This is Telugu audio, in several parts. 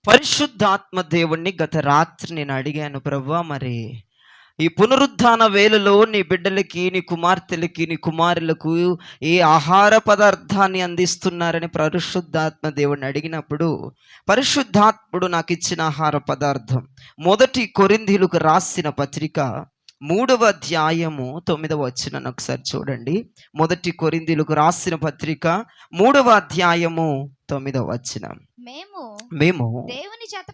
పరిశుద్ధాత్మ దేవుణ్ణి గత రాత్రి నేను అడిగాను, ప్రభువా మరి ఈ పునరుద్ధాన వేళలో నీ బిడ్డలకి, నీ కుమార్తెలకి, నీ కుమారులకు ఏ ఆహార పదార్థాన్ని అందిస్తున్నారని పరిశుద్ధాత్మ దేవుణ్ణి అడిగినప్పుడు, పరిశుద్ధాత్ముడు నాకు ఇచ్చిన ఆహార పదార్థం మొదటి కొరింథీయులకు రాసిన పత్రిక 3వ అధ్యాయము 9వ వచనాన్ని ఒకసారి చూడండి. మొదటి కొరింథీయులకు రాసిన పత్రిక 3వ అధ్యాయము 9వ వచనం. మేము దేవుని జత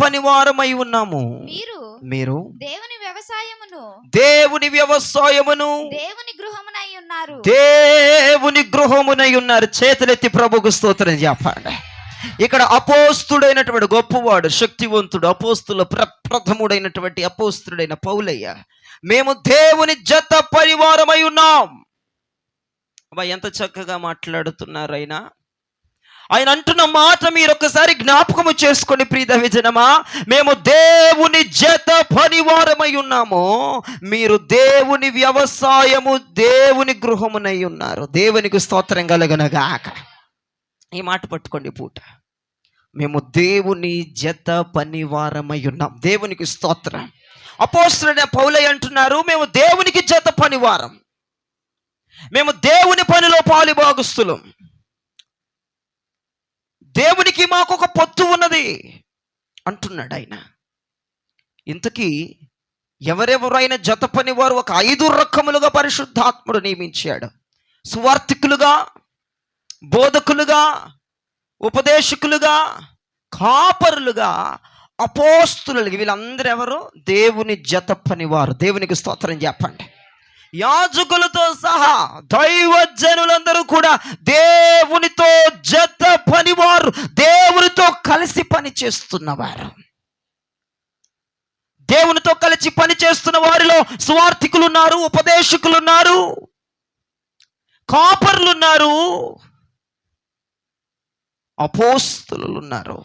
పనివారమై ఉన్నాము. మీరు దేవుని వ్యవసాయమును దేవుని గృహమునై ఉన్నారు. చేతులెత్తి ప్రభుకు స్తోత్రం చెప్పండి. ఇక్కడ అపోస్తుడైనటువంటి గొప్పవాడు, శక్తివంతుడు, అపోస్తుల ప్రప్రథముడైనటువంటి అపోస్తుడైన పౌలయ్య, మేము దేవుని జత పరివారమై ఉన్నాం. అబ్బా, ఎంత చక్కగా మాట్లాడుతున్నారు ఆయన అంటున్న మాట మీరు ఒక్కసారి జ్ఞాపకము చేసుకొని ప్రియ దైవజనమా, మేము దేవుని జత పరివారమై ఉన్నాము. మీరు దేవుని వ్యవసాయము, దేవుని గృహమునై ఉన్నారు. దేవునికి స్తోత్రం కలుగునుగాక. ఈ మాట పట్టుకోండి పూట. మేము దేవుని జత పనివారమై ఉన్నాం. దేవునికి స్తోత్రం. అపోస్తలుడైన పౌలయ్య అంటున్నారు, మేము దేవునికి జత పనివారం, మేము దేవుని పనిలో పాలుభాగస్తులం. దేవునికి మాకు ఒక పొత్తు ఉన్నది అంటున్నాడు ఆయన. ఇంతకీ ఎవరెవరైనా జత పని వారు ఒక 5 రకములుగా పరిశుద్ధాత్ముడు నియమించాడు. సువార్థికులుగా, బోధకులుగా, ఉపదేశకులుగా, కాపరులుగా, అపోస్తులుగా. వీళ్ళందరూ ఎవరు? దేవుని జత పనివారు. దేవునికి స్తోత్రం చెప్పండి. యాజకులతో సహా దైవజనులందరూ కూడా దేవునితో జత పనివారు, దేవునితో కలిసి పని చేస్తున్నవారు. దేవునితో కలిసి పని చేస్తున్న వారిలో సువార్థికులు ఉన్నారు, ఉపదేశకులు ఉన్నారు, కాపర్లు ఉన్నారు, అపోస్తలులు ఉన్నారు,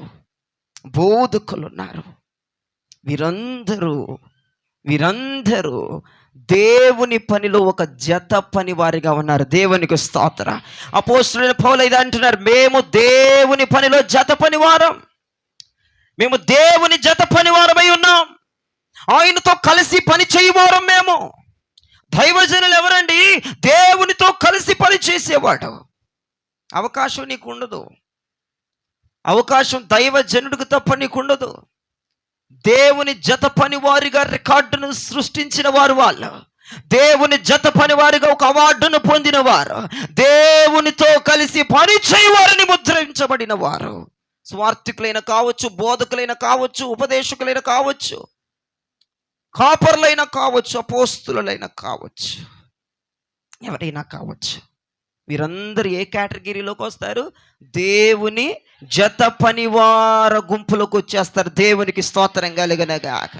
బోధకులు ఉన్నారు. వీరందరూ దేవుని పనిలో ఒక జత పని వారిగా ఉన్నారు. దేవునికి స్తోత్రం. అపోస్తలుడైన పౌలు ఇది అంటున్నారు, మేము దేవుని పనిలో జత పనివారం, మేము దేవుని జత పనివారమై ఉన్నాం. ఆయనతో కలిసి పని చేయవారం మేము. దైవజనులు ఎవరండి? దేవునితో కలిసి పని చేసేవాడు. అవకాశం నీకు ఉండదు. అవకాశం దైవజనుడికి తప్ప నీకు ఉండదు. దేవుని జత పని వారిగా రికార్డును సృష్టించిన వారు వాళ్ళు. దేవుని జత పని వారిగా ఒక అవార్డును పొందిన వారు. దేవునితో కలిసి పని చేయవారని ముద్రించబడిన వారు. స్వార్థికులైన కావచ్చు, బోధకులైన కావచ్చు, ఉపదేశకులైన కావచ్చు, కాపర్లైన కావచ్చు, అపోస్తులైన కావచ్చు, ఎవరైనా కావచ్చు. వీరందరూ ఏ కేటగిరీలోకి వస్తారు? దేవుని జత పనివార గుంపులోకి వచ్చేస్తారు. దేవునికి స్తోత్రం కలుగునుగాక.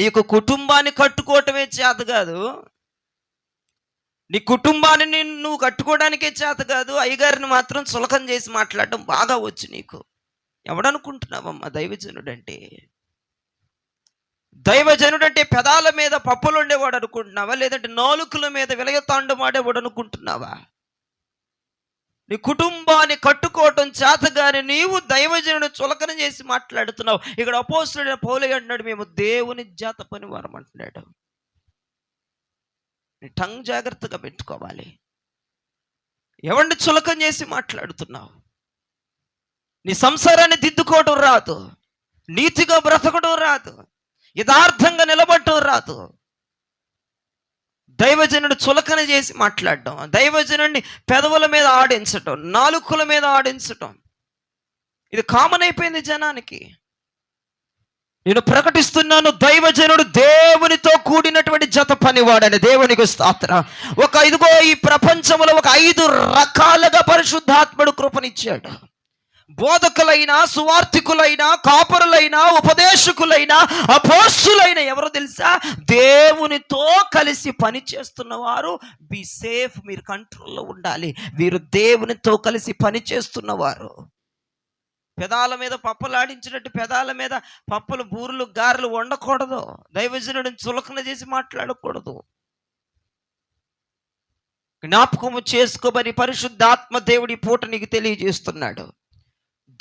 నీకు కుటుంబాన్ని కట్టుకోవటమే చేత కాదు, నీ కుటుంబాన్ని నువ్వు కట్టుకోవడానికే చేత కాదు, అయ్యగారిని మాత్రం చులకం చేసి మాట్లాడడం బాగా వచ్చు నీకు. ఎవడనుకుంటున్నావమ్మా దైవజనుడంటే? దైవజనుడంటే పెదాల మీద పప్పులు ఉండేవాడు అనుకుంటున్నావా? లేదంటే నాలుకల మీద విలయతాండమాడేవాడు అనుకుంటున్నావా? నీ కుటుంబాన్ని కట్టుకోవటం చేతగాని నీవు దైవజనుడు చులకన చేసి మాట్లాడుతున్నావు. ఇక్కడ అపోస్తలుడైన పౌలయ్య అంటున్నాడు, మేము దేవుని జత పనివారం అంటున్నాడు. నీ టంగ్ జాగ్రత్తగా పెట్టుకోవాలి. ఎవరిని చులకన చేసి మాట్లాడుతున్నావు? నీ సంసారాన్ని దిద్దుకోవడం రాదు, నీతిగా బ్రతకడం రాదు, యథార్థంగా నిలబడటం రాదు. దైవజనుడు చులకన చేసి మాట్లాడటం, దైవజనుడిని పెదవుల మీద ఆడించటం, నాలుకల మీద ఆడించటం, ఇది కామన్ అయిపోయింది జనానికి. నేను ప్రకటిస్తున్నాను, దైవజనుడు దేవునితో కూడినటువంటి జత పనివాడని. దేవునికి స్తోత్రం. ఇదిగో ఈ ప్రపంచంలో ఒక 5 రకాలుగా పరిశుద్ధాత్ముడు కృపనిచ్చాడు. బోధకులైనా, సువార్థికులైనా, కాపరులైనా, ఉపదేశకులైనా, అపోస్తులైనా ఎవరో తెలుసా? దేవునితో కలిసి పని చేస్తున్నవారు. బి సేఫ్, మీరు కంట్రోల్లో ఉండాలి. వీరు దేవునితో కలిసి పని చేస్తున్నవారు. పెదాల మీద పప్పలాడించినట్టు పెదాల మీద పప్పులు, బూరులు, గారెలు వండకూడదు. దైవజనుడిని చులకన చేసి మాట్లాడకూడదు. జ్ఞాపకము చేసుకోమని పరిశుద్ధాత్మ దేవుడి పూట నీకు తెలియజేస్తున్నాడు.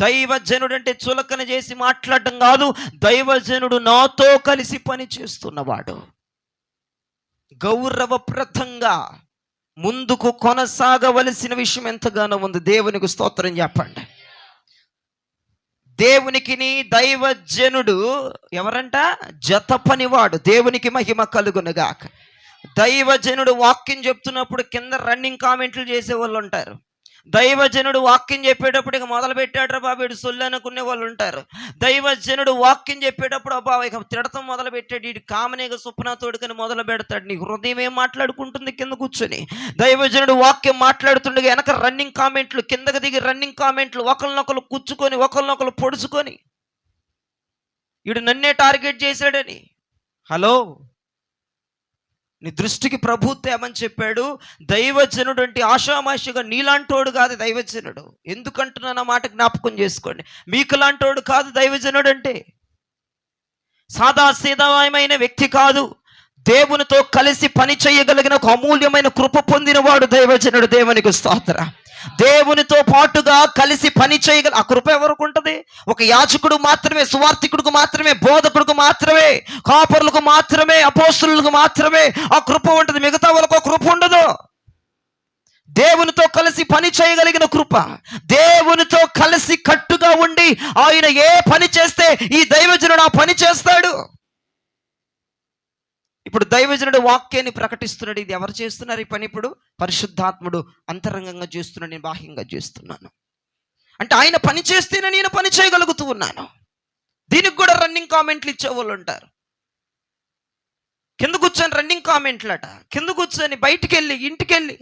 దైవజనుడు అంటే చులకన చేసి మాట్లాడటం కాదు. దైవజనుడు నాతో కలిసి పని చేస్తున్నవాడు. గౌరవప్రదంగా ముందుకు కొనసాగవలసిన విషయం ఎంతగానో ఉంది. దేవునికి స్తోత్రం చెప్పండి. దేవునికిని దైవజనుడు ఎవరంట? జత పనివాడు. దేవునికి మహిమ కలుగునుగాక. దైవజనుడు వాక్యం చెప్తున్నప్పుడు కింద రన్నింగ్ కామెంట్లు చేసే వాళ్ళు ఉంటారు. దైవజనుడు వాక్యం చెప్పేటప్పుడు ఇక మొదలు పెట్టాడు బాబు వీడు సొల్లు అనుకునే వాళ్ళు ఉంటారు. దైవజనుడు వాక్యం చెప్పేటప్పుడు అబ్బా ఇక తిడతం మొదలు పెట్టాడు, వీడు కామనేగా సుప్నా తోడుకని మొదలు పెడతాడు. నీ హృదయం ఏం మాట్లాడుకుంటుంది కింద కూర్చొని? దైవజనుడు వాక్యం మాట్లాడుతుండగా వెనక రన్నింగ్ కామెంట్లు, కిందకి దిగి రన్నింగ్ కామెంట్లు, ఒకరినొకరు కూర్చుకొని ఒకరినొకరు పొడుచుకొని వీడు నన్నే టార్గెట్ చేశాడని. హలో, నీ దృష్టికి ప్రభుత్వం ఏమని చెప్పాడు? దైవజనుడు అంటే ఆషామాషిగా నీలాంటోడు కాదు దైవజనుడు. ఎందుకంటున్నా మాట జ్ఞాపకం చేసుకోండి. మీకు లాంటోడు కాదు దైవజనుడు అంటే. సాదాసీదమైన వ్యక్తి కాదు. దేవునితో కలిసి పని చేయగలిగిన ఒక అమూల్యమైన కృప పొందినవాడు దైవజనుడు. దేవునికి స్తోత్రం. దేవునితో పాటుగా కలిసి పని చేయగల ఆ కృప ఎవరికి ఉంటుంది? ఒక యాజకుడు మాత్రమే, సువార్థికుడికి మాత్రమే, బోధకుడికి మాత్రమే, కాపరులకు మాత్రమే, అపోస్తలులకు మాత్రమే ఆ కృప ఉంటుంది. మిగతా వాళ్ళకు కృప ఉండదు. దేవునితో కలిసి పని చేయగలిగిన కృప, దేవునితో కలిసి కట్టుగా ఉండి ఆయన ఏ పని చేస్తే ఈ దైవజనుడు ఆ పని చేస్తాడు. ఇప్పుడు దైవజనుడు వాక్యాన్ని ప్రకటిస్తున్నాడు. ఇది ఎవరు చేస్తున్నారు ఈ పని? ఇప్పుడు పరిశుద్ధాత్ముడు అంతరంగంగా చేస్తున్నాడు, నేను బాహ్యంగా చేస్తున్నాను. అంటే ఆయన పని చేస్తేనే నేను పని చేయగలుగుతూ ఉన్నాను. దీనికి కూడా రన్నింగ్ కామెంట్లు ఇచ్చేవాళ్ళు ఉంటారు. కింద కూర్చొని రన్నింగ్ కామెంట్లట, కింద కూర్చొని బయటికి వెళ్ళి ఇంటికి వెళ్ళి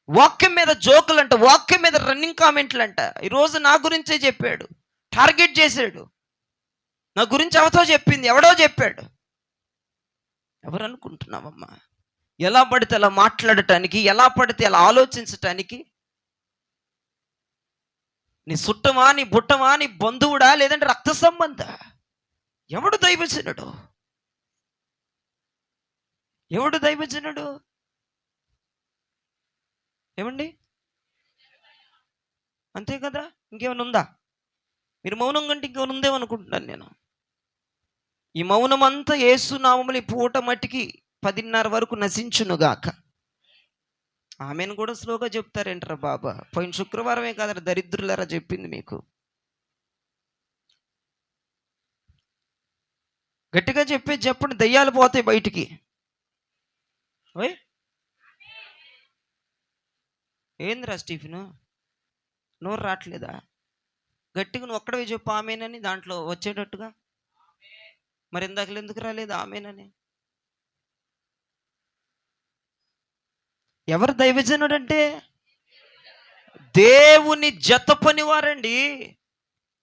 వాక్యం మీద జోకులు అంట, వాక్యం మీద రన్నింగ్ కామెంట్లు అంట. ఈరోజు నా గురించే చెప్పాడు, టార్గెట్ చేశాడు. నా గురించి ఎవతో చెప్పింది, ఎవడో చెప్పాడు. ఎవరు అనుకుంటున్నావమ్మా? ఎలా పడితే అలా మాట్లాడటానికి, ఎలా పడితే అలా ఆలోచించటానికి? నీ సుట్టమా, నీ బుట్టమా, నీ బంధువుడా, లేదంటే రక్త సంబంధ? ఎవడు దైవజనుడు? ఎవడు దైవజనుడు? ఏమండి? అంతే కదా, ఇంకేమైనా ఉందా? మీరు మౌనంగా అంటే ఇంకేమైనా ఉందేమనుకుంటున్నాను నేను. ఈ మౌనం అంతా యేసు నామములు ఈ పూట మట్టికి 10:30 వరకు నశించునుగాక. ఆమెను కూడా స్లోగా చెప్తారేంటారా బాబా? పోయిన శుక్రవారమే కాదరా దరిద్రులారా చెప్పింది మీకు. గట్టిగా చెప్పండి, దయ్యాలు పోతాయి బయటికి. ఓయ్ ఏందిరా స్టీఫెను, నోరు రావట్లేదా? గట్టిగా నువ్వు ఒక్కడవే చెప్పు ఆమెనని, దాంట్లో వచ్చేటట్టుగా. మరి ఇందాకలు ఎందుకు రాలేదు ఆమెనని? ఎవరు దైవజనుడు అంటే? దేవుని జత పనివారండి.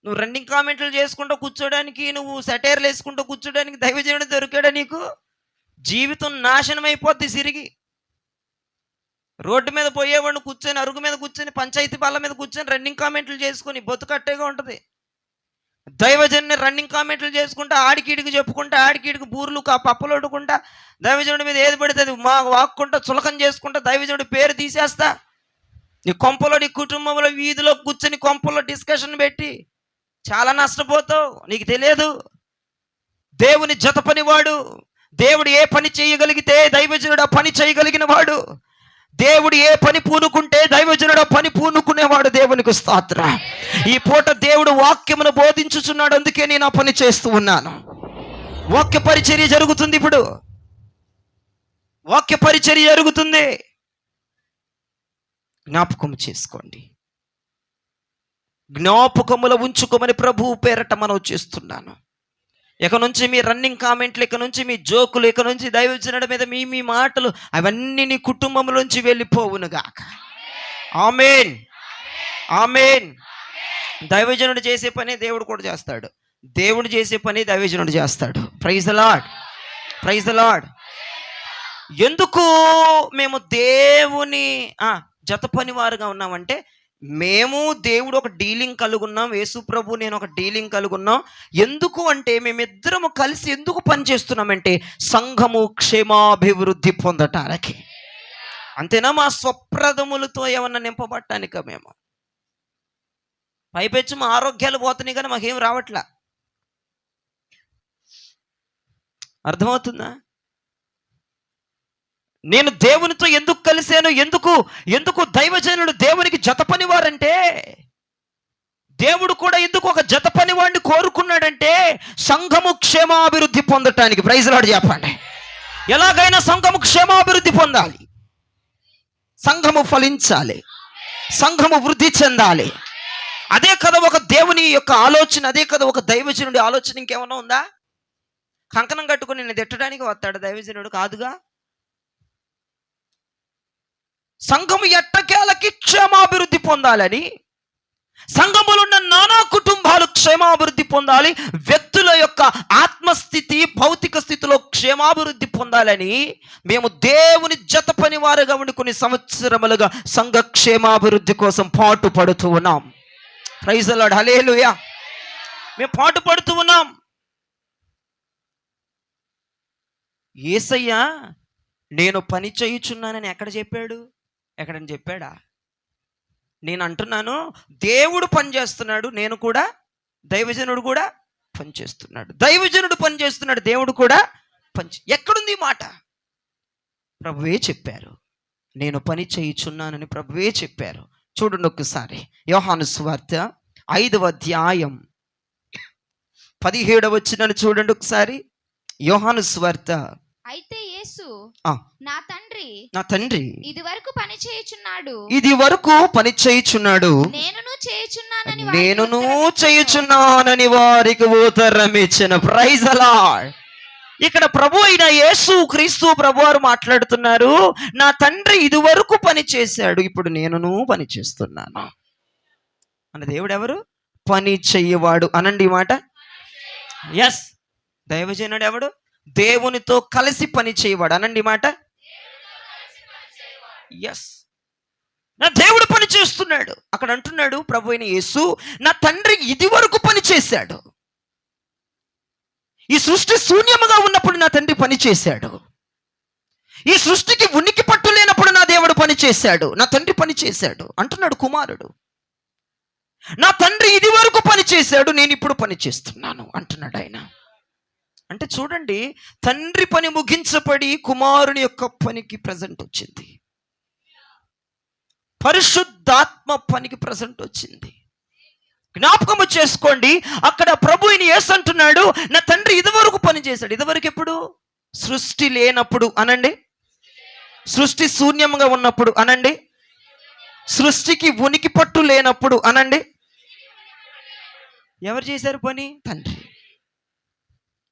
నువ్వు రన్నింగ్ కామెంట్లు చేసుకుంటూ కూర్చోడానికి, నువ్వు సెటైర్లు వేసుకుంటూ కూర్చోడానికి దైవజనుడు దొరికాడా నీకు? జీవితం నాశనం అయిపోద్ది సిరిగి. రోడ్డు మీద పోయేవాడిని కూర్చొని, అరుగు మీద కూర్చొని, పంచాయతీ పాల మీద కూర్చొని రన్నింగ్ కామెంట్లు చేసుకొని బతుకట్టేగా ఉంటుంది. దైవజనుని రన్నింగ్ కామెంట్లు చేసుకుంటా, ఆడికీడికి చెప్పుకుంటా, ఆడికీడికి బూర్లు పప్పులు వడుకుంటా, దైవజనుడి మీద ఏది పడితే అది వాక్కుంటా, చులకం చేసుకుంటా, దైవజనుడి పేరు తీసేస్తా. నీ కొంపలో, నీ కుటుంబంలో, వీధిలో కూర్చొని కొంపలో డిస్కషన్ పెట్టి చాలా నష్టపోతావు, నీకు తెలియదు. దేవుని జత పనివాడు. దేవుడు ఏ పని చేయగలిగితే దైవజనుడు ఆ పని చేయగలిగిన వాడు. దేవుడు ఏ పని పూనుకుంటే దైవజనుడు పని పూనుకునేవాడు. దేవునికి స్తోత్రం. ఈ పూట దేవుడు వాక్యమును బోధించుచున్నాడు, అందుకే నేను ఆ పని చేస్తూ ఉన్నాను. వాక్య పరిచర్య జరుగుతుంది. ఇప్పుడు వాక్య పరిచర్య జరుగుతుంది. జ్ఞాపకం చేసుకోండి, జ్ఞాపకములో ఉంచుకోమని ప్రభువు పేరట మనం చేస్తున్నాను. ఇక నుంచి మీ రన్నింగ్ కామెంట్లు, ఇక నుంచి మీ జోకులు, ఇక నుంచి దైవజనుడి మీద మీ మాటలు అవన్నీ నీ కుటుంబంలోంచి వెళ్ళిపోవునుగాక. ఆమేన్, ఆమేన్. దైవజనుడు చేసే పని దేవుడు కూడా చేస్తాడు. దేవుడు చేసే పని దైవజనుడు చేస్తాడు. Praise the lord, praise the lord. ఎందుకు మేము దేవుని జత పని వారుగా ఉన్నామంటే, మేము దేవుడు ఒక డీలింగ్ కలుగున్నాం, యేసు ప్రభు నేను ఒక డీలింగ్ కలుగున్నాం. ఎందుకు అంటే మేమిద్దరము కలిసి ఎందుకు పని చేస్తున్నామంటే సంఘము క్షేమాభివృద్ధి పొందటానికి. అంతేనా? మా స్వప్రదములతో ఏమన్నా నింపబట్టానిక? మేము పైపెచ్చు మా ఆరోగ్యాలు పోతున్నాయి కానీ మాకేం రావట్లా. అర్థమవుతుందా? నేను దేవునితో ఎందుకు కలిశాను, ఎందుకు దైవజనుడు దేవునికి జత పనివారంటే, దేవుడు కూడా ఎందుకు ఒక జత పనివాడిని కోరుకున్నాడంటే సంఘము క్షేమాభివృద్ధి పొందటానికి. ప్రైజ్ లార్డ్ చెప్పండి. ఎలాగైనా సంఘము క్షేమాభివృద్ధి పొందాలి, సంఘము ఫలించాలి, సంఘము వృద్ధి చెందాలి. అదే కదా ఒక దేవుని యొక్క ఆలోచన, అదే కదా ఒక దైవజనుడి ఆలోచన. ఇంకేమన్నా ఉందా? కంకణం కట్టుకుని నేను తిట్టడానికి వస్తాడు దైవజనుడు కాదుగా. సంఘము ఎట్టకేలకి క్షేమాభివృద్ధి పొందాలని, సంఘములో ఉన్న నానా కుటుంబాలు క్షేమాభివృద్ధి పొందాలి, వ్యక్తుల యొక్క ఆత్మస్థితి భౌతిక స్థితిలో క్షేమాభివృద్ధి పొందాలని మేము దేవుని జత పని వారుగా ఉండి కొన్ని సంవత్సరములుగా సంఘ క్షేమాభివృద్ధి కోసం పాటు పడుతూ ఉన్నాం. ప్రైజ్ ది లార్డ్, హల్లెలూయా. మేము పాటు పడుతూ ఉన్నాం. యేసయ్య నేను పని చేయుచున్నానని ఎక్కడ చెప్పాడు? ఎక్కడని చెప్పాడా? నేను అంటున్నాను, దేవుడు పని చేస్తున్నాడు, నేను కూడా, దైవజనుడు కూడా పని చేస్తున్నాడు. దైవజనుడు పని చేస్తున్నాడు, దేవుడు కూడా ఎక్కడుంది ఈ మాట? ప్రభువే చెప్పారు, నేను పని చేయుచున్నానని ప్రభువే చెప్పారు. చూడండి ఒకసారి యోహాను సువార్త 5వ అధ్యాయం 17వ వచనాన్ని చూడండి ఒకసారి. యోహాను సువార్త. అయితే యేసు నా తండ్రి ఇది వరకు పని చేయుచున్నాడు, నేనును చేయుచున్నానని వారికి ఉత్తరం ఇచ్చెను. Praise the Lord. ఇక్కడ ప్రభు అయిన యేసు క్రీస్తు ప్రభువారు మాట్లాడుతున్నారు, నా తండ్రి ఇది వరకు పని చేశాడు, ఇప్పుడు నేనును పని చేస్తున్నాను. మన దేవుడు ఎవరు? పని చెయ్యవాడు. అనండి మాట. ఎస్. దైవజనుడు ఎవడు? దేవునితో కలిసి పని చేయవాడు. అనండి మాట. ఎస్. నా దేవుడు పని చేస్తున్నాడు. అక్కడ అంటున్నాడు ప్రభు అయిన యేసు, నా తండ్రి ఇది వరకు పని చేశాడు. ఈ సృష్టి శూన్యముగా ఉన్నప్పుడు నా తండ్రి పని చేశాడు. ఈ సృష్టికి ఉనికి పట్టు లేనప్పుడు నా దేవుడు పని చేశాడు, నా తండ్రి పని చేశాడు అంటున్నాడు కుమారుడు. నా తండ్రి ఇది వరకు పని చేశాడు, నేను ఇప్పుడు పని చేస్తున్నాను అంటున్నాడు ఆయన. అంటే చూడండి, తండ్రి పని ముగించబడి కుమారుని యొక్క పనికి ప్రజెంట్ వచ్చింది, పరిశుద్ధాత్మ పనికి ప్రజెంట్ వచ్చింది. జ్ఞాపకము చేసుకోండి, అక్కడ ప్రభు అయిన యేసు అంటున్నాడు, నా తండ్రి ఇదివరకు పని చేశాడు. ఇదివరకు ఎప్పుడు? సృష్టి లేనప్పుడు అనండి, సృష్టి శూన్యంగా ఉన్నప్పుడు అనండి, సృష్టికి ఉనికి పట్టు లేనప్పుడు అనండి. ఎవరు చేశారు పని? తండ్రి.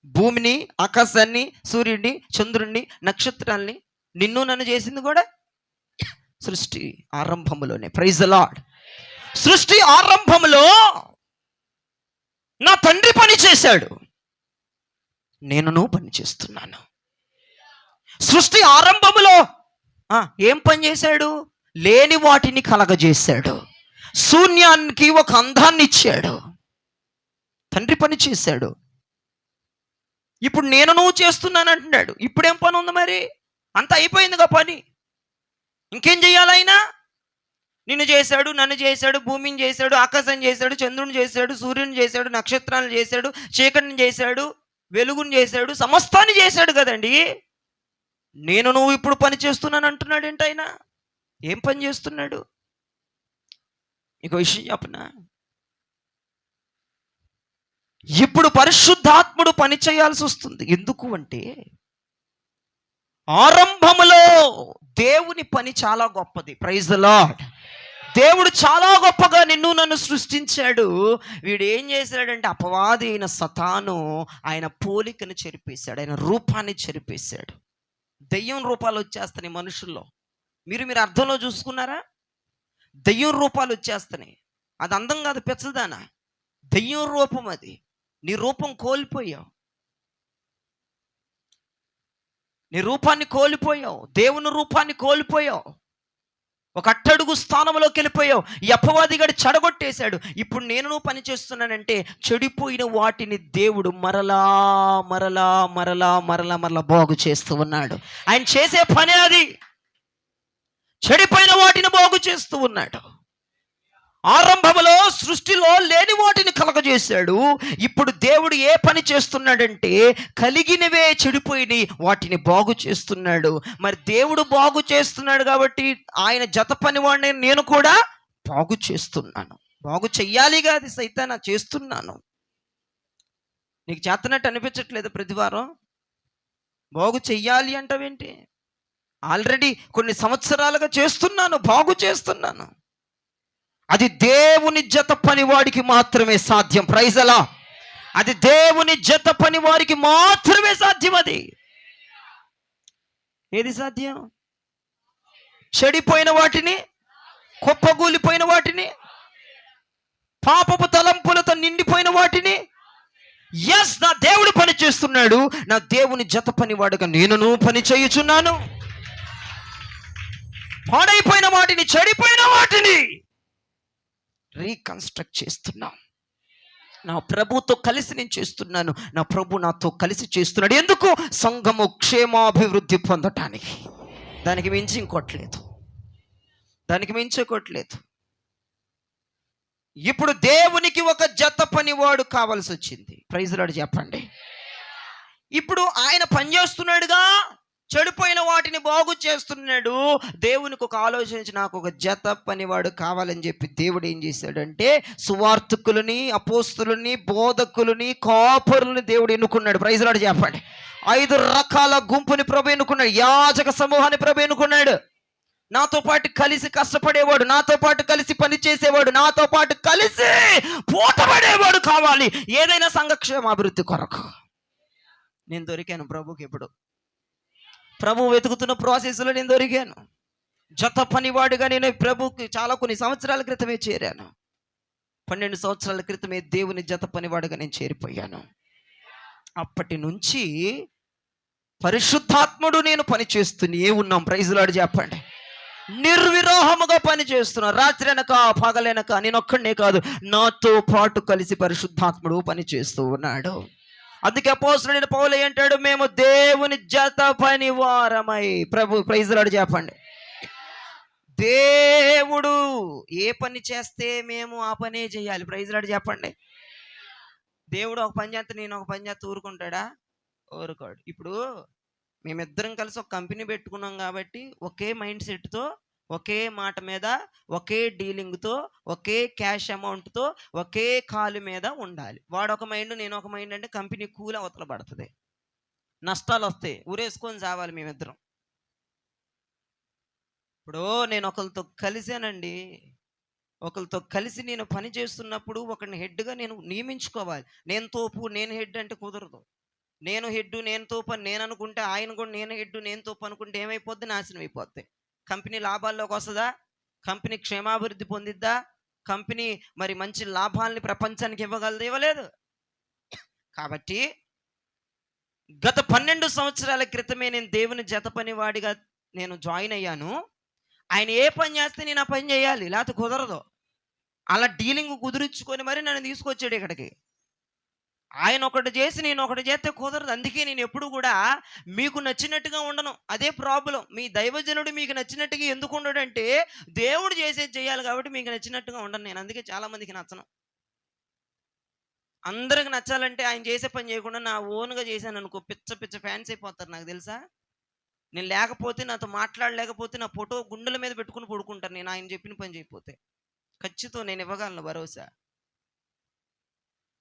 భూమిని, ఆకాశాన్ని, సూర్యుడిని, చంద్రుడిని, నక్షత్రాల్ని, నిన్ను నన్ను చేసింది కూడా సృష్టి ఆరంభములోనే. Praise the lord. సృష్టి ఆరంభములో నా తండ్రి పని చేశాడు, నేనును పని చేస్తున్నాను. సృష్టి ఆరంభములో ఏం పని చేశాడు? లేని వాటిని కలగజేశాడు, శూన్యానికి ఒక అందాన్ని ఇచ్చాడు. తండ్రి పని చేశాడు. ఇప్పుడు నేను చేస్తున్నాను అంటున్నాడు. ఇప్పుడేం పని ఉంది మరి? అంతా అయిపోయిందిగా పని. ఇంకేం చేయాలి ఆయన? నిన్ను చేశాడు, నన్ను చేశాడు, భూమిని చేశాడు, ఆకాశం చేశాడు, చంద్రుని చేశాడు, సూర్యుని చేశాడు, నక్షత్రాలను చేశాడు, చీకటిని చేశాడు, వెలుగుని చేశాడు, సమస్తాన్ని చేశాడు కదండి. నువ్వు ఇప్పుడు పని చేస్తున్నాను అంటున్నాడు ఏంటి ఆయన? ఏం పని చేస్తున్నాడు? ఇంకో విషయం చెప్పనా, ఇప్పుడు పరిశుద్ధాత్ముడు పని చేయాల్సి వస్తుంది. ఎందుకు అంటే ఆరంభములో దేవుని పని చాలా గొప్పది. Praise the lord. దేవుడు చాలా గొప్పగా నిన్ను నన్ను సృష్టించాడు. వీడు ఏం చేశాడంటే అపవాది అయిన సతాను ఆయన పోలికను చెరిపేశాడు, ఆయన రూపాన్ని చెరిపేశాడు. దెయ్యం రూపాలు వచ్చేస్తున్నాయి మనుషుల్లో. మీరు అర్థంలో చూసుకున్నారా? దెయ్యం రూపాలు వచ్చేస్తున్నాయి. అది అందం కాదు, పెచ్చదానా, దెయ్యం రూపం అది. నీ రూపం కోల్పోయావు, నీ రూపాన్ని కోల్పోయావు, దేవుని రూపాన్ని కోల్పోయావు, ఒక అట్టడుగు స్థానంలోకి వెళ్ళిపోయావు. ఈ అపవాదిగాడు చెడగొట్టేశాడు. ఇప్పుడు నేను పని చేస్తున్నానంటే చెడిపోయిన వాటిని దేవుడు మరలా మరలా మరలా మరలా మరలా బాగు చేస్తూ ఉన్నాడు. ఆయన చేసే పని అది, చెడిపోయిన వాటిని బాగు చేస్తూ ఉన్నాడు. ఆరంభములో సృష్టిలో లేని వాటిని కలగజేశాడు. ఇప్పుడు దేవుడు ఏ పని చేస్తున్నాడంటే కలిగినవే చెడిపోయి వాటిని బాగు చేస్తున్నాడు. మరి దేవుడు బాగు చేస్తున్నాడు కాబట్టి ఆయన జత పనివాడిని నేను కూడా బాగు చేస్తున్నాను. బాగు చెయ్యాలిగా, అది సైతానా చేస్తున్నాను. నీకు చేతనట్టు అనిపించట్లేదు? ప్రతి వారం బాగు చెయ్యాలి అంటావేంటి? ఆల్రెడీ కొన్ని సంవత్సరాలుగా చేస్తున్నాను, బాగు చేస్తున్నాను. అది దేవుని జత పని వాడికి మాత్రమే సాధ్యం. ప్రైజ్ అలా. అది దేవుని జత పని వారికి మాత్రమే సాధ్యం. అది ఏది సాధ్యం? చెడిపోయిన వాటిని, కుప్పగూలిపోయిన వాటిని, పాపపు తలంపులతో నిండిపోయిన వాటిని, ఎస్, నా దేవుడు పని చేస్తున్నాడు. నా దేవుని జత పని వాడుగా నేనును పని చేయుచున్నాను. పాడైపోయిన వాటిని, చెడిపోయిన వాటిని రీకన్స్ట్రక్ట్ చేస్తున్నాం. నా ప్రభుతో కలిసి నేను చేస్తున్నాను. నా ప్రభు నాతో కలిసి చేస్తున్నాడు. ఎందుకు? సంఘము క్షేమాభివృద్ధి పొందటానికి. దానికి మించి ఇంకోట్లేదు, దానికి మించి ఇంకోట్లేదు. ఇప్పుడు దేవునికి ఒక జత పనివాడు కావాల్సి వచ్చింది. ప్రైజ్ లార్డ్ చెప్పండి. ఇప్పుడు ఆయన పనిచేస్తున్నాడుగా, చెడిపోయిన వాటిని బాగు చేస్తున్నాడు. దేవునికి ఒక ఆలోచించి నాకు ఒక జత పనివాడు కావాలని చెప్పి దేవుడు ఏం చేశాడంటే సువార్తికులని, అపోస్తులని, బోధకులని, కాపరులని దేవుడు ఎన్నుకున్నాడు. ప్రైజ్ లార్డ్ చెప్పండి. 5 రకాల గుంపుని ప్రభు ఎన్నుకున్నాడు. యాజక సమూహాన్ని ప్రభు ఎన్నుకున్నాడు. నాతో పాటు కలిసి కష్టపడేవాడు, నాతో పాటు కలిసి పని చేసేవాడు, నాతో పాటు కలిసి పోటపడేవాడు కావాలి ఏదైనా సంఘక్షేమ అభివృద్ధి కొరకు. నేను దొరికాను ప్రభుకి. ఇప్పుడు ప్రభు వెతుకుతున్న ప్రాసెస్లో నేను దొరికాను. జత పనివాడుగా నేను ప్రభుకి కొన్ని సంవత్సరాల క్రితమే చేరాను. 12 సంవత్సరాల క్రితమే దేవుని జత పనివాడుగా నేను చేరిపోయాను. అప్పటి నుంచి పరిశుద్ధాత్ముడు నేను పని చేస్తూనే ఉన్నాం. ప్రైజ్ లార్డ్ చెప్పండి. నిర్విరాహముగా పని చేస్తున్నా. రాత్రి అనక పగలనక నేను ఒక్కడనే కాదు, నాతో పాటు కలిసి పరిశుద్ధాత్ముడు పని చేస్తూ ఉన్నాడు. అందుకే అపోస్తలుడైన పౌలు అంటాడు, మేము దేవుని జత పని వారమై. ప్రభు ప్రైజ్ లార్డ్ చెప్పండి. దేవుడు ఏ పని చేస్తే మేము ఆ పనే చేయాలి. ప్రైజ్ లార్డ్ చెప్పండి. దేవుడు ఒక పని చేస్తే నేను ఒక పని చేస్తే ఊరుకుంటాడా? ఊరుకోడు. ఇప్పుడు మేమిద్దరం కలిసి ఒక కంపెనీ పెట్టుకున్నాం కాబట్టి ఒకే మైండ్ సెట్తో, ఒకే మాట మీద, ఒకే డీలింగ్తో, ఒకే క్యాష్ అమౌంట్తో, ఒకే కాలు మీద ఉండాలి. వాడు ఒక మైండ్, నేను ఒక మైండ్ అంటే కంపెనీ కూల అవతల పడుతుంది, నష్టాలు వస్తాయి, ఊరేసుకొని చావాలి మేమిద్దరం. ఇప్పుడు నేను ఒకరితో కలిసానండి, ఒకరితో కలిసి నేను పని చేస్తున్నప్పుడు ఒకరిని హెడ్గా నేను నియమించుకోవాలి. నేను తోపు, నేను హెడ్ అంటే కుదరదు. నేను హెడ్, నేను తోపు అని నేను అనుకుంటే, ఆయన కూడా నేను హెడ్, నేను తోపు అనుకుంటే ఏమైపోద్ది? నాశనం అయిపోద్ది. కంపెనీ లాభాల్లోకి వస్తుందా? కంపెనీ క్షేమాభివృద్ధి పొందిద్దా? కంపెనీ మరి మంచి లాభాలని ప్రపంచానికి ఇవ్వగలదు? ఇవ్వలేదు. కాబట్టి గత 12 సంవత్సరాల క్రితమే నేను దేవుని జత పని వాడిగా నేను జాయిన్ అయ్యాను. ఆయన ఏ పని చేస్తే నేను ఆ పని చేయాలి, లేకపోతే కుదరదు. అలా డీలింగ్ కుదుర్చుకొని మరి నన్ను తీసుకొచ్చాడు ఇక్కడికి. ఆయన ఒకటి చేసి నేను ఒకటి చేస్తే కుదరదు. అందుకే నేను ఎప్పుడు కూడా మీకు నచ్చినట్టుగా ఉండను. అదే ప్రాబ్లం. మీ దైవజనుడు మీకు నచ్చినట్టుగా ఎందుకు ఉండడంటే దేవుడు చేసేది చేయాలి కాబట్టి మీకు నచ్చినట్టుగా ఉండను నేను. అందుకే చాలామందికి నచ్చను. అందరికి నచ్చాలంటే ఆయన చేసే పని చేయకుండా నా ఓన్గా చేశాను అనుకో, పిచ్చ పిచ్చ ఫ్యాన్స్ అయిపోతారు. నాకు తెలుసా, నేను లేకపోతే, నాతో మాట్లాడలేకపోతే నా ఫోటో గుండెల మీద పెట్టుకుని పడుకుంటారు నేను ఆయన చెప్పిన పని చేయకపోతే. ఖచ్చితంగా నేను ఇవ్వగలను భరోసా.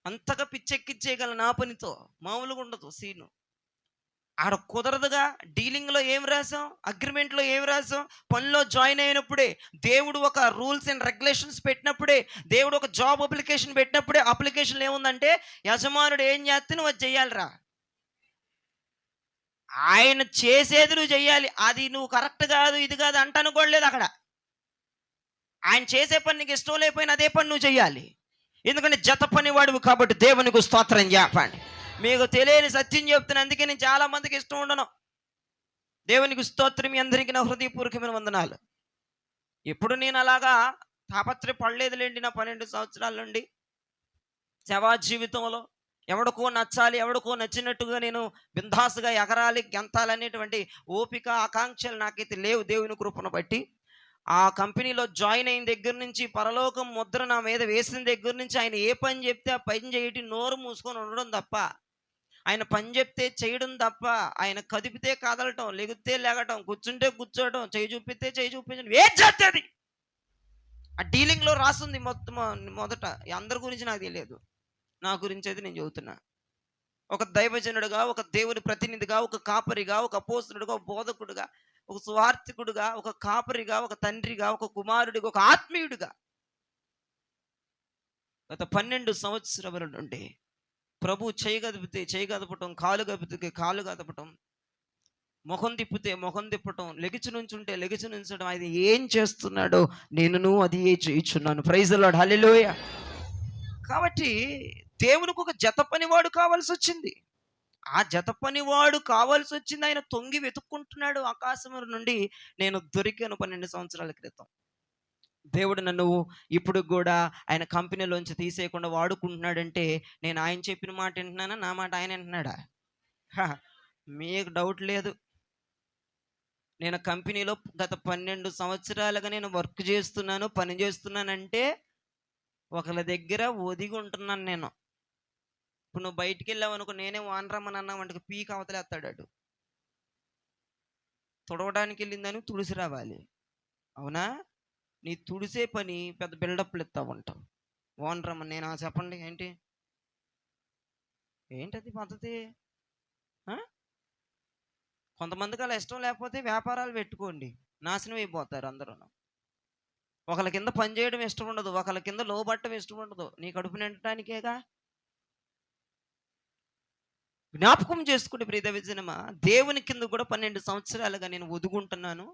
అంతగా పిచ్చెక్కిచ్చేయగలను నా పనితో. మామూలుగా ఉండదు సీను. ఆడ కుదరదుగా. డీలింగ్లో ఏం రాసాం, అగ్రిమెంట్లో ఏం రాసాం, పనిలో జాయిన్ అయినప్పుడే, దేవుడు ఒక రూల్స్ అండ్ రెగ్యులేషన్స్ పెట్టినప్పుడే, దేవుడు ఒక జాబ్ అప్లికేషన్ పెట్టినప్పుడే అప్లికేషన్లో ఏముందంటే యజమానుడు ఏం చేస్తే నువ్వు అది చెయ్యాలిరా. ఆయన చేసేది నువ్వు చెయ్యాలి. అది నువ్వు కరెక్ట్ కాదు, ఇది కాదు అంటానుకోలేదు అక్కడ. ఆయన చేసే పని నీకు ఇష్టం లేకపోయినా అదే పని నువ్వు చెయ్యాలి. ఎందుకంటే జత పని వాడువు కాబట్టి దేవునికి స్తోత్రం చెప్పండి. మీకు తెలియని సత్యం చెప్తున్నా, అందుకే నేను చాలా మందికి ఇష్టం ఉండను. దేవునికి స్తోత్రం. మీ అందరికీ నా హృదయపూర్వకమైన వందనాలు. ఎప్పుడు నేను అలాగా తాపత్రయపడలేదులేండి. నా 12 సంవత్సరాల నుండి సేవా జీవితంలో ఎవడికో నచ్చాలి, ఎవడికో నచ్చినట్టుగా నేను బిందాసుగా ఎగరాలి, గెంతాలనేటువంటి ఓపిక, ఆకాంక్షలు నాకైతే లేవు దేవుని కృపను బట్టి. ఆ కంపెనీలో జాయిన్ అయిన దగ్గర నుంచి పరలోకం ముద్ర నా మీద వేసిన దగ్గర నుంచి ఆయన ఏ పని చెప్తే ఆ పని చేయటి నోరు మూసుకొని ఉండడం తప్ప, ఆయన పని చెప్తే చేయడం తప్ప, ఆయన కదిపితే కదలటం, లెగితే లేగటం, కూర్చుంటే కూర్చోవడం, చేయి చూపితే చేయి చూపించడం, ఏం చేస్తుంది ఆ డీలింగ్లో రాస్తుంది మొత్తం. మొదట అందరి గురించి నాకు తెలియదు, నా గురించి అయితే నేను చెబుతున్నా. ఒక దైవజనుడుగా, ఒక దేవుని ప్రతినిధిగా, ఒక కాపరిగా, ఒక అపోస్తలుడుగా, ఒక బోధకుడుగా, ఒక సువార్థికుడుగా, ఒక కాపరిగా, ఒక తండ్రిగా, ఒక కుమారుడిగా, ఒక ఆత్మీయుడిగా గత 12 సంవత్సరముల నుండి ప్రభు చేయగదిపితే చేయగదపటం, కాలు కదిపితే కాలు కదపటం, ముఖం తిప్పితే ముఖం తిప్పటం, లెగిచి నుంచుంటే లెగిచి నుంచడం, అది ఏం చేస్తున్నాడో నేనును అది చేయుచున్నాను. ప్రైజ్ ది లార్డ్, హల్లెలూయా. కాబట్టి దేవునికి ఒక జత పనివాడు కావాల్సి వచ్చింది. ఆ జత పనివాడు కావాల్సి వచ్చింది. ఆయన తొంగి వెతుక్కుంటున్నాడు ఆకాశం నుండి. నేను దొరికాను 12 సంవత్సరాల క్రితం. దేవుడు నన్ను ఇప్పుడు కూడా ఆయన కంపెనీలోంచి తీసేయకుండా వాడుకుంటున్నాడంటే నేను ఆయన చెప్పిన మాట వింటున్నానా, నా మాట ఆయన వింటున్నాడా? మీకు డౌట్ లేదు. నేను కంపెనీలో గత 12 సంవత్సరాలుగా నేను వర్క్ చేస్తున్నాను, పని చేస్తున్నానంటే ఒకళ్ళ దగ్గర ఒదిగి ఉంటున్నాను నేను. ఇప్పుడు నువ్వు బయటికి వెళ్ళావు అనుకో, నేనే వానరమ్మని అన్నామంటే పీక్ అవతలేస్తాడు. తుడవడానికి వెళ్ళిందని తుడిసి రావాలి, అవునా? నీ తుడిసే పని పెద్ద బిల్డప్లు ఇస్తా ఉంటావు. వానరమ్మని నేను చెప్పండి ఏంటి ఏంటది పద్ధతి? కొంతమందికి అలా ఇష్టం లేకపోతే వ్యాపారాలు పెట్టుకోండి, నాశనం అయిపోతారు అందరూ. ఒకళ్ళ కింద పని చేయడం ఇష్టం ఉండదు, ఒకళ్ళ కింద లోబట్టడం ఇష్టం ఉండదు. నీ కడుపు నిండటానికేగా. జ్ఞాపకం చేసుకుంటే ప్రియ దైవజనమా, దేవుని కింద కూడా 12 సంవత్సరాలుగా నేను ఒదుగుంటున్నాను.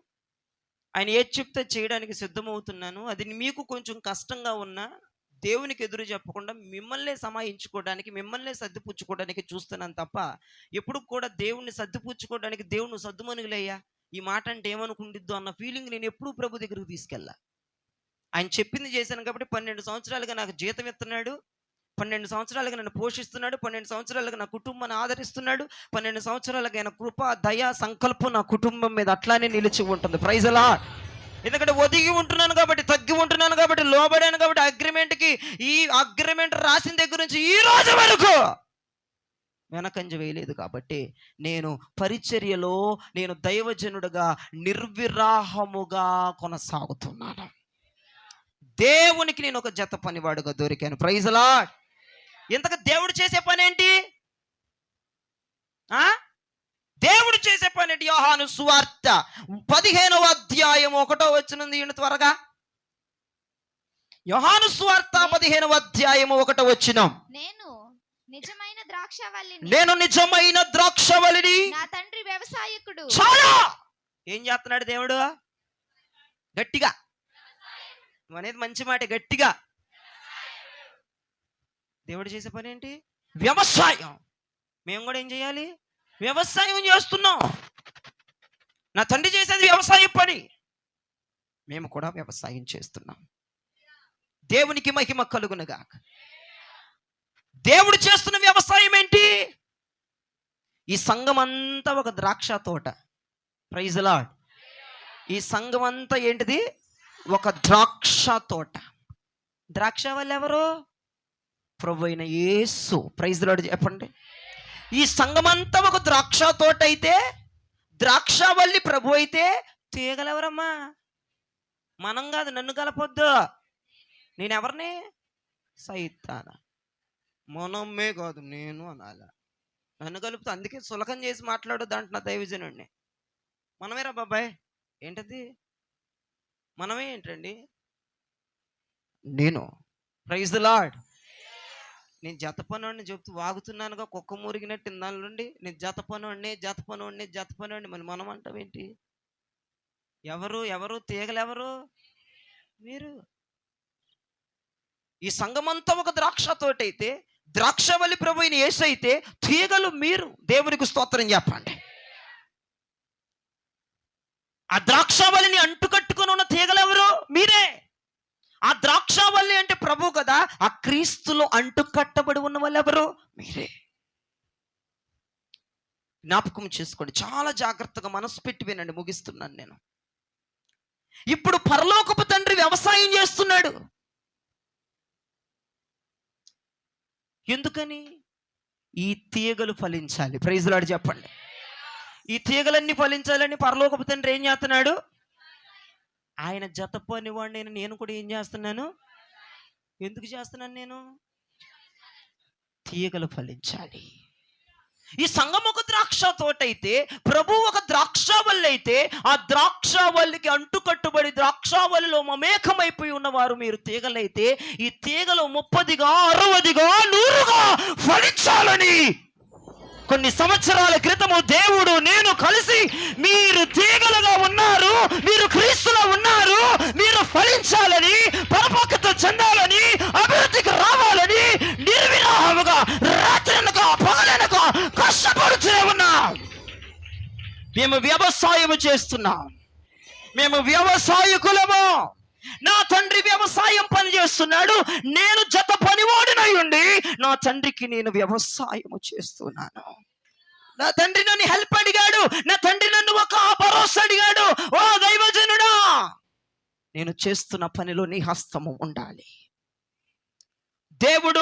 ఆయన ఏది చెప్తే చేయడానికి సిద్ధమవుతున్నాను. అది మీకు కొంచెం కష్టంగా ఉన్నా దేవునికి ఎదురు చెప్పకుండా మిమ్మల్నే సమాయించుకోవడానికి, మిమ్మల్నే సర్దిపుచ్చుకోవడానికి చూస్తున్నాను తప్ప ఎప్పుడు కూడా దేవుణ్ణి సర్దిపుచ్చుకోవడానికి, దేవుణ్ణి సర్దుమనుగులయ్యా ఈ మాట అంటే ఏమనుకుండిద్దో అన్న ఫీలింగ్ నేను ఎప్పుడూ ప్రభు దగ్గరకు తీసుకెళ్ళా. ఆయన చెప్పింది చేశాను కాబట్టి 12 సంవత్సరాలుగా నాకు జీతం ఇస్తున్నాడు, 12 సంవత్సరాలుగా నన్ను పోషిస్తున్నాడు, 12 సంవత్సరాలుగా నా కుటుంబాన్ని ఆదరిస్తున్నాడు, 12 సంవత్సరాలుగా ఆయన కృప, దయ, సంకల్పం నా కుటుంబం మీద అట్లానే నిలిచి ఉంటుంది. Praise the lord. ఎందుకంటే ఒదిగి ఉంటున్నాను కాబట్టి, తగ్గి ఉంటున్నాను కాబట్టి, లోబడాను కాబట్టి, అగ్రిమెంట్కి ఈ అగ్రిమెంట్ రాసిన దగ్గర నుంచి ఈ రోజు వరకు వెనకంజ వేయలేదు కాబట్టి నేను పరిచర్యలో, నేను దైవజనుడుగా నిర్విరాహముగా కొనసాగుతున్నాను. దేవునికి నేను ఒక జత పనివాడుగా దొరికాను. Praise the Lord. ఇంతగా దేవుడు చేసే పని ఏంటి? దేవుడు చేసే పని ఏంటి? యోహాను సువార్త 15వ అధ్యాయం 1వ వచనం త్వరగా. యోహాను సువార్త 15వ అధ్యాయం 1వ వచనం. నేను నిజమైన ద్రాక్షవల్లిని, నేను నిజమైన ద్రాక్షవల్లిని, నా తండ్రి వ్యవసాయకుడు. చాలా ఏం చేస్తున్నాడు దేవుడు? గట్టిగా అనేది మంచి మాట, గట్టిగా. దేవుడు చేసే పని ఏంటి? వ్యవసాయం. మేము కూడా ఏం చేయాలి? వ్యవసాయం చేస్తున్నాం. నా తండ్రి చేసేది వ్యవసాయం పని, మేము కూడా వ్యవసాయం చేస్తున్నాం. దేవునికి మహిమ కలుగునుగాక. దేవుడు చేస్తున్న వ్యవసాయం ఏంటి? ఈ సంఘం అంతా ఒక ద్రాక్ష తోట. Praise the lord. ఈ సంఘం అంతా ఏంటిది? ఒక ద్రాక్ష తోట. ద్రాక్ష వల్ల ఎవరు? ప్రభు అయిన యేసు. ప్రైజ్ ది లార్డ్ చెప్పండి. ఈ సంఘమంతా ఒక ద్రాక్ష తోట అయితే, ద్రాక్షవల్లి ప్రభు అయితే, తీగలెవరమ్మా? మనం కాదు, నన్ను కలపొద్దు. నేనెవరిని? సైతాన. మనమ్మే కాదు, నేను అనాల. నన్ను కలుపుతూ అందుకే సులకం చేసి మాట్లాడొద్దు అంటున్నా దైవజనుడిని. మనమేరా బాబాయ్. ఏంటది? మనమే ఏంటండి? నేను. Praise the lord. నేను జతపనోడిని చెప్తూ వాగుతున్నానుగా, కుక్క మురిగినట్టు ఇందాల నుండి. నేను జతపనోడిని మరి మనం అంటావేంటి? ఎవరు తీగలెవరు? మీరు. ఈ సంఘమంతా ఒక ద్రాక్ష తోట అయితే, ద్రాక్షవల్లి ప్రభు అయిన యేసు అయితే, తీగలు మీరు. దేవునికి స్తోత్రం చెప్పండి. ఆ ద్రాక్షవల్లిని అంటుకట్టుకుని ఉన్న తీగలెవరు? మీరే. ఆ ద్రాక్షవల్లి అంటే ప్రభు కదా. ఆ క్రీస్తులో అంటుకట్టబడి ఉన్న వాళ్ళు ఎవరు? మీరే. జ్ఞాపకం చేసుకోండి, చాలా జాగ్రత్తగా మనసు పెట్టి వినండి. ముగిస్తున్నాను నేను. ఇప్పుడు పరలోకపు తండ్రి వ్యవసాయం చేస్తున్నాడు. ఎందుకని? ఈ తీగలు ఫలించాలి. ప్రైజ్ లార్డ్ చెప్పండి. ఈ తీగలన్నీ ఫలించాలని పరలోకపు తండ్రి ఏం చేస్తున్నాడు? ఆయన జత పనివాడిని నేను కూడా ఏం చేస్తున్నాను? ఎందుకు చేస్తున్నాను నేను? తీగలు ఫలించాలి. ఈ సంఘం ఒక ద్రాక్ష తోట అయితే, ప్రభు ఒక ద్రాక్షావల్లి అయితే, ఆ ద్రాక్షావల్లికి అంటుకట్టుబడి ద్రాక్షావల్లిలో మమేకమైపోయి ఉన్నవారు మీరు తీగలైతే, ఈ తీగలు 30గా 60గా 100గా ఫలించాలని కొన్ని సంవత్సరాల క్రితము దేవుడు నేను కలిసి, మీరు తీగలుగా ఉన్నారు, మీరు క్రీస్తులో ఉన్నారు, మీరు ఫలించాలని, పరపక్వత చెందాలని, అభివృద్ధికి రావాలని నిర్విరామముగా రాత్రనక పగలనక కష్టపడుతూనే ఉన్నాం. మేము వ్యవసాయము చేస్తున్నాం. మేము వ్యవసాయకులము. నా తండ్రి వ్యవసాయం పని చేస్తున్నాడు. నేను జత పనివాడినై ఉండి నా తండ్రికి నేను వ్యవసాయము చేస్తున్నాను. నా తండ్రి నన్ను హెల్ప్ అడిగాడు. నా తండ్రి నన్ను ఒక భరోసా అడిగాడు. ఓ దైవజనుడా, నేను చేస్తున్న పనిలో నీ హస్తము ఉండాలి. దేవుడు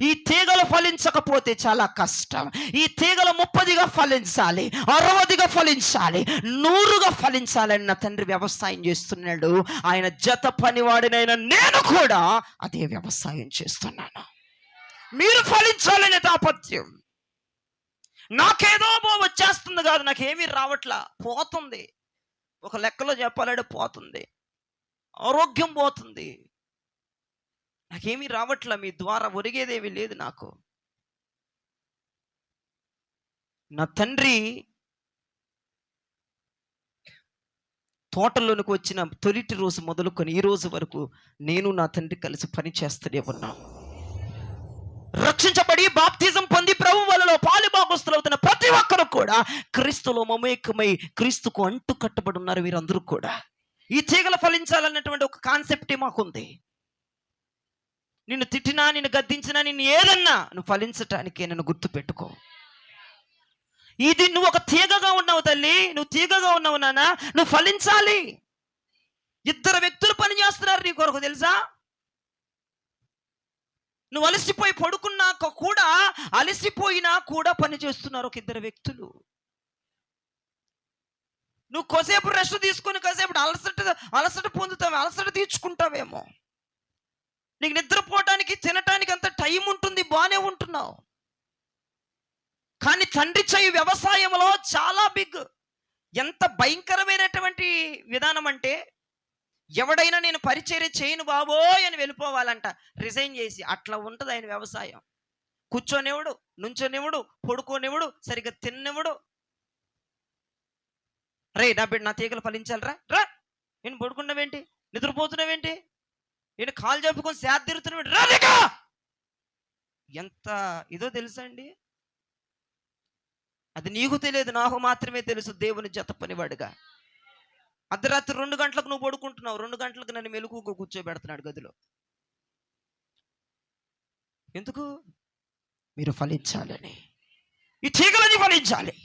ఈ తీగలు ఫలించకపోతే చాలా కష్టం. ఈ తీగలు 30గా ఫలించాలి, 60గా ఫలించాలి, 100గా ఫలించాలని నా తండ్రి వ్యవసాయం చేస్తున్నాడు. ఆయన జత పనివాడినైనా నేను కూడా అదే వ్యవసాయం చేస్తున్నాను. మీరు ఫలించాలనే తాపత్యం. నాకేదో వచ్చేస్తుంది కాదు, నాకేమీ రావట్లా, పోతుంది. ఒక లెక్కలో చెప్పాలంటే పోతుంది. ఆరోగ్యం పోతుంది. నాకేమీ రావట్లా, మీ ద్వారా ఒరిగేదేమీ లేదు నాకు. నా తండ్రి తోటలోనికి వచ్చిన తొలిటి రోజు మొదలుకొని ఈ రోజు వరకు నేను నా తండ్రి కలిసి పని చేస్తూనే ఉన్నాం. రక్షించబడి బాప్తిజం పొంది ప్రభు వలలో పాలుభాగస్తులవుతున్న ప్రతి ఒక్కరు కూడా క్రీస్తులో మమేకమై క్రీస్తుకు అంటు కట్టబడి ఉన్నారు. వీరందరూ కూడా ఈ తీగలు ఫలించాలన్నటువంటి ఒక కాన్సెప్టే మాకుంది. నిన్ను తిట్టినా, నిన్ను గద్దించినా, నిన్ను ఏదన్నా నువ్వు ఫలించటానికే నన్ను గుర్తు పెట్టుకో. ఇది నువ్వు ఒక తీగగా ఉన్నావు తల్లి, నువ్వు తీగగా ఉన్నావు నాన్న, నువ్వు ఫలించాలి. 2 వ్యక్తులు పని చేస్తున్నారు నీ కొరకు తెలుసా? నువ్వు అలసిపోయి పడుకున్నాక కూడా, అలసిపోయినా కూడా పని చేస్తున్నారు ఒక 2 వ్యక్తులు. నువ్వు కొసేపు రెస్ట్ తీసుకొని కాసేపు అలసట పొందుతావు, అలసట తీర్చుకుంటావేమో. నీకు నిద్రపోవటానికి తినటానికి అంత టైం ఉంటుంది, బాగానే ఉంటున్నావు. కానీ తండ్రి చేయి వ్యవసాయంలో చాలా బిగ్. ఎంత భయంకరమైనటువంటి విధానం అంటే, ఎవడైనా నేను పరిచర్య చేయను బాబోయ్ అని వెళ్ళిపోవాలంట రిజైన్ చేసి. అట్లా ఉంటుంది ఆయన వ్యవసాయం. కూర్చోనివ్వడు, నుంచోనివ్వడు, పడుకోనివ్వడు, సరిగ్గా తిన్నెవడు. రే నా బిడ్డ, నా తీగలు ఫలించాలరా, రా. నేను పడుకున్నావేంటి, నిద్రపోతున్నావేంటి, నేను కాలు చెప్పుకొని సేద్దిరుతున్నావేంటి, రా. ఎంత ఇదో తెలుసా అండి? అది నీకు తెలియదు, నాకు మాత్రమే తెలుసు. దేవుని జత పనివాడుగా అర్ధరాత్రి 2 గంటలకు నువ్వు పడుకుంటున్నావు, 2 గంటలకు నన్ను మెలకుగా కూర్చోబెడుతున్నాడు గదిలో. ఎందుకు? మీరు ఫలించాలని, ఈ తీగలని ఫలించాలి.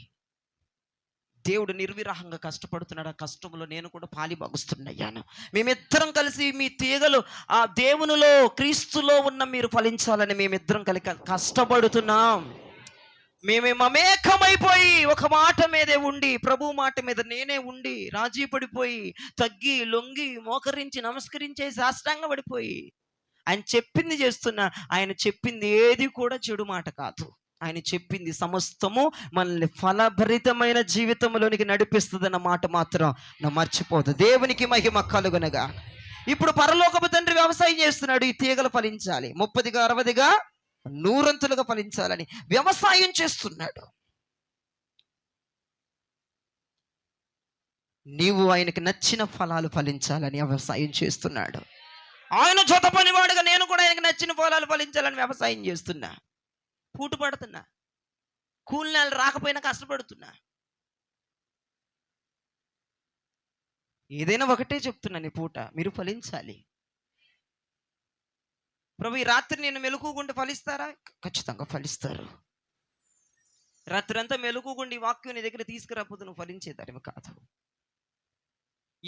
దేవుడు నిర్విరాహంగా కష్టపడుతున్నాడు. ఆ కష్టంలో నేను కూడా పాలిభాగస్తున్నాను. మేమిద్దరం కలిసి మీ తీగలు ఆ దేవునిలో క్రీస్తులో ఉన్న మీరు ఫలించాలని మేమిద్దరం కలిసి కష్టపడుతున్నాం. మేమే మమేకమైపోయి ఒక మాట మీదే ఉండి, ప్రభు మాట మీద నేనే ఉండి, రాజీ పడిపోయి, తగ్గి లొంగి మోకరించి నమస్కరించే సాష్టాంగ పడిపోయి ఆయన చెప్పింది చేస్తున్నా. ఆయన చెప్పింది ఏది కూడా చెడు మాట కాదు. ఆయన చెప్పింది సమస్తము మనల్ని ఫలభరితమైన జీవితంలోనికి నడిపిస్తుందన్న మాట మాత్రం నా మర్చిపోదు. దేవునికి మహిమ కలుగునగా. ఇప్పుడు పరలోకపు తండ్రి వ్యవసాయం చేస్తున్నాడు. ఈ తీగలు ఫలించాలి, 30గా 60గా 100 ఫలించాలని వ్యవసాయం చేస్తున్నాడు. నీవు ఆయనకి నచ్చిన ఫలాలు ఫలించాలని వ్యవసాయం చేస్తున్నాడు. ఆయన జత పనివాడుగా నేను కూడా ఆయనకి నచ్చిన ఫలాలు ఫలించాలని వ్యవసాయం చేస్తున్నా. పూట పడుతున్నా, కూలి నెలలు రాకపోయినా కష్టపడుతున్నా. ఏదైనా ఒకటే చెప్తున్నాను, ఈ పూట మీరు ఫలించాలి. ప్రభు, ఈ రాత్రి నేను మెలకుగుండి ఫలిస్తారా? ఖచ్చితంగా ఫలిస్తారు. రాత్రి అంతా మెలకుగుండి వాక్యం నీ దగ్గర తీసుకురాకపోతే నువ్వు ఫలించేదానివి కాదు.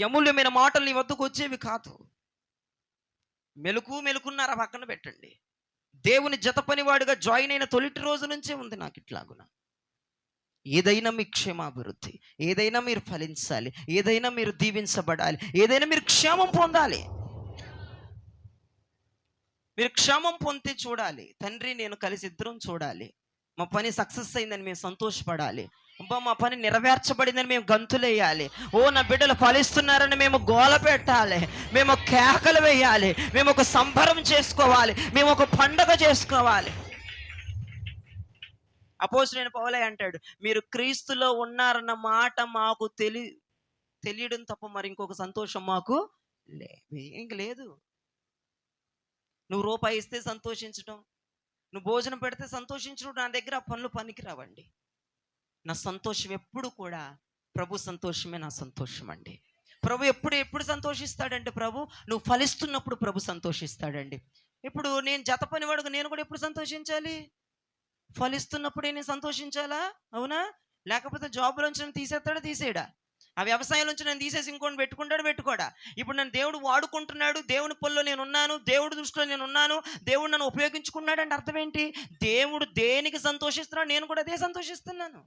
అమూల్యమైన మాటలు నీ వద్దకు వచ్చేవి కాదు. మెలుకున్నారా పక్కన పెట్టండి. దేవుని జత పనివాడుగా జాయిన్ అయిన తొలిటి రోజు నుంచే ఉంది నాకు ఇట్లాగున. ఏదైనా మీ క్షేమాభివృద్ధి, ఏదైనా మీరు ఫలించాలి, ఏదైనా మీరు దీవించబడాలి, ఏదైనా మీరు క్షేమం పొందాలి. మీరు క్షేమం పొంది చూడాలి. తండ్రి నేను కలిసి ఇద్దరం చూడాలి. మా పని సక్సెస్ అయిందని మేము సంతోషపడాలి. అబ్బా మా పని నెరవేర్చబడిందని మేము గంతులేయాలి. ఓ నా బిడ్డలు ఫలిస్తున్నారని మేము గోల పెట్టాలి, మేము కేకలు వేయాలి, మేము ఒక సంబరం చేసుకోవాలి, మేము ఒక పండగ చేసుకోవాలి. అపోస్తలుడైన పౌలు అంటాడు, మీరు క్రీస్తులో ఉన్నారన్న మాట మాకు తెలియడం తప్ప మరి ఇంకొక సంతోషం మాకు ఇంక లేదు. నువ్వు రూపాయి ఇస్తే సంతోషించడం, నువ్వు భోజనం పెడితే సంతోషించడం, నా దగ్గర ఆ పనులు పనికి రావండి. నా సంతోషం ఎప్పుడు కూడా ప్రభు సంతోషమే నా సంతోషం అండి. ప్రభు ఎప్పుడు సంతోషిస్తాడంటే, ప్రభు నువ్వు ఫలిస్తున్నప్పుడు ప్రభు సంతోషిస్తాడండి. ఇప్పుడు నేను జత పనివాడుగా నేను కూడా ఎప్పుడు సంతోషించాలి? ఫలిస్తున్నప్పుడే నేను సంతోషించాలా? అవునా? లేకపోతే జాబ్లోంచి నన్ను తీసేయడా? ఆ వ్యవసాయం నుంచి నన్ను తీసేసి ఇంకోటి పెట్టుకోడా? ఇప్పుడు నన్ను దేవుడు వాడుకుంటున్నాడు, దేవుని పనిలో నేను ఉన్నాను, దేవుడి దృష్టిలో నేను ఉన్నాను, దేవుడు నన్ను ఉపయోగించుకున్నాడు అంటే అర్థం ఏంటి? దేవుడు దేనికి సంతోషిస్తున్నాడు నేను కూడా అదే సంతోషిస్తున్నాను.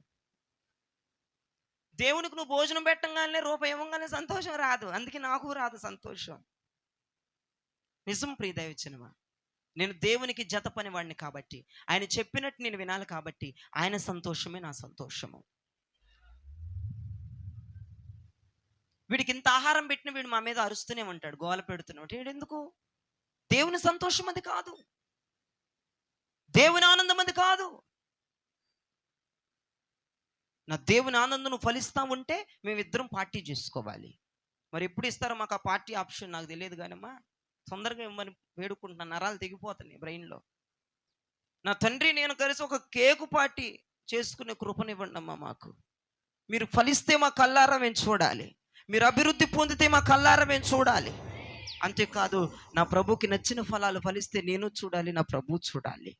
దేవునికి నువ్వు భోజనం పెట్టంగానే రూపాయి ఇవ్వగానే సంతోషం రాదు, అందుకే నాకు రాదు సంతోషం. నిజం ప్రియదైవచనమా, నేను దేవునికి జత పనివాడిని కాబట్టి, ఆయన చెప్పినట్టు నేను వినాలి కాబట్టి, ఆయన సంతోషమే నా సంతోషము. వీడికి ఇంత ఆహారం పెట్టిన వీడు మా మీద అరుస్తూనే ఉంటాడు, గోల పెడుతున్నాడు. ఎందుకు? దేవుని సంతోషం అది కాదు, దేవుని ఆనందం అది కాదు. నా దేవుని ఆనందం నువ్వు ఫలిస్తా ఉంటే మేమిద్దరం పార్టీ చేసుకోవాలి. మరి ఎప్పుడు ఇస్తారో మాకు ఆ పార్టీ ఆప్షన్ నాకు తెలియదు కానమ్మా, తొందరగా ఇవ్వమని వేడుకుంటున్నా, నరాలు తెగిపోతున్నాయి బ్రెయిన్లో. నా తండ్రి నేను కలిసి ఒక కేకు పార్టీ చేసుకునే కృపనివ్వండి అమ్మా మాకు. మీరు ఫలిస్తే మా కల్లారా మేము చూడాలి, మీరు అభివృద్ధి పొందితే మా కల్లారా మేము చూడాలి. అంతేకాదు నా ప్రభుకి నచ్చిన ఫలాలు ఫలిస్తే నేను చూడాలి, నా ప్రభు చూడాలి.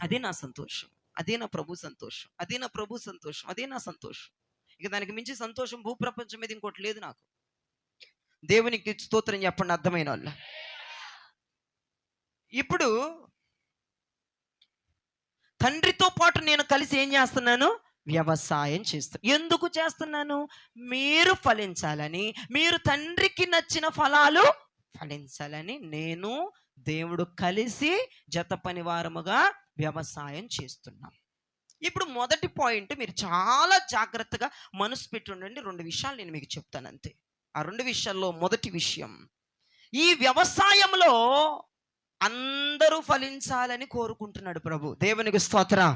అదే నా సంతోషం, అదే నా ప్రభు సంతోషం, అదే నా ప్రభు సంతోషం, అదే నా సంతోషం. ఇక దానికి మించి సంతోషం భూప్రపంచం మీద ఇంకోటి లేదు నాకు. దేవునికి స్తోత్రం చెప్పండి అర్థమైన వాళ్ళ. ఇప్పుడు తండ్రితో పాటు నేను కలిసి ఏం చేస్తున్నాను? వ్యవసాయం చేస్తాను. ఎందుకు చేస్తున్నాను? మీరు ఫలించాలని, మీరు తండ్రికి నచ్చిన ఫలాలు ఫలించాలని నేను దేవుడు కలిసి జత పనివారముగా వ్యవసాయం చేస్తున్నాం. ఇప్పుడు మొదటి పాయింట్ మీరు చాలా జాగ్రత్తగా మనసు పెట్టి ఉండండి. 2 విషయాలు నేను మీకు చెప్తాను అంతే. ఆ 2 విషయాల్లో మొదటి విషయం, ఈ వ్యవసాయంలో అందరూ ఫలించాలని కోరుకుంటున్నాడు ప్రభు. దేవునికి స్తోత్రం.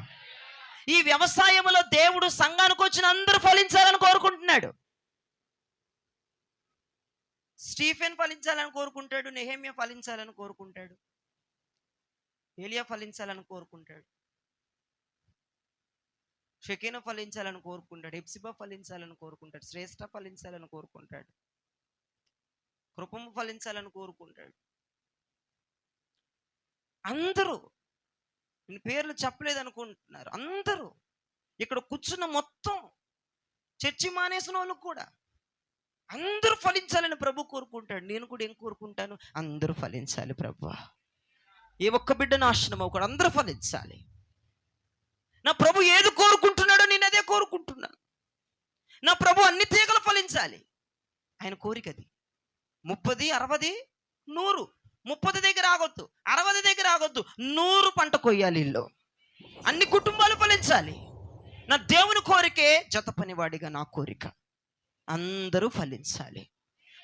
ఈ వ్యవసాయంలో దేవుడు సంఘానికి వచ్చిన అందరూ ఫలించాలని కోరుకుంటున్నాడు. స్టీఫెన్ ఫలించాలని కోరుకుంటాడు, నెహెమ్యా ఫలించాలని కోరుకుంటాడు, ఏలియా ఫలించాలని కోరుకుంటాడు, షెకెనా ఫలించాలని కోరుకుంటాడు, హెప్సిబా ఫలించాలని కోరుకుంటాడు, శ్రేష్ఠ ఫలించాలని కోరుకుంటాడు, కృపము ఫలించాలని కోరుకుంటాడు. అందరూ, నేను పేర్లు చెప్పలేదు అనుకుంటున్నారు, అందరూ ఇక్కడ కూర్చున్న మొత్తం చర్చి మానేసిన వాళ్ళు కూడా అందరూ ఫలించాలని ప్రభు కోరుకుంటాడు. నేను కూడా ఏం కోరుకుంటాను? అందరూ ఫలించాలి ప్రభు. ఏ ఒక్క బిడ్డ నాశనం అవ్వకూడదు, అందరూ ఫలించాలి. నా ప్రభు ఏది కోరుకుంటున్నాడో నేను అదే కోరుకుంటున్నాను. నా ప్రభు అన్ని తీగలు ఫలించాలి, ఆయన కోరికది. 30, 60, 100. 30 దగ్గర ఆగొద్దు, 60 దగ్గర ఆగొద్దు, 100 పంట కొయ్యాలి. ఇల్లు అన్ని కుటుంబాలు ఫలించాలి. నా దేవుని కోరికే జత పనివాడిగా నా కోరిక, అందరూ ఫలించాలి.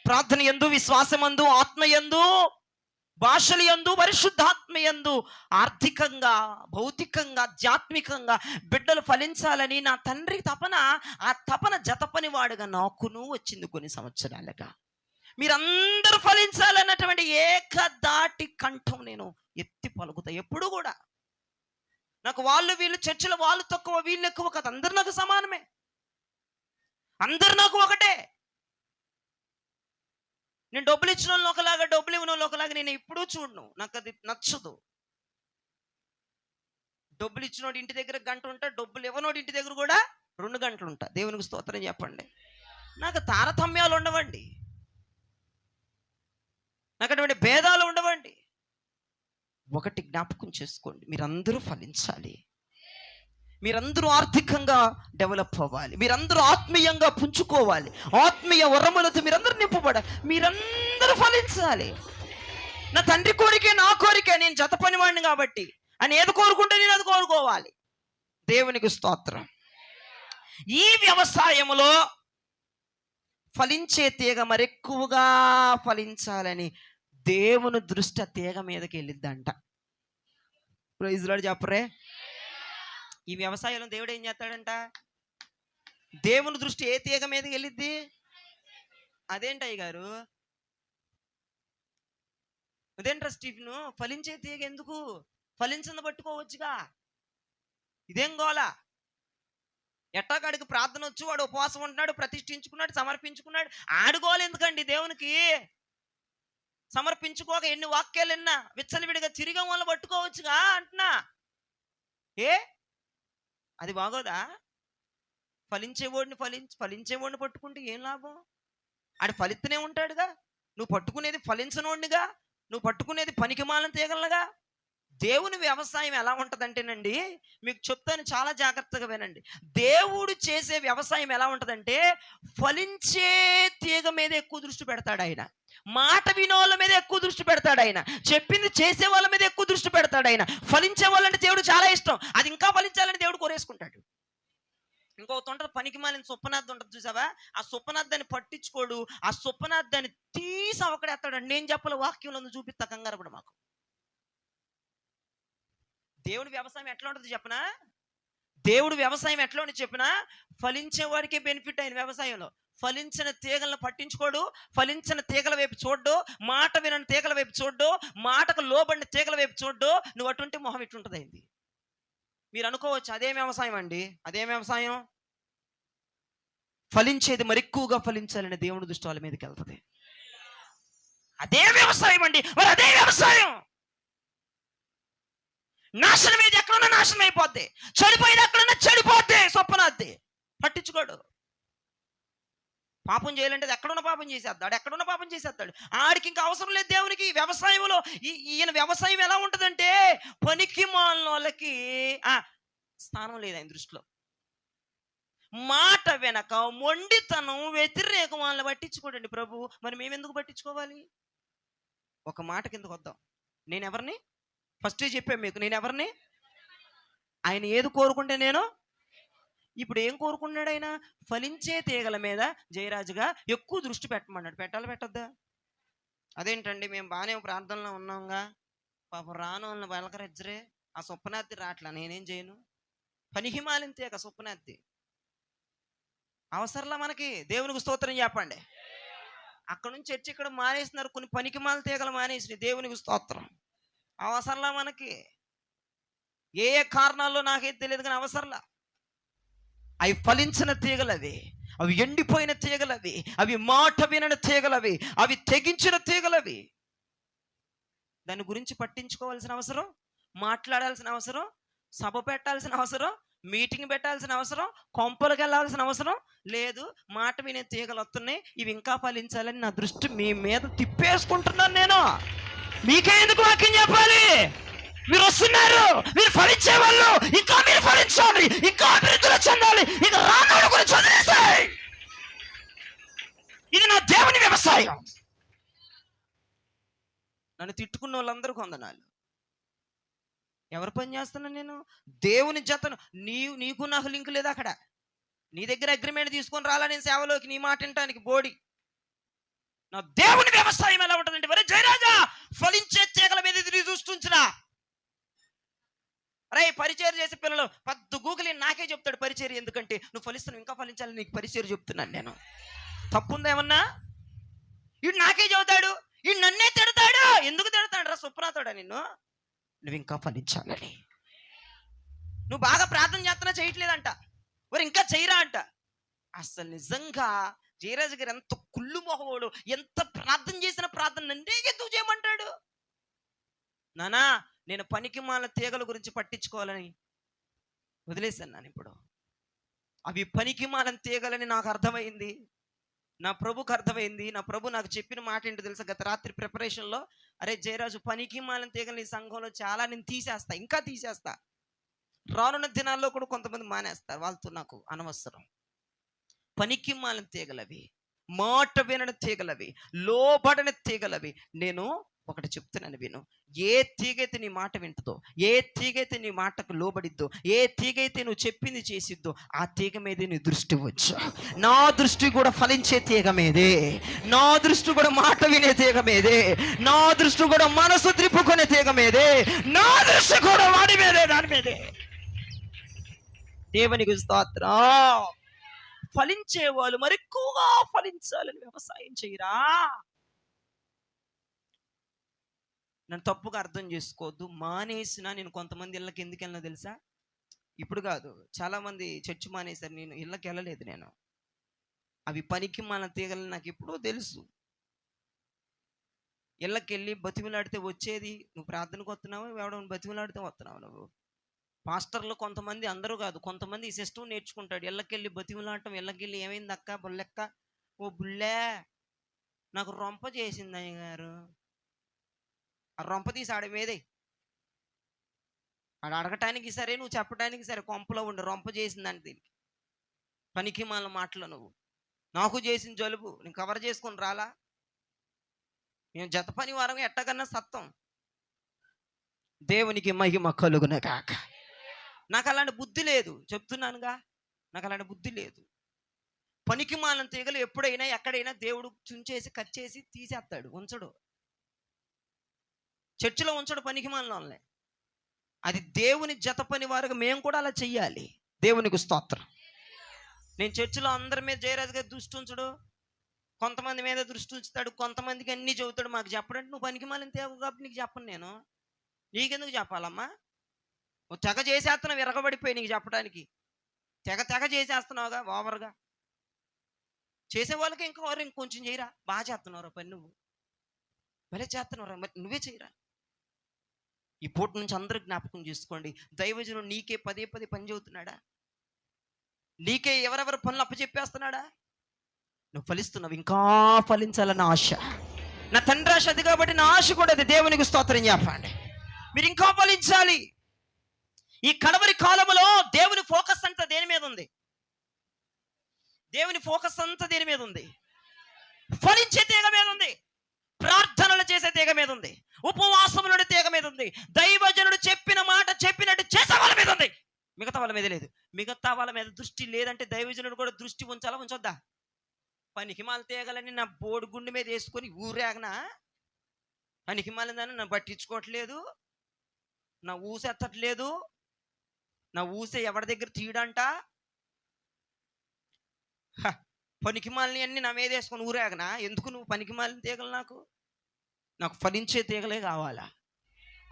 ప్రార్థన యందు, విశ్వాసమందు, ఆత్మయందు, భాషల యందు, పరిశుద్ధాత్మ యందు, ఆర్థికంగా, భౌతికంగా, ఆధ్యాత్మికంగా బిడ్డలు ఫలించాలని నా తండ్రి తపన. ఆ తపన జత పనివాడుగా నాకును వచ్చింది కొన్ని సంవత్సరాలుగా. మీరందరూ ఫలించాలన్నటువంటి ఏకదాటి కంఠం నేను ఎత్తి పలుకుతా ఎప్పుడు కూడా. నాకు వాళ్ళు వీళ్ళు, చర్చిలో వాళ్ళు తక్కువ వీళ్ళు ఎక్కువ కాదు, అందరు నాకు సమానమే, అందరు నాకు ఒకటే. నేను డబ్బులు ఇచ్చిన వాళ్ళు ఒకలాగా, డబ్బులు ఇవ్వని వాళ్ళు ఒకలాగా నేను ఎప్పుడూ చూడను, నాకు అది నచ్చదు. డబ్బులు ఇచ్చినోడు ఇంటి దగ్గర 1 గంట ఉంటా, డబ్బులు ఇవ్వనోడు ఇంటి దగ్గర కూడా 2 గంటలు ఉంటా. దేవునికి స్తోత్రం చెప్పండి. నాకు తారతమ్యాలు ఉండవండి, నాకు అటువంటి భేదాలు ఉండవండి. ఒకటి జ్ఞాపకం చేసుకోండి, మీరందరూ ఫలించాలి, మీరందరూ ఆర్థికంగా డెవలప్ అవ్వాలి, మీరందరూ ఆత్మీయంగా పుంజుకోవాలి, ఆత్మీయ వరములతో మీరందరూ నింపబడాలి, మీరందరూ ఫలించాలి. నా తండ్రి కోరికే నా కోరికే, నేను జత పనివాడిని కాబట్టి అని ఏది కోరుకుంటే నేను అది కోరుకోవాలి. దేవునికి స్తోత్రం. ఈ వ్యవసాయంలో ఫలించే తీగ మరెక్కువగా ఫలించాలని దేవుని దృష్టి ఆ తీగ మీదకి వెళ్ళిద్దంట. ప్రైజ్ లార్డ్ చెప్పరే. ఈ వ్యవసాయంలో దేవుడు ఏం చేస్తాడంట? దేవుని దృష్టి ఏ తీగ మీదకి వెళ్ళిద్ది? అదేంటయ్య గారు, అదేంట్రా స్టీఫెను, ఫలించే తీగ ఎందుకు? ఫలించింది పట్టుకోవచ్చుగా, ఇదేం గోల? ఎట్టాకాడికి ప్రార్థన వచ్చు, వాడు ఉపవాసం ఉంటున్నాడు, ప్రతిష్ఠించుకున్నాడు, సమర్పించుకున్నాడు, ఆడుకోవాలి ఎందుకండి దేవునికి? సమర్పించుకోక ఎన్ని వాక్యాలు విన్నా విచ్చలవిడిగా తిరిగం వల్ల పట్టుకోవచ్చుగా అంటున్నా. అది బాగోదా? ఫలించేవాడిని పట్టుకుంటే ఏం లాభం? ఆడు ఫలిస్తూనే ఉంటాడుగా, నువ్వు పట్టుకునేది ఫలించనోడినిగా, నువ్వు పట్టుకునేది పనికిమాలిన తీగలగా. దేవుని వ్యవసాయం ఎలా ఉంటుందంటేనండి, మీకు చెప్తాను, చాలా జాగ్రత్తగా వినండి. దేవుడు చేసే వ్యవసాయం ఎలా ఉంటుందంటే, ఫలించే తీగ మీద ఎక్కువ దృష్టి పెడతాడు ఆయన, మాట వినోళ్ళ మీద ఎక్కువ దృష్టి పెడతాడు ఆయన, చెప్పింది చేసే వాళ్ళ మీద ఎక్కువ దృష్టి పెడతాడు ఆయన. ఫలించే వాళ్ళంటే దేవుడు చాలా ఇష్టం, అది ఇంకా ఫలించాలని దేవుడు కోరేసుకుంటాడు. ఇంకొకటి ఉంటుంది, పనికి మాలిన సుప్పనాథ్ ఉంటుంది చూసావా, ఆ సుప్పనాథాన్ని పట్టించుకోడు, ఆ సుప్పనాథాన్ని తీసి అవకడేస్తాడు. నేను చెప్పలే, వాక్యంలో చూపిస్తా, కంగారు పడ మాకు. దేవుడి వ్యవసాయం ఎట్లా ఉంటుంది చెప్పనా? దేవుడు వ్యవసాయం ఎట్లా ఉంటుంది చెప్పినా, ఫలించే వాడికే బెనిఫిట్ అయిన వ్యవసాయంలో. ఫలించిన తీగలను పట్టించుకోడు, ఫలించిన తీగల వైపు చూడ్డు, మాట వినని తీగల వైపు చూడ్డు, మాటకు లోబడిన తీగల వైపు చూడ్డు. నువ్వు అటువంటి మొహం ఇట్టుంటుంది అయింది. మీరు అనుకోవచ్చు అదే వ్యవసాయం అండి, అదే వ్యవసాయం. ఫలించేది మరెక్కువగా ఫలించాలని దేవుని దృష్టి వాళ్ళ మీదకి వెళ్తుంది. అదే వ్యవసాయం అండి, మరి అదే వ్యవసాయం. నాశనం ఏది ఎక్కడున్నా నాశనం అయిపోద్ది, చెడిపోయేది ఎక్కడున్నా చెడిపోద్ది. సొప్పనాద్ది పట్టించుకోడు. పాపం చేయాలంటే ఎక్కడున్న పాపం చేసేస్తాడు, ఎక్కడున్న పాపం చేసేస్తాడు. ఆడికి ఇంకా అవసరం లేదు దేవునికి. వ్యవసాయంలో ఈయన వ్యవసాయం ఎలా ఉంటుందంటే, పనికి మాలిన వాళ్ళకి స్థానం లేదు ఆయన దృష్టిలో. మాట వెనక మొండితనం, వ్యతిరేకం వాళ్ళని పట్టించుకోడండి ప్రభు. మరి మేమెందుకు పట్టించుకోవాలి? ఒక మాట కిందకు వద్దాం. నేను ఎవరిని? ఫస్ట్ చెప్పాను మీకు, నేను ఎవరిని? ఆయన ఏది కోరుకుంటే నేను. ఇప్పుడు ఏం కోరుకున్నాడు ఆయన? ఫలించే తీగల మీద జయరాజుగా ఎక్కువ దృష్టి పెట్టమన్నాడు. పెట్టాలి పెట్టద్దా? అదేంటండి, మేము బాగానే ప్రార్థనలో ఉన్నాంగా, పాపం రాను వాళ్ళని వెలకరెచ్చరే, ఆ సుప్పనాద్ది రాట్లా, నేనేం చేయను? పనికి మాలిన తీగ సుప్పనాద్ది. అవసరంలా మనకి? దేవునికి స్తోత్రం చెప్పండి. అక్కడ నుంచి చర్చి ఇక్కడ మానేస్తున్నారు, కొన్ని పనికి మాలిన తీగలు మానేసినాయి. దేవునికి స్తోత్రం. అవసరంలా మనకి? ఏ ఏ కారణాల్లో నాకైతే తెలియదు, కానీ అవసరంలా. అవి ఫలించిన తీగలవి, అవి ఎండిపోయిన తీగలవి, అవి మాట వినని తీగలవి, అవి తెగించిన తీగలవి. దాని గురించి పట్టించుకోవాల్సిన అవసరం, మాట్లాడాల్సిన అవసరం, సభ పెట్టాల్సిన అవసరం, మీటింగ్ పెట్టాల్సిన అవసరం, కొంపలకు వెళ్ళాల్సిన అవసరం లేదు. మాట వినే తీగలు వస్తున్నాయి, ఇవి ఇంకా ఫలించాలని నా దృష్టి మీ మీద తిప్పేసుకుంటున్నాను నేను. మీకే ఎందుకు వాక్యం చెప్పాలి? మీరు వస్తున్నారు, మీరు ఫలించే వాళ్ళు, ఇంకా మీరు ఫలించాలి, ఇంకా అభివృద్ధిలో చెందాలి. ఇక రానోడు గురించి వదిలేస్తాయి. ఇది నా దేవుని వ్యవసాయం. నన్ను తిట్టుకున్న వాళ్ళందరూ కొందనాలు. ఎవరు పని చేస్తున్నా నేను? దేవుని జతను. నీకు నాకు లింక్ లేదు అక్కడ. నీ దగ్గర అగ్రిమెంట్ తీసుకొని రాలా నేను సేవలోకి, నీ మాట వినటానికి బోడి. నా దేవుని వ్యవసాయం ఎలా ఉంటుందంటే, మరి జయరాజా ఫలించే తీగల మీద ఎదురు చూస్తుంచురా. అరే పరిచయం చేసే పిల్లలు పెద్ద గూగుల్ నాకే చెప్తాడు పరిచయం, ఎందుకంటే నువ్వు ఫలిస్తున్నావు, ఇంకా ఫలించాలని నీకు పరిచయం చెప్తున్నాను నేను. తప్పుందా ఏమన్నా? వీడు నాకే చెబుతాడు, వీడు నన్నే తిడతాడు. ఎందుకు తిడతాడు రా? సుప్రాతోడా నిన్ను? నువ్వు ఇంకా ఫలించాలని. నువ్వు బాగా ప్రార్థన చేస్తున్నా చేయట్లేదంట, మరి ఇంకా చేయరా అంట. అసలు నిజంగా జయరాజు గారు ఎంత కుళ్ళు మొహోడు, ఎంత ప్రార్థన చేసిన ప్రార్థన నన్నే ఎందుకు చేయమంటాడు? నానా నేను పనికి మాల తీగల గురించి పట్టించుకోవాలని వదిలేశాను. ఇప్పుడు అవి పనికి మాలని తీగలని నాకు అర్థమైంది. నా ప్రభుకు అర్థమైంది. నా ప్రభు నాకు చెప్పిన మాట ఏంటో తెలుసా? గత రాత్రి ప్రిపరేషన్‌లో, అరే జయరాజు, పనికి మాలిన తీగలు నీ సంఘంలో చాలా నేను తీసేస్తా, ఇంకా తీసేస్తా. రానున్న దినాల్లో కూడా కొంతమంది మానేస్తారు. వాళ్ళతో నాకు అనవసరం. పనికి మాలిన తీగలవి, మాట వినని తీగలవి, లోబడని తీగలవి. నేను ఒకటి చెప్తున్నాను విను. ఏ తీగైతే నీ మాట వింటుందో, ఏ తీగైతే నీ మాటకు లోబడిద్దో, ఏ తీగైతే నువ్వు చెప్పింది చేసిద్దో, ఆ తీగ మీదే నీ దృష్టి వచ్చు. నా దృష్టి కూడా ఫలించే తీగ మీదే, నా దృష్టి కూడా మాట వినే తీగ మీదే, నా దృష్టి కూడా మనసు త్రిప్పుకునే తీగ మీదే, నా దృష్టి కూడా వాడి మీదే, దాని మీదే. దేవునికి స్తోత్రం. ఫలించే వాళ్ళు మరి ఎక్కువగా ఫలించాలని వ్యవసాయం చేయరా? నన్ను తప్పుగా అర్థం చేసుకోవద్దు. మానేసిన నేను కొంతమంది ఇళ్ళకి ఎందుకు వెళ్ళినా తెలుసా? ఇప్పుడు కాదు, చాలా మంది చర్చి మానేశారు. నేను ఇళ్ళకి వెళ్ళలేదు. నేను అవి పనికి మన తీగలని నాకు ఎప్పుడో తెలుసు. ఇళ్ళకి వెళ్ళి బతిమిలాడితే వచ్చేది, నువ్వు ప్రార్థనకు వస్తున్నావు, ఎవడో బతిమిలాడితే వస్తున్నావు నువ్వు. పాస్టర్లు కొంతమంది, అందరూ కాదు, కొంతమంది ఈ సిస్టమ్ నేర్చుకుంటాడు. ఇళ్ళకెళ్ళి బతిమిలాడటం, ఇళ్ళకెళ్ళి ఏమైంది అక్క బుల్లెక్క, ఓ బుల్లే నాకు రొంప చేసింది అయ్య గారు, ఆ రొంప తీసి ఆడ మీదే, ఆడ అడగటానికి సరే, నువ్వు చెప్పడానికి సరే, కొంపలో ఉండి రొంప చేసిందని దీనికి పనికి మాల మాటలు. నువ్వు నాకు చేసిన జలుబు నేను కవర్ చేసుకొని రాలా? మేము జత పని వారం ఎట్టకన్నా సత్తం. దేవునికి మహిమ కలుగున కాక. నాకు అలాంటి బుద్ధి లేదు, చెప్తున్నానుగా, నాకు అలాంటి బుద్ధి లేదు. పనికి మాలిన తీగలు ఎప్పుడైనా ఎక్కడైనా దేవుడు చుంచేసి కట్ చేసి తీసేస్తాడు, ఉంచడు. చర్చిలో ఉంచడు పనికి మాలిన వాళ్ళని. అది దేవుని జత పని వారుగా మేము కూడా అలా చెయ్యాలి. దేవునికి స్తోత్రం. నేను చర్చిలో అందరి మీద జయరాజు గారు దృష్టి ఉంచడు, కొంతమంది మీద దృష్టి ఉంచుతాడు, కొంతమందికి అన్నీ చెబుతాడు. మాకు చెప్పడంటే నువ్వు పనికి మాలిన తీగ కాబట్టి నీకు చెప్పను నేను. నీకెందుకు చెప్పాలమ్మా? నువ్వు తెగ చేసేస్తున్నావు, విరగబడిపోయి నీకు చెప్పడానికి. తెగ తెగ చేసేస్తున్నావుగా ఓవర్గా. చేసే వాళ్ళకి ఇంకొంచెం చేయరా, బాగా చేస్తున్నావురా పని, నువ్వు భలే చేస్తున్నావురా, మరి నువ్వే చేయరా. ఈ పూట నుంచి అందరూ జ్ఞాపకం చేసుకోండి, దైవజనుడు నీకే పదే పదే పని చెబుతున్నాడా? నీకే ఎవరెవరు పనులు అప్పచెప్పేస్తున్నాడా? నువ్వు ఫలిస్తున్నావు, ఇంకా ఫలించాలన్న ఆశ నా తండ్రి ఆశ అది, కాబట్టి నా ఆశ కూడా అది. దేవునికి స్తోత్రం చెప్పండి. మీరు ఇంకా ఫలించాలి. ఈ కడవరి కాలంలో దేవుని ఫోకస్ అంతా దేని మీద ఉంది? దేవుని ఫోకస్ అంతా దేని మీద ఉంది? ఫలించే తీగ మీద ఉంది, ప్రార్థనలు చేసే తీగ మీద ఉంది, ఉపవాసములుడి తీగ మీద ఉంది, దైవజనుడు చెప్పిన మాట చెప్పినట్టు చేసే వాళ్ళ మీద ఉంది. మిగతా వాళ్ళ మీద లేదు. మిగతా వాళ్ళ మీద దృష్టి లేదంటే దైవజనుడు కూడా దృష్టి ఉంచాలా, ఉంచొద్దా? పనికిమాల తీగలని నా బోడు గుండె మీద వేసుకొని ఊరేగనా? పనికిమాలిందని నన్ను పట్టించుకోవట్లేదు, నా ఊసెత్తట్లేదు, నా ఊసే ఎవరి దగ్గర తీయడంట. పనికిమాలిని అన్ని నా మీద వేసుకొని ఊరేగనా? ఎందుకు నువ్వు పనికిమాలిన తీగలు? నాకు ఫలించే తీగలే కావాలా.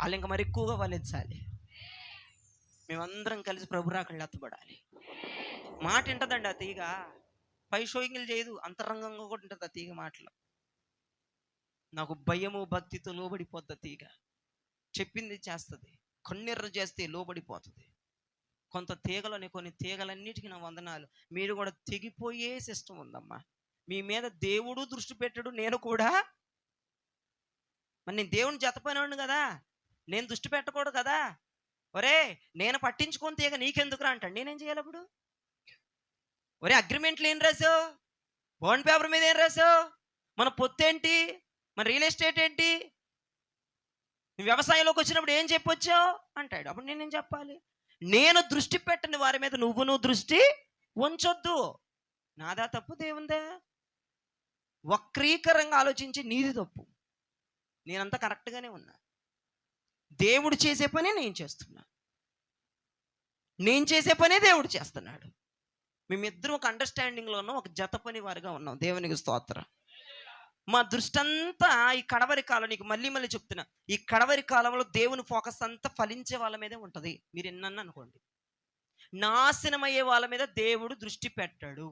వాళ్ళు ఇంకా మరి ఎక్కువగా ఫలించాలి. మేమందరం కలిసి ప్రభు రాకళ్ళు ఎత్తబడాలి. మాట వింటదండి ఆ తీగ, పై షోయింగ్లు చేయదు, అంతరంగంగా కూడా ఉంటుంది ఆ తీగ మాటలు. నాకు భయము భక్తితో లోబడిపోద్ది తీగ, చెప్పింది చేస్తుంది, కన్నెర్ర చేస్తే లోబడిపోతుంది. కొంత తీగలని, కొన్ని తీగలన్నిటికీ నా వందనాలు. మీరు కూడా తెగిపోయే సిస్టమ్ ఉందమ్మా. మీ మీద దేవుడు దృష్టి పెట్టడు, నేను కూడా. మరి నేను దేవుని జతపనివాడిని కదా, నేను దృష్టి పెట్టకూడదు కదా. ఒరే నేను పట్టించుకొని తీగ నీకెందుకురా అంటాడు. నేనేం చేయాలి అప్పుడు? ఒరే అగ్రిమెంట్లు ఏం రాసావు, బాండ్ పేపర్ మీద ఏం రాసావు, మన పొత్తు ఏంటి, మన రియల్ ఎస్టేట్ ఏంటి, నువ్వు వ్యవసాయంలోకి వచ్చినప్పుడు ఏం చెప్పొచ్చావు అంటాడు. అప్పుడు నేనేం చెప్పాలి? నేను దృష్టి పెట్టని వారి మీద నువ్వు దృష్టి ఉంచొద్దు. నాదా తప్పు, దేవుందా? వక్రీకరంగా ఆలోచించి నీది తప్పు, నేనంతా కరెక్ట్గానే ఉన్నా. దేవుడు చేసే పనే నేను చేస్తున్నా, నేను చేసే పనే దేవుడు చేస్తున్నాడు. మేమిద్దరం ఒక అండర్స్టాండింగ్లో ఉన్నాం, ఒక జత పని వారిగా ఉన్నాం. దేవునికి స్తోత్రం. మా దృష్టి అంతా ఈ కడవరి కాలం, నీకు మళ్ళీ మళ్ళీ చెప్తున్నా, ఈ కడవరి కాలంలో దేవుని ఫోకస్ అంతా ఫలించే వాళ్ళ మీదే ఉంటుంది. మీరు ఎన్నన్నా అనుకోండి, నాశనమయ్యే వాళ్ళ మీద దేవుడు దృష్టి పెట్టాడు,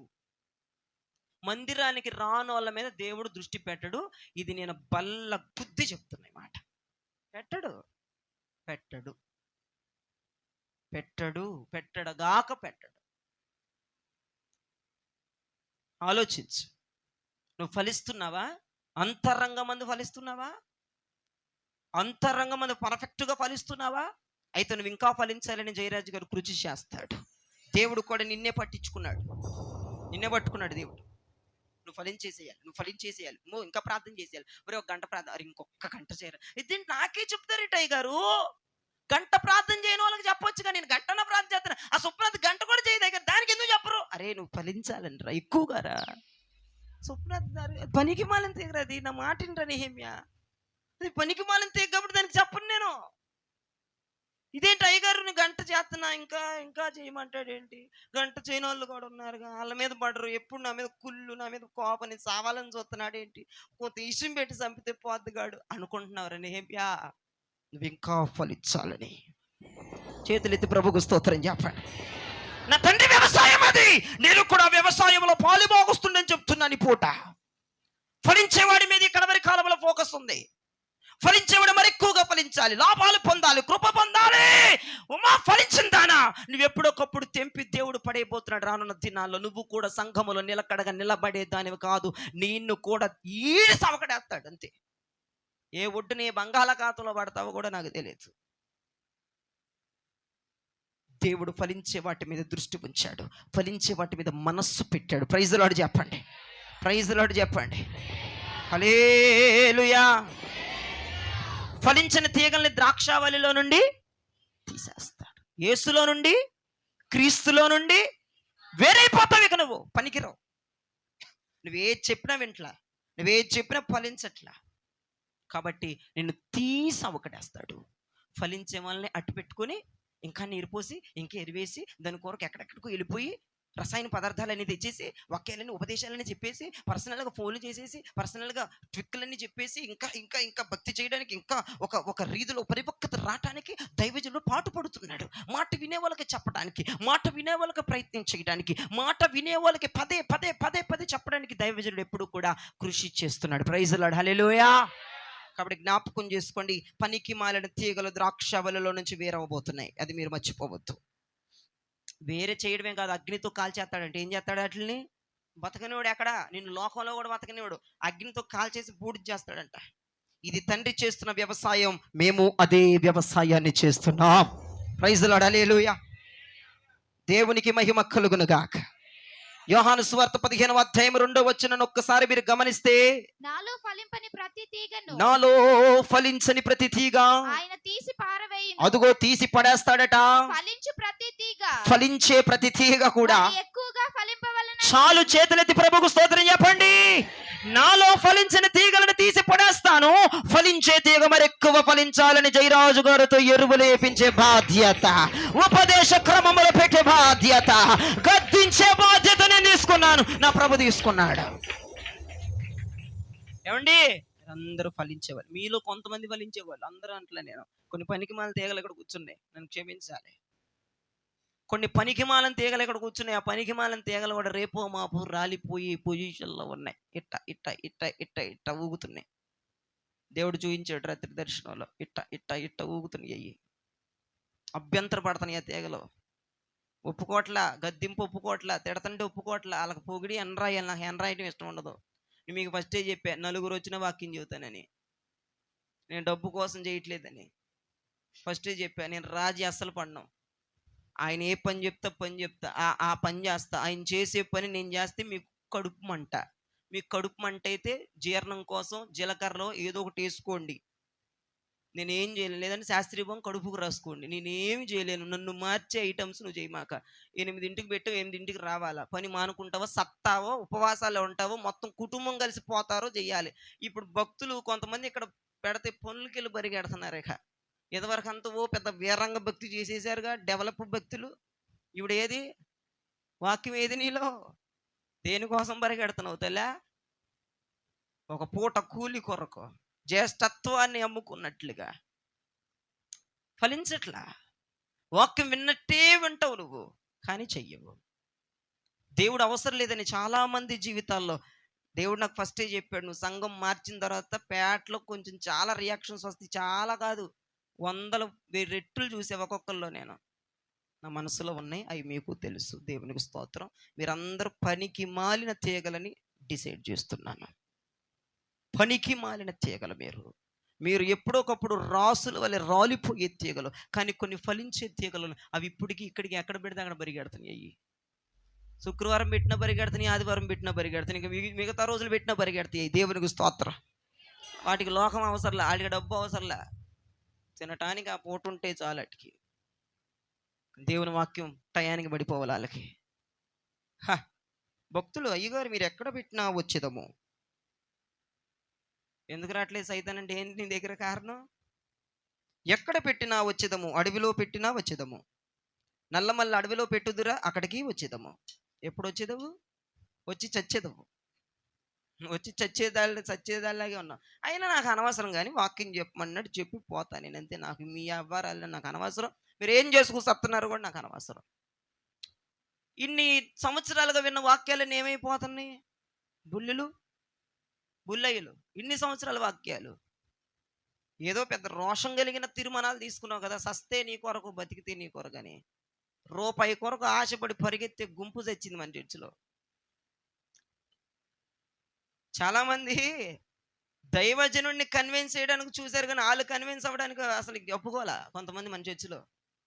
మందిరానికి రాని వాళ్ళ మీద దేవుడు దృష్టి పెట్టాడు. ఇది నేను బల్ల బుద్ధి చెప్తున్నా మాట. పెట్టడు పెట్టడు పెట్టడు పెట్టడగాక పెట్టడు. ఆలోచించు. నువ్వు ఫలిస్తున్నావా? అంతరంగమందు ఫలిస్తున్నావా? అంతరంగమందు పర్ఫెక్ట్గా ఫలిస్తున్నావా? అయితే నువ్వు ఇంకా ఫలించాలని జయరాజు గారు కృషి చేస్తాడు. దేవుడు కూడా నిన్నే పట్టించుకున్నాడు, నిన్నే పట్టుకున్నాడు దేవుడు. నువ్వు ఫలించేసేయాలి, నువ్వు ఫలించేసేయాలి, నువ్వు ఇంకా ప్రార్థన చేసేయాలి. మరి ఒక గంట ప్రార్థన, అరే ఇంకొక గంట చేయరు, ఇది నాకే చెప్తారు అయ్య గారు. గంట ప్రార్థన చేయని వాళ్ళకి చెప్పొచ్చుగా, నేను గంటన ప్రార్థన చేస్తాను, ఆ సుప్నాథ్ గంట కూడా చేయదు దగ్గర, దానికి ఎందుకు చెప్పరు? అరే నువ్వు ఫలించాలంటరా ఎక్కువగా రా. సుప్నాథ్ పనికి మాలని తీగరా, అది నా మాట వినరా నెహెమ్యా, అది పనికి మాలని తీగ కాబట్టి దానికి చెప్పను నేను. ఇదేంటి అయ్యగారు నువ్వు గంట చేస్తున్నా ఇంకా ఇంకా చేయమంటాడు ఏంటి? గంట చేయని వాళ్ళు కూడా ఉన్నారుగా, వాళ్ళ మీద పడరు, ఎప్పుడు నా మీద కుళ్ళు, నా మీద కోపని సావాలని చూస్తున్నాడు ఏంటి, కొంత ఇష్టం పెట్టి చంపితే పోద్దుగాడు అనుకుంటున్నావు నెహెమ్యా. నువ్వు ఇంకా ఫలించాలని చేతులెత్తి ప్రభుకు స్తోత్రం చెప్పండి. నా తండ్రి వ్యవసాయం అది, నేను కూడా వ్యవసాయంలో పాలుభాగస్తుండని చెప్తున్నాను. ఈ పూట ఫలించేవాడి మీద ఇక్కడ వరకు కాలంలో ఫోకస్ ఉంది. ఫలించేవాడు మరి ఎక్కువగా ఫలించాలి, లాభాలు పొందాలి, కృప పొందాలి. ఉమా ఫలించిందానా నువ్వు ఎప్పుడొకప్పుడు తెంపి దేవుడు పడైపోతున్నాడు. రానున్న దినాల్లో నువ్వు కూడా సంఘములో నిలకడగా నిలబడే దానివి కాదు, నిన్ను కూడా ఈడి సవకడేస్తాడు అంతే. ఏ ఒడ్డు నీ బంగాళాఖాతంలో పడతావో కూడా నాకు తెలియదు. దేవుడు ఫలించే వాటి మీద దృష్టి ఉంచాడు, ఫలించే వాటి మీద మనస్సు పెట్టాడు. ప్రైజ్ లార్డ్ చెప్పండి, ప్రైజ్ లార్డ్ చెప్పండి. హల్లెలూయా. ఫలించిన తీగల్ని ద్రాక్షావళిలో నుండి తీసేస్తాడు. యేసులో నుండి, క్రీస్తులో నుండి వేరైపోతావు. ఇక నువ్వు పనికిరావు. నువ్వేది చెప్పినా వింట్లా, నువ్వేది చెప్పినా ఫలించట్లా. కాబట్టి నిన్ను తీసి అవకడేస్తాడు. ఫలించే వాళ్ళని అట్టు పెట్టుకొని ఇంకా నీరు పోసి ఇంకా ఎరివేసి దాని కొరకు ఎక్కడెక్కడికో వెళ్ళిపోయి రసాయన పదార్థాలన్నీ తెచ్చేసి వాక్యాలని ఉపదేశాలని చెప్పేసి పర్సనల్గా ఫోన్లు చేసేసి పర్సనల్గా ట్విక్కులన్నీ చెప్పేసి ఇంకా ఇంకా ఇంకా భక్తి చేయడానికి ఇంకా ఒక రీతిలో పరిపక్వత రావడానికి దైవజనుడు పాటుపడుతున్నాడు. మాట వినే వాళ్ళకి చెప్పడానికి, మాట వినే వాళ్ళకి ప్రయత్నం చేయడానికి, మాట వినే వాళ్ళకి పదే పదే పదే పదే చెప్పడానికి దైవజనుడు ఎప్పుడు కూడా కృషి చేస్తున్నాడు. ప్రైజ్ లార్డ్, హల్లెలూయా. కాబట్టి జ్ఞాపకం చేసుకోండి, పనికి మాలిన తీగలు ద్రాక్షావళిలో నుంచి వేరవబోతున్నాయి. అది మీరు మర్చిపోవద్దు. వేరే చేయడమే కాదు, అగ్నితో కాల్చేస్తాడంటే ఏం చేస్తాడు? వాటిని బతకనివాడు ఎక్కడ, నిన్ను లోకంలో కూడా బతకనివాడు అగ్నితో కాల్చేసి బూడిద చేస్తాడంట. ఇది తండ్రి చేస్తున్న వ్యవసాయం, మేము అదే వ్యవసాయాన్ని చేస్తున్నాం. ప్రైజ్ లార్డ్, హల్లెలూయా. దేవునికి మహిమ కలుగును గాక. యోహాను సువార్త 15వ అధ్యాయం 2వ వచనం ఒక్కసారి మీరు గమనిస్తే, నాలో ఫలింపని ప్రతి తీగను, నాలో ఫలించని ప్రతి తీగ ఆయన తీసి పారవేయును. అదుగో తీసి పడేస్తాడట. ఫలించు ప్రతి తీగ, ఫలించే ప్రతి తీగ కూడా మరి ఎక్కువగా ఫలింపవలెను. చాలు. చేతులెత్తి ప్రభుకు స్తోత్రం చెప్పండి. నాలో ఫలించిన తీగలను తీసి పడేస్తాను, ఫలించే తీగ మరి ఎక్కువ ఫలించాలని జయరాజు గారితో ఎరువులు వేపించే బాధ్యత, ఉపదేశ క్రమములు పెట్టే బాధ్యత, గద్దించే బాధ్యత నేను తీసుకున్నాను, నా ప్రభు తీసుకున్నాడు. ఏమండి, అందరూ ఫలించేవాళ్ళు, మీలో కొంతమంది ఫలించేవాళ్ళు, అందరూ అంటలే. నేను కొన్ని పనికి మాల తీగలు ఇక్కడ కూర్చున్నాయి, నన్ను క్షమించాలి. కొన్ని పనికి మాలని తీగలు ఇక్కడ కూర్చున్నాయి, ఆ పనికి మాలని తీగలు కూడా రేపో మాపు రాలిపోయి పొజిషన్లో ఉన్నాయి. ఇట్ట ఇట్ట ఇట్ట ఇట్ట ఇట్ట ఊగుతున్నాయి. దేవుడు చూపించాడు రాత్రి దర్శనంలో, ఇట్ట ఇట్ట ఇట్ట ఊగుతున్నాయి. అయ్యి అభ్యంతర పడుతున్నాయి ఆ తీగలు. ఒప్పుకోట్లా, గద్దింపు ఒప్పుకోట్లా, తిడతంటే ఒప్పుకోట్లా, వాళ్ళకి పొగిడి ఎనరాయాలి. నాకు ఎనరాయటం ఇష్టం ఉండదు. నేను మీకు ఫస్టే చెప్పా, నలుగురు వచ్చిన వాక్యం చెబుతానని. నేను డబ్బు కోసం చేయట్లేదని ఫస్టే చెప్పా. నేను రాజీ అస్సలు పడినాం. ఆయన ఏ పని చెప్తా ఆ పని చేస్తా. ఆయన చేసే పని నేను చేస్తే మీకు కడుపు మంట. మీకు కడుపు మంట అయితే జీర్ణం కోసం జీలకర్రలో ఏదో ఒకటి వేసుకోండి. నేనేం చేయలేను, లేదంటే శాస్త్రీయం కడుపుకు రాసుకోండి. నేనేమి చేయలేను. నన్ను మార్చే ఐటమ్స్ నువ్వు చేయమాక. 8ంటికి పెట్టావు, 8ంటికి రావాలా? పని మానుకుంటావో, సత్తావో, ఉపవాసాలు ఉంటావో, మొత్తం కుటుంబం కలిసి పోతారో చెయ్యాలి. ఇప్పుడు భక్తులు కొంతమంది ఇక్కడ పెడితే పనులకి వెళ్ళి బరిగెడుతున్నారు. ఇక ఇదివరకు అంతా ఓ పెద్ద వీరంగ భక్తి చేసేసారుగా, డెవలప్ భక్తులు. ఇప్పుడు ఏది వాక్యం, ఏది నీలో? దేనికోసం బరిగెడుతున్నావు తెలా? ఒక పూట కూలి కొరకు జ్యేష్ఠత్వాన్ని అమ్ముకున్నట్లుగా ఫలించట్లా. వాక్యం విన్నట్టే వింటావు నువ్వు, కానీ చెయ్యవు. దేవుడు అవసరం లేదని చాలామంది జీవితాల్లో దేవుడు నాకు ఫస్టే చెప్పాడు, నువ్వు సంఘం మార్చిన తర్వాత పేటలో కొంచెం చాలా రియాక్షన్స్ వస్తాయి. చాలా కాదు, 100 రెట్లు చూసే ఒక్కొక్కరిలో నేను నా మనసులో ఉన్నాయి. అవి మీకు తెలుసు. దేవునికి స్తోత్రం. మీరందరూ పనికి మాలిన తీగలని డిసైడ్ చేస్తున్నాను. పనికి మాలిన తీగలు మీరు ఎప్పుడొకప్పుడు రాసుల వల్ల రాలిపోయే తీగలు, కానీ కొన్ని ఫలించే తీగలు అవి ఇప్పటికీ ఇక్కడికి ఎక్కడ పెడితే అక్కడ పరిగెడుతున్నాయి. శుక్రవారం పెట్టినా పరిగెడుతున్నాయి, ఆదివారం పెట్టినా పరిగెడుతున్నాయి, ఇంకా మిగతా రోజులు పెట్టినా పరిగెడతాయి. దేవునికి స్తోత్రం. వాటికి లోకం అవసరంలా, వాటికి డబ్బు అవసరంలా, తినటానికి ఆ పూట ఉంటే చాలు. వాటికి దేవుని వాక్యం టయానికి పడిపోవాలి వాళ్ళకి. భక్తులు, అయ్యగారు మీరు ఎక్కడ పెట్టినా వచ్చేదము. ఎందుకు రావట్లేదు సైతాన్ అంటే ఏంటి నీ దగ్గర కారణం? ఎక్కడ పెట్టినా వచ్చేదము, అడవిలో పెట్టినా వచ్చేదము. నల్లమల్ల అడవిలో పెట్టుదురా, అక్కడికి వచ్చేదము. ఎప్పుడు వచ్చేదవు? వచ్చి చచ్చేదవు. వచ్చి చచ్చేదాల్లాగే ఉన్నావు. అయినా నాకు అనవసరం, కానీ వాక్యం చెప్పమన్నట్టు చెప్పి పోతాను నేను అంతే. నాకు మీ వ్యవహారాలు నాకు అనవసరం, మీరు ఏం చేసుకుని సత్తున్నారు కూడా నాకు అనవసరం. ఇన్ని సంవత్సరాలుగా విన్న వాక్యాలన్నీ ఏమైపోతున్నాయి? బుల్లయ్యలు. ఇన్ని సంవత్సరాల వాక్యాలు ఏదో పెద్ద రోషం కలిగిన తీర్మానాలు తీసుకున్నావు కదా. సస్తే నీ కొరకు, బతికితే నీ కొరకు అని. రూపాయి కొరకు ఆశపడి పరిగెత్తే గుంపు తెచ్చింది మన చర్చిలో. చాలామంది దైవజనుడిని కన్విన్స్ చేయడానికి చూశారు, కానీ వాళ్ళు కన్విన్స్ అవ్వడానికి అసలు ఒప్పుకోవాలా కొంతమంది మన చర్చిలో.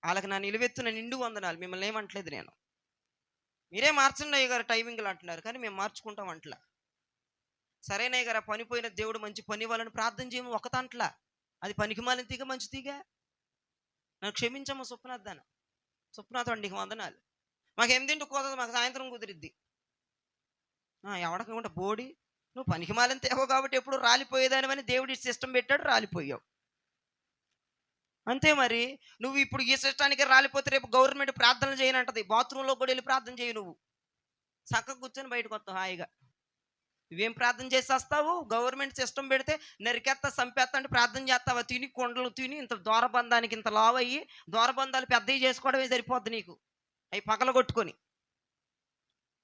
వాళ్ళకి నా నిలువెత్తున నిండు వందనాలు. మిమ్మల్ని ఏమంటలేదు నేను, మీరే మార్చండి అయ్య గారు టైమింగ్లు అంటున్నారు, కానీ మేము మార్చుకుంటాం అంటలా. సరేనయ్య గారు, పని పోయిన దేవుడు మంచి పని వాళ్ళని ప్రార్థన చేయము ఒకతంట్లా. అది పనికి మాలిన తీగ, మంచి తీగ. నన్ను క్షమించమ్మ సుప్నాథ్ అండికి వందనాలు. మాకేం తింటూ కుదరదు, మాకు సాయంత్రం కుదిరిద్ది. ఎవడకుండా బోడి, నువ్వు పనికి మాలిన తీగ కాబట్టి ఎప్పుడు రాలిపోయేదానివని దేవుడి సిస్టమ్ పెట్టాడు, రాలిపోయావు అంతే. మరి నువ్వు ఇప్పుడు ఈ సిస్టానికి రాలిపోతే రేపు గవర్నమెంట్ ప్రార్థనలు చేయనంటది. బాత్రూంలో కూడా వెళ్ళి ప్రార్థన చేయి. నువ్వు చక్కగా కూర్చొని బయటకు వస్తావు హాయిగా. నువ్వేం ప్రార్థన చేసి వస్తావు? గవర్నమెంట్ సిస్టమ్ పెడితే నరికెత్తా చంపేస్తా అంటే ప్రార్థన చేస్తావా? తిని కొండలు తిని ఇంత దూరబంధానికి ఇంత లావు అయ్యి దూరబంధాలు పెద్దవి చేసుకోవడమే సరిపోద్ది నీకు, అవి పగలగొట్టుకొని.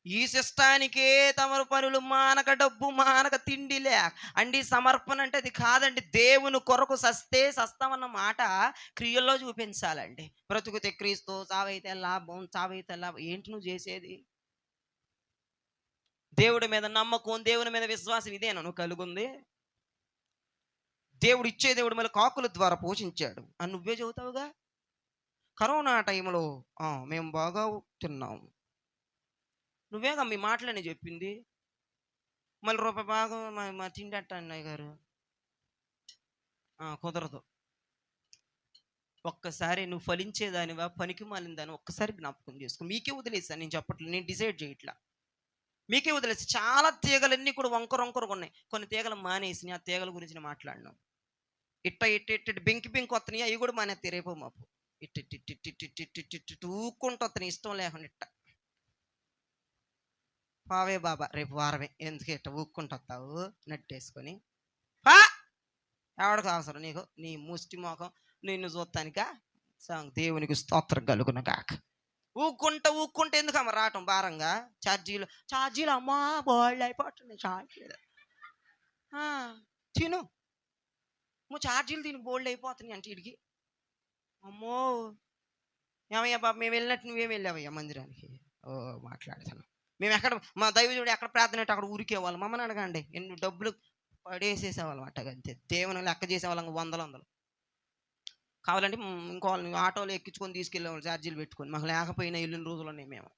ఈ సిస్టానికే తమరు పనులు మానక, డబ్బు మానక, తిండి లేక అండి. సమర్పణ అంటే అది కాదండి. దేవుని కొరకు సస్తే సస్తామన్న మాట క్రియల్లో చూపించాలండి. బ్రతుకుతే క్రీస్తు, చావైతే లాభం, చావైతే లాభం. ఏంటి నువ్వు చేసేది? దేవుడి మీద నమ్మకం, దేవుని మీద విశ్వాసం ఇదేనా నువ్వు కలుగుంది? దేవుడు ఇచ్చే దేవుడు మళ్ళీ కాకుల ద్వారా పోషించాడు అని నువ్వే చెబుతావుగా. కరోనా టైంలో మేము బాగా తిన్నాము, నువ్వేగా మీ మాటలని చెప్పింది. మళ్ళీ రూపాయి బాగా మా తిండట అన్నయ్య గారు, కుదరదు. ఒక్కసారి నువ్వు ఫలించేదానివా పనికి మాలిన దాని ఒక్కసారి జ్ఞాపకం చేసుకో. మీకే వదిలేసాను, నేను చెప్పట్లేదు, నేను డిసైడ్ చేయట్లా, మీకే వదిలేసి. చాలా తీగలన్నీ కూడా వంకరొంకరగా ఉన్నాయి. కొన్ని తీగలు మానేసి ఆ తీగల గురించి నేను మాట్లాడినాం. ఇట్ట బెంకి వస్తున్నాయి, అవి కూడా మానేస్తాయి రేపు మాపు. ఊక్కుంటూ వస్తున్నాయి ఇష్టం లేకుండా. పావే బాబా రేపు వారమే, ఎందుకు ఇట్ట ఊక్కుంటూ వస్తావు నట్టేసుకొని? ఎవడికి అవసరం నీకు, నీ ముష్టి మోకం నిన్ను చూస్తానికా? దేవునికి స్తోత్రం కలుగును గాక. ఊక్కుంటే ఎందుకమ్మ రావటం భారంగా? ఛార్జీలు అమ్మా బోల్డ్ అయిపోతుంది. ఛార్జీలు తిను, ఛార్జీలు తిని బోల్డ్ అయిపోతున్నాయి అంటే ఇడికి. అమ్మో ఏమయ్యా బాబు, మేము వెళ్ళినట్టు నువ్వేం వెళ్ళావయ్యా మందిరానికి? మాట్లాడతాను. మేము ఎక్కడ మా దైవజుడు ఎక్కడ ప్రార్థన అంటే అక్కడ ఊరికేవాళ్ళం. మమ్మల్ని అడగండి, ఎన్ని డబ్బులు పడేసేసేవాళ్ళం అట్టగా అంతే. దేవుని లెక్క చేసేవాళ్ళం వందలు. కావాలంటే ఇంకో వాళ్ళని ఆటోలో ఎక్కించుకొని తీసుకెళ్ళేవాళ్ళు ఛార్జీలు పెట్టుకొని. మాకు లేకపోయినా వెళ్ళిన రోజులు ఉన్నాయి మేము.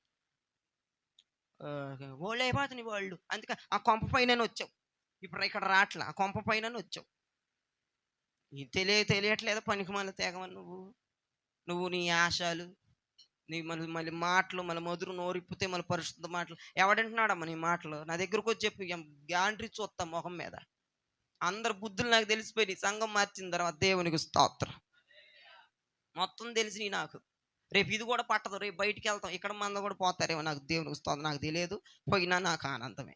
వాళ్ళు అయిపోతున్నాయి వాళ్ళు. అందుకే ఆ కొంప పైన వచ్చావు, ఇప్పుడు ఇక్కడ రాట్లా. ఆ కొంప పైన వచ్చావు. తెలియట్లేదా పనికి మళ్ళీ తేగమని నువ్వు నీ ఆశలు, నీ మళ్ళీ మాటలు, మళ్ళీ మధురు నోరిప్పితే మళ్ళీ పరిశుద్ధ మాటలు. ఎవడంటున్నాడమ్మా నీ మాటలు? నా దగ్గరకు వచ్చి చెప్పి గ్యారంటీ చూస్తాం మొహం మీద. అందరు బుద్ధులు నాకు తెలిసిపోయి సంఘం మార్చిన తర్వాత దేవునికి స్తోత్రం. మొత్తం తెలిసి నాకు రేపు ఇది కూడా పట్టదు. రేపు బయటికి వెళ్తాం, ఇక్కడ మంద కూడా పోతారేమో, నాకు దేవునికి స్తోత్రం. నాకు తెలియదు, పోయినా నాకు ఆనందమే.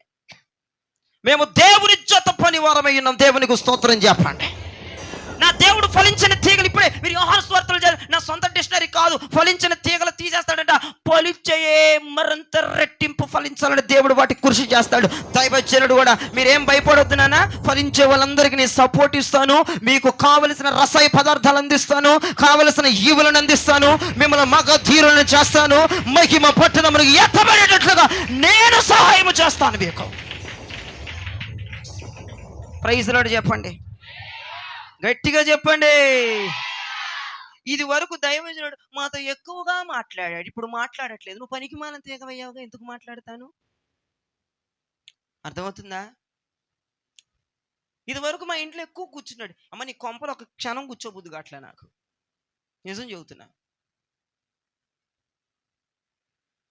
మేము దేవుని జత పని వారమై ఉన్నాం. దేవునికి స్తోత్రం చెప్పండి. నా దేవుడు ఫలించిన తీగలు, ఇప్పుడే మీరు యోహాను సువార్తలు నా సొంత డిక్షనరీ కాదు, ఫలించిన తీగలు తీసేస్తాడంట. ఫలించే మరింత రెట్టింపు ఫలించాలని దేవుడు వాటికి కృషి చేస్తాడు. దైవజనుడు కూడా మీరేం భయపడొద్దు నాన్న, ఫలించే వాళ్ళందరికీ నేను సపోర్ట్ ఇస్తాను, మీకు కావలసిన రసాయ పదార్థాలు అందిస్తాను, కావలసిన ఈవులను అందిస్తాను, మిమ్మల్ని మగ ధీరులను చేస్తాను, మహిమ పట్టణములకు ఎత్తబడేటట్లుగా నేను సహాయం చేస్తాను మీకు. ప్రైజ్ లార్డ్ చెప్పండి, గట్టిగా చెప్పండి. ఇది వరకు దైవజనుడు మాతో ఎక్కువగా మాట్లాడాడు, ఇప్పుడు మాట్లాడట్లేదు. నువ్వు పనికి మానం తీగవయ్యావుగా, ఎందుకు మాట్లాడతాను? అర్థమవుతుందా? ఇది వరకు మా ఇంట్లో ఎక్కువ కూర్చున్నాడు. అమ్మ నీ కొంపలు ఒక క్షణం కూర్చోబుద్దు అట్లా నాకు, నిజం చెబుతున్నా.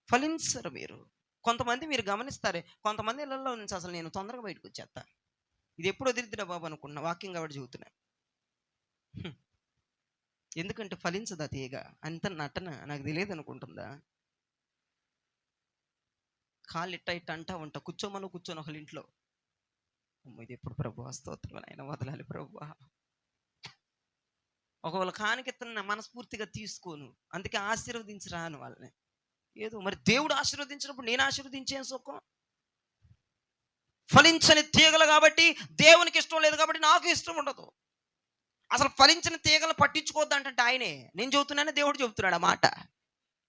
ఫలించరు మీరు. కొంతమంది మీరు గమనిస్తారే, కొంతమంది ఇళ్లలో నుంచి అసలు నేను తొందరగా బయటకు వచ్చేస్తా. ఇది ఎప్పుడు వదిలిద్దిరా బాబు అనుకున్నా, వాక్యం కాబట్టి చెబుతున్నా. ఎందుకంటే ఫలించదా తీగ, అంత నటన నాకు తెలియదు అనుకుంటుందా? కాళ్ళు ఇట్ట ఇట్ట అంటా ఉంటా, కూర్చోమను కూర్చొని ఒకళ్ళ ఇంట్లో. అమ్మో ఇది ఎప్పుడు ప్రభు స్తోత్రం, ఆయన వదలాలి ప్రభు. ఒకవేళ కానికెత్తన మనస్ఫూర్తిగా తీసుకోను, అందుకే ఆశీర్వదించి రాను వాళ్ళని. ఏదో మరి దేవుడు ఆశీర్వదించినప్పుడు నేను ఆశీర్వదించే సుఖం. ఫలించని తీగలు కాబట్టి దేవునికి ఇష్టం లేదు, కాబట్టి నాకు ఇష్టం ఉండదు. అసలు ఫలించిన తీగలు పట్టించుకోవద్దు అంటే ఆయనే, నేను చెబుతున్నానే దేవుడు చెబుతున్నాడు ఆ మాట,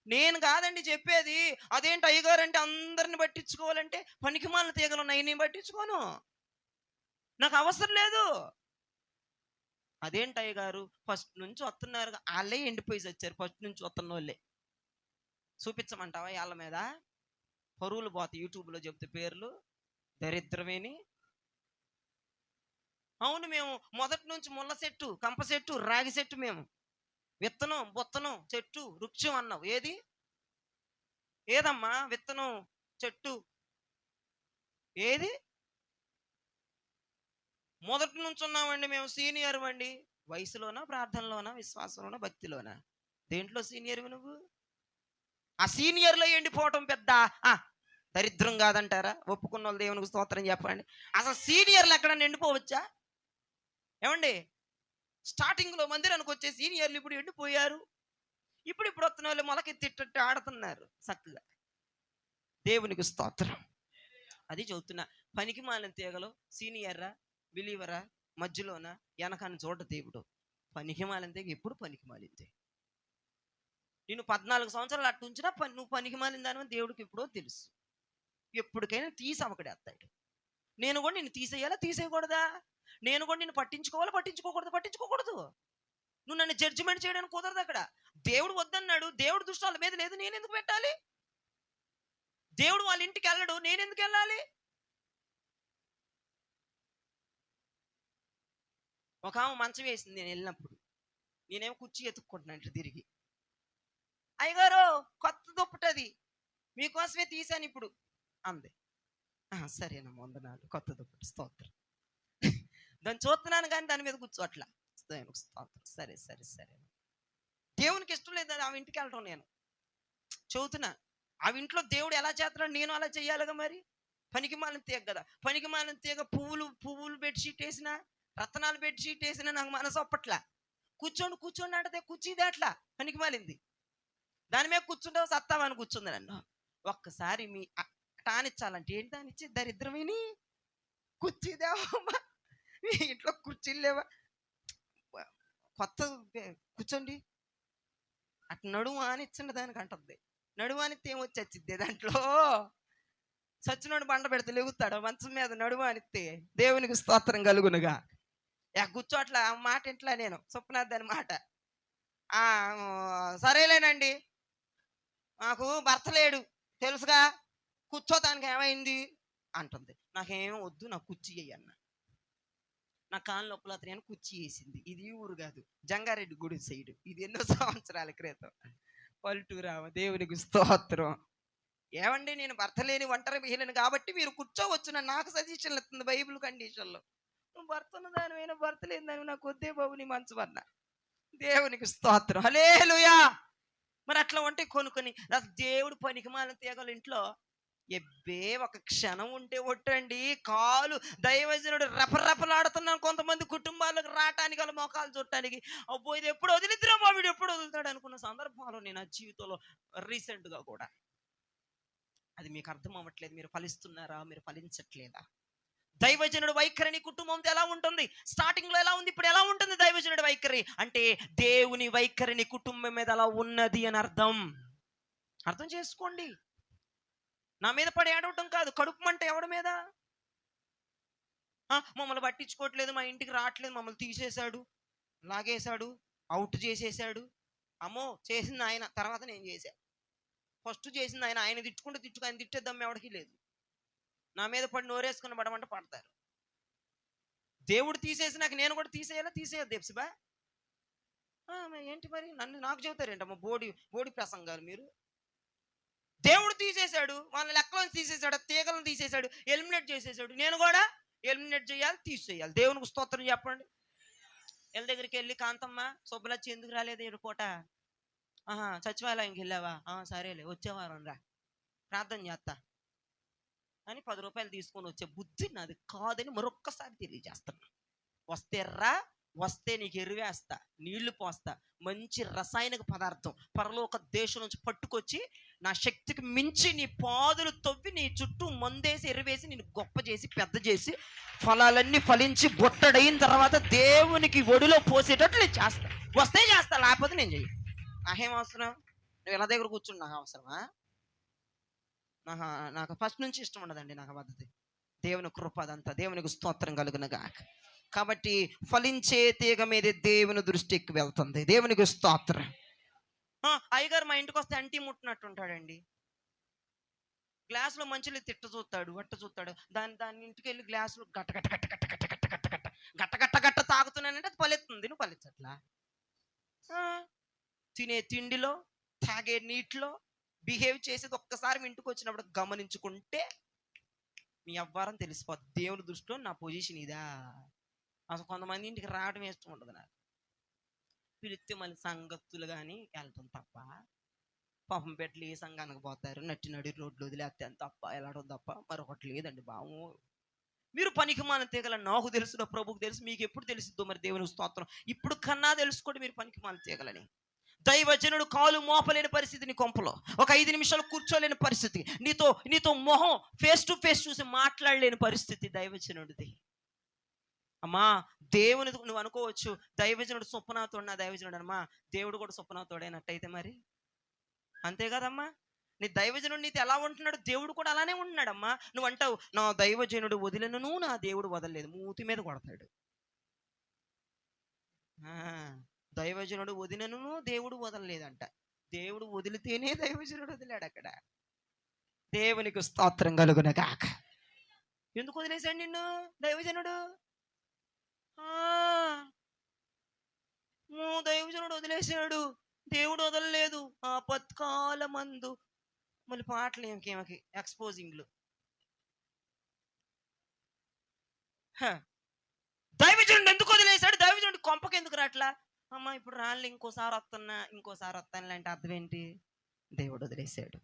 నేను కాదండి చెప్పేది. అదేంటి అయ్యగారు అంటే అందరిని పట్టించుకోవాలంటే, పనికిమాలిన తీగలు ఉన్నాయి, నేను పట్టించుకోను, నాకు అవసరం లేదు. అదేంటి అయ్యగారు ఫస్ట్ నుంచి వస్తున్నారు, వాళ్ళే ఎండిపోయి వచ్చారు, ఫస్ట్ నుంచి వస్తున్న వాళ్ళే. చూపించమంటావా వాళ్ళ మీద? పరువులు పోతాయి యూట్యూబ్లో చెప్తే పేర్లు, దరిద్రమేని. అవును, మేము మొదటి నుంచి ముళ్ళ చెట్టు, కంప చెట్టు, రాగి చెట్టు, మేము విత్తనం బొత్తనం చెట్టు వృక్షం అన్నావు. ఏదమ్మా విత్తనం చెట్టు ఏది? మొదటి నుంచి ఉన్నామండి మేము, సీనియర్ అండి. వయసులోనా, ప్రార్థనలోనా, విశ్వాసంలోనా, భక్తిలోనా? దేంట్లో సీనియర్ నువ్వు? ఆ సీనియర్లో ఎండిపోవటం పెద్ద దరిద్రం కాదంటారా? ఒప్పుకున్న వాళ్ళు దేవునికి స్తోత్రం చెప్పండి. అసలు సీనియర్లు ఎక్కడన్నా ఎండిపోవచ్చా? ఏమండి, స్టార్టింగ్లో మందిరానికి వచ్చే సీనియర్లు ఇప్పుడు ఎండిపోయారు. ఇప్పుడు వస్తున్న వాళ్ళు మొలకెత్తిట్టు ఆడుతున్నారు చక్కగా. దేవునికి స్తోత్రం. అది చెబుతున్నా, పనికి మాలిన తీగలు సీనియర్రా, బిలీవరా, మధ్యలోన, వెనకాన్ని చూడ దేవుడు. పనికి మాలిన తీగ ఎప్పుడు పనికి మాలింది. నేను 14 సంవత్సరాలు అట్టు ఉంచినా నువ్వు పనికి మాలిన దాని దేవుడికి ఎప్పుడో తెలుసు. ఎప్పటికైనా తీసి అవకడేస్తాడు. నేను కూడా నిన్ను తీసేయాలా, తీసేయకూడదా? నేను కూడా నిన్ను పట్టించుకోవాలా, పట్టించుకోకూడదు. నువ్వు నన్ను జడ్జిమెంట్ చేయడానికి కుదరదు. అక్కడ దేవుడు వద్దన్నాడు, దేవుడు దృష్టి వాళ్ళ మీద లేదు, నేను ఎందుకు పెట్టాలి? దేవుడు వాళ్ళ ఇంటికి వెళ్ళడు, నేను ఎందుకు వెళ్ళాలి? ఒక ఆమె మంచం వేసింది, నేను వెళ్ళినప్పుడు. నేనేమో కుర్చీ ఎత్తుక్కుంటున్నాను తిరిగి. అయ్యగారు కొత్త దుప్పటది మీకోసమే తీశాను ఇప్పుడు అంది. సరేనమ్మా వందనాలు, కొత్త దుప్పటి, స్తోత్రం. దాన్ని చూస్తున్నాను కానీ దాని మీద కూర్చోట్లా. స్తోత్రం. సరే సరే సరే. దేవునికి ఇష్టం లేదు ఆమె ఇంటికి వెళ్ళటం. నేను చదువుతున్నా, ఆ ఇంట్లో దేవుడు ఎలా చేస్తున్నాడు, నేను అలా చెయ్యాలిగా. మరి పనికి మాలిన తీగ కదా, పనికి మాలిన తీగ. పువ్వులు బెడ్షీట్ వేసిన, రత్నాలు బెడ్షీట్ వేసిన నాకు మనసు ఒప్పట్లా. కూర్చోండి అంటే కూర్చీది అట్లా పనికి మాలింది. దాని మీద కూర్చుంటావు సత్తావని కూర్చుంది. నన్ను ఒక్కసారి మీ టానిచ్చాలంటే ఏంటి దానిచ్చి, దరిద్రమేని కుర్చీదేవమ్మా, మీ ఇంట్లో కుర్చీలు లేవా, కొత్త కూర్చోండి అటు నడుము ఆనిచ్చండి దానికి అంటుంది. నడుము అనిస్తే ఏమొచ్చి వచ్చిద్ది దాంట్లో? సచ్చినోడు బండ పెడితే లెగుతాడు మంచం మీద నడుము అనిస్తే. దేవునికి స్తోత్రం కలుగునుగా. కూర్చో అట్లా మాట ఇంట్లా నేను చొప్పునాథ్ దాని మాట. సరేలేనండి, నాకు భర్త లేడు తెలుసుగా, కూర్చోతానికి ఏమైంది అంటుంది. నాకేమో వద్దు, నాకు కుర్చీ అన్న. నా కాళ్ళ లోపల అతను కుర్చీ వేసింది. ఇది ఊరు కాదు, జంగారెడ్డి గుడి సైడు. ఇది ఎన్నో సంవత్సరాల క్రితం, పల్లెటూరామ. దేవునికి స్తోత్రం. ఏమండి, నేను భర్త లేని ఒంటరి మహిళను కాబట్టి మీరు కూర్చోవచ్చు, నాకు సజెషన్లు ఇస్తుంది బైబిల్ కండిషన్లో. నువ్వు భర్త ఉన్న దానివైనా భర్త లేని దాని, నాకు వద్దే బాబు నీ మంచం అన్న. దేవునికి స్తోత్రం, హల్లెలూయా. మరి అట్లా ఉంటే కొనుక్కొని దేవుడు పనికి మాలిన తీగలు ఇంట్లో ఎబ్బే ఒక క్షణం ఉంటే ఒట్టండి కాలు. దైవజనుడు రెపరెపలాడుతున్నాను కొంతమంది కుటుంబాలకు రావటానికి, వాళ్ళ మోకాలు చుట్టానికి. అబ్బో ఇది ఎప్పుడు వదిలిద్దిరా బాబు, ఎప్పుడు వదులుతాడు అనుకున్న సందర్భాలు నేను ఆ జీవితంలో రీసెంట్గా కూడా. అది మీకు అర్థం అవ్వట్లేదు. మీరు ఫలిస్తున్నారా, మీరు ఫలించట్లేదా? దైవజనుడు వైఖరిని కుటుంబంతో ఎలా ఉంటుంది? స్టార్టింగ్ లో ఎలా ఉంది, ఇప్పుడు ఎలా ఉంటుంది దైవజనుడి వైఖరి అంటే? దేవుని వైఖరిని కుటుంబం మీద అలా ఉన్నది అని అర్థం చేసుకోండి. నా మీద పడి ఏడవటం కాదు, కడుపు మంట ఎవడి మీద? మమ్మల్ని పట్టించుకోవట్లేదు, మా ఇంటికి రావట్లేదు, మమ్మల్ని తీసేశాడు, లాగేశాడు, అవుట్ చేసేసాడు. అమ్మో, చేసింది ఆయన, తర్వాత నేను చేశా. ఫస్ట్ చేసింది ఆయన, ఆయన తిట్టుకుంటే ఆయన తిట్టేద్దాం ఎవడికి లేదు. నా మీద పడి నోరేసుకుని పడమంటే పడతారు. దేవుడు తీసేసి నాకు నేను కూడా తీసేయాలా? తీసేయద్దు దేప్సిబా. ఏంటి మరి నన్ను నాకు చెబుతారేంటమ్మా బోడి ప్రసంగాలు మీరు? దేవుడు తీసేశాడు, వాళ్ళ లెక్కలను తీసేశాడు, తీగలను తీసేశాడు, ఎలిమినేట్ చేసేసాడు. నేను కూడా ఎలిమినేట్ చేయాలి, తీసేయాలి. దేవునికి స్తోత్రం చెప్పండి. వీళ్ళ దగ్గరికి వెళ్ళి, కాంతమ్మ శుభ్రచ్చి ఎందుకు రాలేదు ఏడు పూట? సచివాలయంకి వెళ్ళావా? సరేలే, వచ్చే వారం రా, ప్రార్థన చేస్తా అని 10 రూపాయలు తీసుకొని వచ్చే బుద్ధి నాది కాదని మరొక్కసారి తెలియజేస్తున్నా. వస్తే రా, వస్తే నీకు ఎరువేస్తా, నీళ్లు పోస్తా, మంచి రసాయనిక పదార్థం పరలోక దేశం నుంచి పట్టుకొచ్చి నా శక్తికి మించి నీ పాదులు తవ్వి నీ చుట్టూ మందేసి ఎరువేసి నేను గొప్ప చేసి పెద్ద చేసి ఫలాలన్నీ ఫలించి బొట్టడైన తర్వాత దేవునికి ఒడిలో పోసేటట్లు నేను చేస్తా. వస్తే చేస్తా, లేకపోతే నేను చెయ్యి. నాకేం అవసరం? నువ్వు ఎలా దగ్గర కూర్చుని నాకు అవసరమా? నాకు ఫస్ట్ నుంచి ఇష్టం ఉండదండి నాకు పద్ధతి. దేవుని కృప అదంతా. దేవునికి స్తోత్రం కలుగునగా. కాబట్టి ఫలించే తీగ మీద దేవుని దృష్టి ఎక్కువ వెళ్తుంది. దేవునికి స్తోత్రం. అయ్యగారు మా ఇంటికి వస్తే అంటీ ముట్టినట్టు ఉంటాడండి. గ్లాసులో మంచిలు తిట్ట చూస్తాడు, వట్ట చూస్తాడు. దాని ఇంటికి వెళ్ళి గ్లాసులో గట్ట గట్ట గట్ట గట్ట గట్ట గట్ట గట్ట గట్ట గట్ట గట్ట గట్ట తాగుతున్నానంటే అది ఫలిస్తుంది. నువ్వు ఫలించట్లా? తినే తిండిలో, తాగే నీటిలో, బిహేవ్ చేసేది ఒక్కసారి మీ ఇంటికి వచ్చినప్పుడు గమనించుకుంటే మీ అవ్వారం తెలిసిపోద్ది. దేవుని దృష్టిలో నా పొజిషన్ ఇదా. అసలు కొంతమంది ఇంటికి రావడం ఇష్టం ఉండదు నాకు. పిలిస్తే మళ్ళీ సంగతులు కానీ వెళ్తాం తప్ప, పాపం పెట్టలు ఏ సంఘానికి పోతారు, నడి రోడ్లు వదిలేస్తాను తప్ప, వెళ్ళడం తప్ప మరొకటి లేదండి బావు. మీరు పనికి మాన తీగలని నాకు తెలుసు, నా ప్రభుకు తెలుసు. మీకు ఎప్పుడు తెలుస్తుందో మరి దేవుని స్తోత్రం. ఇప్పుడు కన్నా తెలుసుకోండి మీరు పనికి మాన తీగలని. దైవజనుడు కాలు మోపలేని పరిస్థితి నీ కొంపలో, ఒక 5 నిమిషాలు కూర్చోలేని పరిస్థితి, నీతో మొహం ఫేస్ టు ఫేస్ చూసి మాట్లాడలేని పరిస్థితి దైవజనుడిది. అమ్మా, దేవుని నువ్వు అనుకోవచ్చు దైవజనుడు స్వప్నాతోడు, నా దైవజనుడు అమ్మా, దేవుడు కూడా స్వప్నాతోడైనట్టయితే మరి అంతే కదమ్మా. నీ దైవజనుడు నీతో ఎలా ఉంటున్నాడు, దేవుడు కూడా అలానే ఉంటున్నాడమ్మా. నువ్వు అంటావు నా దైవజనుడు వదిలినను నా దేవుడు వదలలేదు, మూతి మీద కొడతాడు. దైవజనుడు వదినను దేవుడు వదలలేదంట. దేవుడు వదిలితేనే దైవజనుడు వదిలాడు అక్కడ. దేవునికి స్తోత్రం కలుగునగాక. ఎందుకు వదిలేశాడు నిన్ను దైవజనుడు? దైవజనుడు వదిలేశాడు, దేవుడు వదలలేదు. ఆపత్కాల మందు మళ్ళీ పాటలు ఇంకేమకి ఎక్స్పోజింగ్లు. దైవజనుడు ఎందుకు వదిలేశాడు? దైవజనుడు కొంపకి ఎందుకు రాట్లా? అమ్మ ఇప్పుడు రాళ్ళు, ఇంకోసారి వస్తానులే అంటే అర్థం ఏంటి? దేవుడు వదిలేశాడు.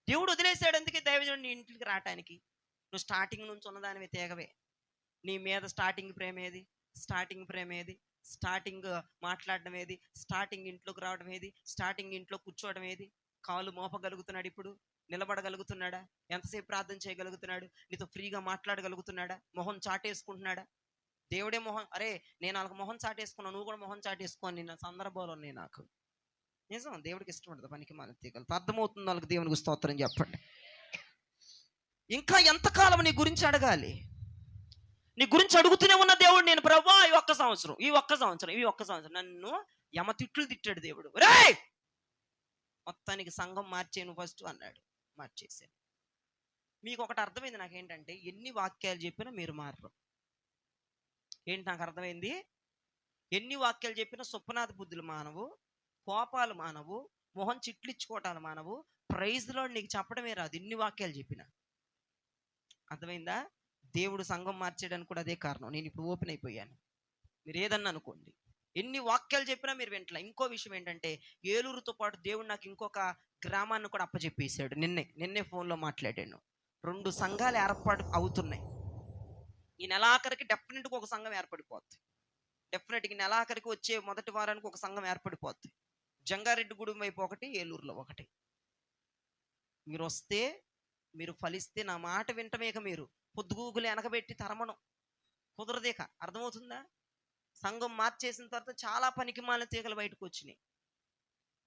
దేవుడు వదిలేశాడు అందుకే దైవజనుడు నీ ఇంటికి రావటానికి. నువ్వు స్టార్టింగ్ నుంచి ఉన్నదానివి తీగవే. నీ మీద స్టార్టింగ్ ప్రేమ ఏది? స్టార్టింగ్ మాట్లాడడం ఏది? స్టార్టింగ్ ఇంట్లోకి రావడం ఏది? స్టార్టింగ్ ఇంట్లో కూర్చోవడం ఏది? కాలు మోపగలుగుతున్నాడు, ఇప్పుడు నిలబడగలుగుతున్నాడా? ఎంతసేపు ప్రార్థన చేయగలుగుతున్నాడు? నీతో ఫ్రీగా మాట్లాడగలుగుతున్నాడా? మొహం చాటేసుకుంటున్నాడా? దేవుడే మొహం, అరే నేను వాళ్ళకి మొహం చాటేసుకున్నాను, నువ్వు కూడా మొహం చాటేసుకోని నిన్న సందర్భాలు ఉన్నాయి నాకు. నిజం, దేవుడికి ఇష్టం ఉండదు పనికి మన తీగలు. అర్థమవుతుంది వాళ్ళకి. దేవునికి స్తోత్రం చెప్పండి. ఇంకా ఎంతకాలం నీ గురించి అడగాలి? నీ గురించి అడుగుతూనే ఉన్న దేవుడు, నేను ప్రభువా ఈ ఒక్క సంవత్సరం నన్ను యమతిట్లు తిట్టాడు దేవుడు. రే మొత్తానికి సంఘం మార్చేను ఫస్ట్ అన్నాడు, మార్చేసాను. మీకు ఒకటి అర్థమైంది నాకేంటంటే, ఎన్ని వాక్యాలు చెప్పినా మీరు మారరు. ఏంటి నాకు అర్థమైంది? ఎన్ని వాక్యాలు చెప్పినా సుప్పనాథ బుద్ధులు మానవు, కోపాలు మానవు, మొహం చిట్లిచ్చుకోవటాలు మానవు, ప్రైజ్లో నీకు చెప్పడమే రాదు ఎన్ని వాక్యాలు చెప్పినా. అర్థమైందా? దేవుడు సంఘం మార్చేయడానికి కూడా అదే కారణం. నేను ఇప్పుడు ఓపెన్ అయిపోయాను. మీరు ఏదన్నా అనుకోండి, ఎన్ని వాక్యాలు చెప్పినా మీరు వింటలా. ఇంకో విషయం ఏంటంటే, ఏలూరుతో పాటు దేవుడు నాకు ఇంకొక గ్రామాన్ని కూడా అప్పచెప్పేశాడు. నిన్నే ఫోన్లో మాట్లాడాను. 2 సంఘాలు ఏర్పాటు అవుతున్నాయి. ఈ నెలాఖరికి డెఫినెట్గా ఒక సంఘం ఏర్పడిపోద్ది. డెఫినెట్గా నెలాఖరికి వచ్చే మొదటి వారానికి ఒక సంఘం ఏర్పడిపోద్ది. జంగారెడ్డిగూడెం వైపు ఒకటి, ఏలూరులో ఒకటి. మీరు వస్తే, మీరు ఫలిస్తే నా మాట వింటమేక. మీరు పొద్దుగూగులు వెనకబెట్టి తరమడం కుదరదేక. అర్థమవుతుందా? సంఘం మార్చేసిన తర్వాత చాలా పనికి మాలిన తీగలు బయటకు వచ్చినాయి.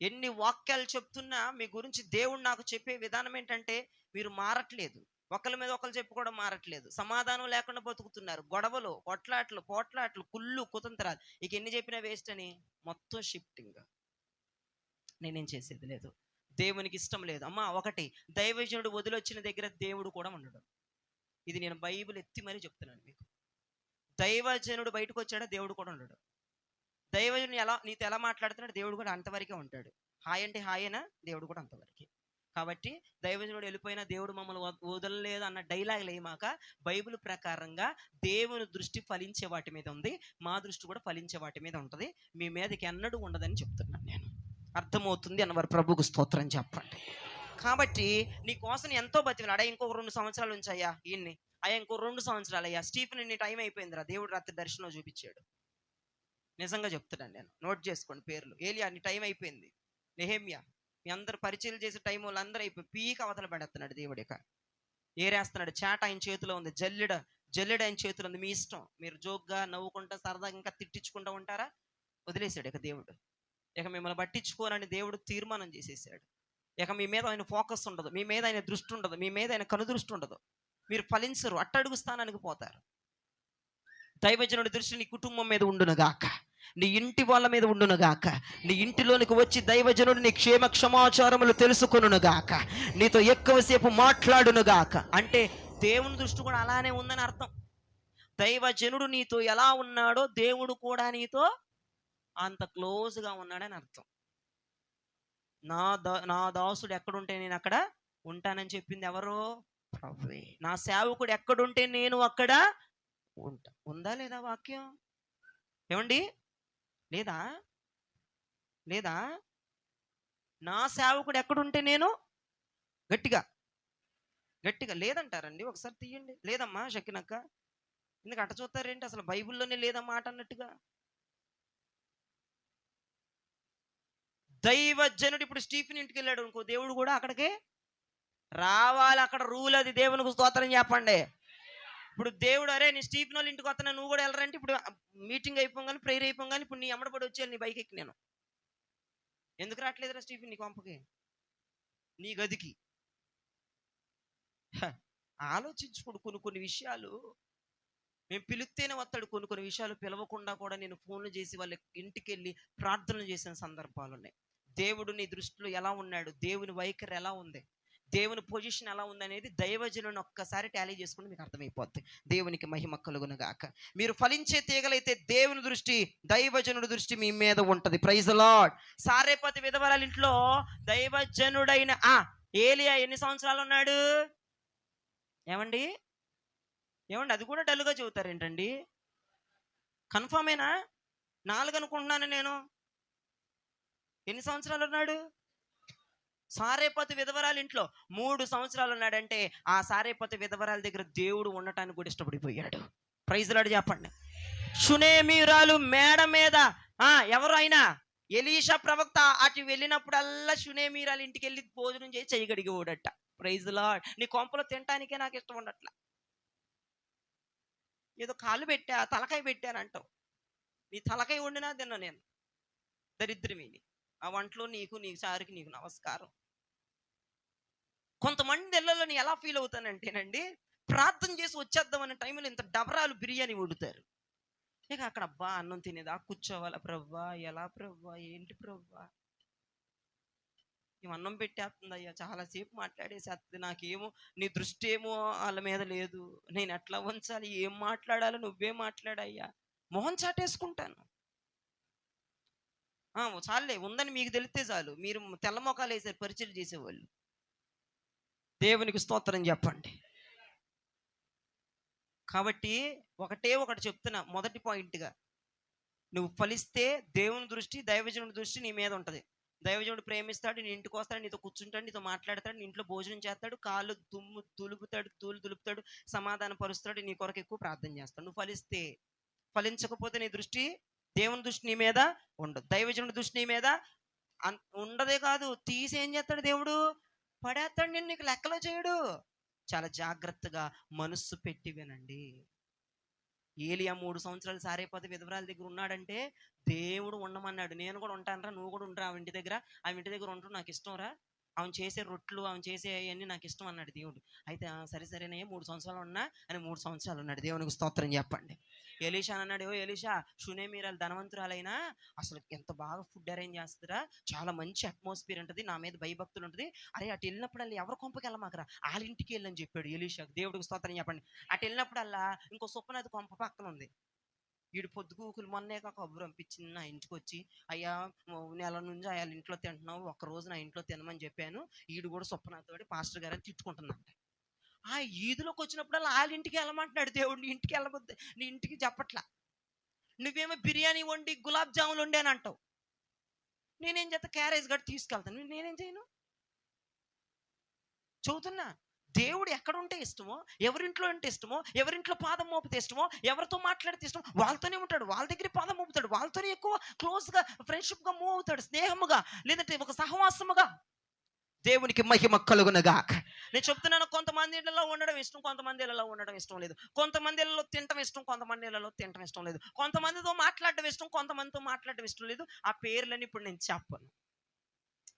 ఎన్ని వాక్యాలు చెప్తున్నా మీ గురించి దేవుడు నాకు చెప్పే విధానం ఏంటంటే, మీరు మారట్లేదు. ఒకళ్ళ మీద ఒకళ్ళు చెప్పుకోవడం మారట్లేదు, సమాధానం లేకుండా బతుకుతున్నారు, గొడవలు, కొట్లాట్లు, పోట్లాట్లు, కుళ్ళు, కుతంత్రాలు. ఇక ఎన్ని చెప్పినా వేస్ట్ అని మొత్తం షిఫ్టింగ్. నేనేం చేసేది లేదు, దేవునికి ఇష్టం లేదు. అమ్మా ఒకటి, దైవజనుడు వదిలొచ్చిన దగ్గర దేవుడు కూడా ఉండడు. ఇది నేను బైబిల్ ఎత్తి మరీ చెప్తున్నాను మీకు. దైవజనుడు బయటకు వచ్చాడా, దేవుడు కూడా ఉండడు. దైవజనుడు నీతో ఎలా మాట్లాడుతున్నాడు, దేవుడు కూడా అంతవరకే ఉంటాడు. హాయ్ అంటే హాయేనా, దేవుడు కూడా అంతవరకే. కాబట్టి దైవజనుడు వెళ్ళిపోయినా దేవుడు మమ్మల్ని వదలలేదు అన్న డైలాగ్ లేమాక, బైబిల్ ప్రకారంగా దేవుని దృష్టి ఫలించే వాటి మీద ఉంది, మా దృష్టి కూడా ఫలించే వాటి మీద ఉంటుంది. మీ మీదకి ఎన్నడూ ఉండదని చెప్తున్నాను నేను. అర్థమవుతుంది అన్నవారు ప్రభుకు స్తోత్రం చెప్పండి. కాబట్టి నీ కోసం ఎంతో బతికినాడు. ఇంకొక 2 సంవత్సరాలు ఉంచాయా ఈయన్ని, ఇంకో 2 సంవత్సరాలు అయ్యా, స్టీఫెన్ నీ టైం అయిపోయిందిరా, దేవుడు రాత్రి దర్శనం చూపించాడు. నిజంగా చెప్తున్నాను నేను, నోట్ చేసుకోండి పేర్లు. ఏలియా నీ టైం అయిపోయింది. నెహెమ్యా, మీ అందరు పరిచయం చేసే టైం వాళ్ళందరూ అయిపోయి పీక అవతల పెడుతున్నాడు దేవుడు. ఇక ఏరేస్తున్నాడు. చాట ఆయన చేతిలో ఉంది, జల్లెడ ఆయన చేతిలో ఉంది. మీ ఇష్టం, మీరు జోక్గా నవ్వుకుంటా సరదాగా ఇంకా తిట్టించుకుంటూ ఉంటారా, వదిలేశాడు ఇక దేవుడు. ఇక మిమ్మల్ని పట్టించుకోనని దేవుడు తీర్మానం చేసేసాడు. ఇక మీ మీద ఆయన ఫోకస్ ఉండదు, మీ మీద ఆయన దృష్టి ఉండదు, మీ మీద ఆయన కనుదృష్టి ఉండదు. మీరు ఫలించరు, అట్టడుగు స్థానానికి పోతారు. దైవజనుడి దృష్టి నీ కుటుంబం మీద ఉండునుగాక, నీ ఇంటి వాళ్ళ మీద ఉండునుగాక. నీ ఇంటిలోనికి వచ్చి దైవజనుడు నీ క్షేమ క్షమాచారములు తెలుసుకొనుగాక, నీతో ఎక్కువసేపు మాట్లాడునుగాక. అంటే దేవుని దృష్టి కూడా అలానే ఉందని అర్థం. దైవజనుడు నీతో ఎలా ఉన్నాడో దేవుడు కూడా నీతో అంత క్లోజ్గా ఉన్నాడని అర్థం. నా దాసుడు ఎక్కడుంటే నేను అక్కడ ఉంటానని చెప్పింది ఎవరు? ప్రభువే. నా సేవకుడు ఎక్కడుంటే నేను అక్కడ ఉంటా. ఉందా లేదా వాక్యం? ఏమండి, లేదా? నా సేవకుడు ఎక్కడుంటే నేను గట్టిగా లేదంటారండి. ఒకసారి తీయండి. లేదమ్మా షకినక్క, ఎందుకు అట్ట చూస్తారేంటి? అసలు బైబిల్లోనే లేదమ్మా మాట అన్నట్టుగా. దైవజనుడు ఇప్పుడు స్టీఫెన్ ఇంటికి వెళ్ళాడు ఇంకో, దేవుడు కూడా అక్కడికి రావాలి. అక్కడ రూల్ అది. దేవునికి స్తోత్రం చెప్పండి. ఇప్పుడు దేవుడు, అరే నీ స్టీఫెన్ వాళ్ళ ఇంటికి వస్తున్నా, నువ్వు కూడా వెళ్ళరంటే, ఇప్పుడు మీటింగ్ అయిపోగానే, ప్రేయర్ అయిపోగానే ఇప్పుడు నీ అమ్మడపడి వచ్చేయాలి నీ బైక్ ఎక్కి. నేను ఎందుకు రావట్లేదురా స్టీఫెన్ నీ కొంపకి, నీ గదికి? ఆలోచించుకోడు. కొన్ని విషయాలు మేము పిలిస్తేనే వస్తాడు, కొన్ని విషయాలు పిలవకుండా కూడా నేను ఫోన్లు చేసి వాళ్ళ ఇంటికి వెళ్ళి ప్రార్థనలు చేసిన సందర్భాలు ఉన్నాయి. దేవుడు నీ దృష్టిలో ఎలా ఉన్నాడు, దేవుని వైఖరి ఎలా ఉంది, దేవుని పొజిషన్ ఎలా ఉంది అనేది దైవజనుని ఒక్కసారి టాలీ చేసుకుంటే మీకు అర్థమైపోద్ది. దేవునికి మహిమ కలుగును గాక. మీరు ఫలించే తీగలైతే దేవుని దృష్టి, దైవజనుడి దృష్టి మీ మీద ఉంటది. Praise the Lord. సారేపతి విధవరాల ఇంట్లో దైవజనుడైన ఏలియా ఎన్ని సంవత్సరాలు ఉన్నాడు? ఏమండి, అది కూడా డల్గా చెబుతారేంటండి? కన్ఫర్మేనా? 4 అనుకుంటున్నాను నేను. ఎన్ని సంవత్సరాలు ఉన్నాడు? సారేపతి విధవరాలు ఇంట్లో 3 సంవత్సరాలు ఉన్నాడంటే, ఆ సారేపతి విధవరాల దగ్గర దేవుడు ఉండటానికి కూడా ఇష్టపడిపోయాడు. ప్రైజ్ లార్డ్ చెప్పండి. షునేమీరాలు మేడ మీద ఎవరు అయినా ఎలీషా ప్రవక్త అటు వెళ్ళినప్పుడల్లా షునేమీరాలు ఇంటికి వెళ్ళి భోజనం చేసి చేయగడిగేవాడట. Praise lord. నీ కొంపలో తినటానికే నాకు ఇష్టం ఉండట్లా. ఏదో కాళ్ళు పెట్టా, తలకాయ పెట్టానంటావు. నీ తలకాయ వండినా తిన్నా నేను. దరిద్రమీని ఆ వంటలో నీకు సారికి నీకు నమస్కారం. కొంతమంది ఇళ్లలో నేను ఎలా ఫీల్ అవుతానంటేనండి, ప్రార్థన చేసి వచ్చేద్దామనే టైంలో ఇంత డబరాలు బిర్యానీ వండుతారు. ఇక అక్కడ అబ్బా అన్నం తినేదా, కూర్చోవాలా ప్రవ్వా, ఎలా ప్రవ్వా, ఏంటి ప్రవ్వా, అన్నం పెట్టేస్తుందయ్యా, చాలాసేపు మాట్లాడేసేస్తుంది. నాకేమో నీ దృష్టి ఏమో వాళ్ళ మీద లేదు, నేను ఎట్లా ఉంచాలి, ఏం మాట్లాడాలో నువ్వే మాట్లాడయ్యా, మొహం చాటేసుకుంటాను. చాలే ఉందని మీకు తెలిస్తే చాలు, మీరు తెల్ల మొఖాలు వేసారు పరిచయం చేసేవాళ్ళు. దేవునికి స్తోత్రం చెప్పండి. కాబట్టి ఒకటి చెప్తున్నా, మొదటి పాయింట్గా, నువ్వు ఫలిస్తే దేవుని దృష్టి, దైవజనుడి దృష్టి నీ మీద ఉంటుంది. దైవజనుడు ప్రేమిస్తాడు, నీ ఇంటికి వస్తాడు, నీతో కూర్చుంటాడు, నీతో మాట్లాడతాడు, నీ ఇంట్లో భోజనం చేస్తాడు, కాళ్ళు దులుపుతాడు, సమాధాన పరుస్తాడు, నీ కొరకు ఎక్కువ ప్రార్థన చేస్తాడు. నువ్వు ఫలిస్తే. ఫలించకపోతే నీ దృష్టి, దేవుని దృష్టి నీ మీద ఉండదు, దైవజనుడి దృష్టి నీ మీద ఉండదే కాదు, తీసి ఏం చేస్తాడు దేవుడు? పడేస్తాడు. నేను నీకు లెక్కలో చేయడు. చాలా జాగ్రత్తగా మనస్సు పెట్టి వినండి. ఏలియా 3 సంవత్సరాలు సారేపతి విధవరాల దగ్గర ఉన్నాడంటే దేవుడు ఉండమన్నాడు. నేను కూడా ఉంటానరా, నువ్వు కూడా ఉండరా ఆమె ఇంటి దగ్గర, ఆమె ఇంటి దగ్గర ఉంటాడు, నాకు ఇష్టం రా, ఆమె చేసే రొట్లు, ఆమె చేసే అవన్నీ నాకు ఇష్టం అన్నాడు దేవుడు. అయితే సరే సరేనే 3 సంవత్సరాలు ఉన్నా అని 3 సంవత్సరాలు ఉన్నాడు. దేవునికి స్తోత్రం చెప్పండి. ఎలీషా అన్నాడు, ఓ ఎలీషా, షూనేమీరాలు ధనవంతురాలైనా అసలు ఎంత బాగా ఫుడ్ అరేంజ్ చేస్తుందిరా, చాలా మంచి అట్మాస్ఫియర్ ఉంటుంది, నా మీద భయభక్తులు ఉంటుంది. అరే అటు వెళ్ళినప్పుడల్లా ఎవరి కొంపకి వెళ్ళమాకరా, వాళ్ళ ఇంటికి వెళ్ళని చెప్పాడు ఎలీషా. దేవుడికి స్తోత్రం చెప్పండి. అటు వెళ్ళినప్పుడల్లా ఇంకో సుప్పనది కొంప పక్కన ఉంది. వీడు పొద్దుగూకులు మొన్నే కబురు పంపించింది నా ఇంటికి వచ్చి, అయ్యా నెల నుంచి వాళ్ళ ఇంట్లో తింటున్నావు, ఒక్క రోజు నా ఇంట్లో తినమని చెప్పాను, వీడు కూడా సుప్పనాథోడి పాస్టర్ గారు అని తిట్టుకుంటున్నాడు. ఆ ఈదులోకి వచ్చినప్పుడల్లా వాళ్ళ ఇంటికి వెళ్ళమంటున్నాడు దేవుడు. నీ ఇంటికి వెళ్ళబోద్దు, నీ ఇంటికి చెప్పట్లా. నువ్వేమో బిర్యానీ వండి గులాబ్ జాములు వండి అని అంటావు, నేనేం చేస్తా, క్యారేజ్ గట్టి తీసుకెళ్తాను, నేనేం చేయను. చదువుతున్నా, దేవుడు ఎక్కడ ఉంటే ఇష్టమో, ఎవరింట్లో ఉంటే ఇష్టమో, ఎవరింట్లో పాదం మోపితే ఇష్టమో, ఎవరితో మాట్లాడితే ఇష్టమో వాళ్ళతోనే ఉంటాడు, వాళ్ళ దగ్గర పాదం మోపుతాడు, వాళ్ళతోనే ఎక్కువ క్లోజ్గా ఫ్రెండ్షిప్గా మూవ్ అవుతాడు, స్నేహముగా, లేదంటే ఒక సహవాసముగా. దేవునికి మహిమ కలుగునగాక. నేను చెప్తున్నాను, కొంతమంది ఇళ్ళలో ఉండడం ఇష్టం, కొంతమంది ఇళ్ళలో ఉండడం ఇష్టం లేదు. కొంతమంది ఇళ్ళలో తినడం ఇష్టం, కొంతమంది ఇళ్ళలో తినడం ఇష్టం లేదు. కొంతమందితో మాట్లాడడం ఇష్టం, కొంతమందితో మాట్లాడడం ఇష్టం లేదు. ఆ పేర్లని ఇప్పుడు నేను చెప్పను,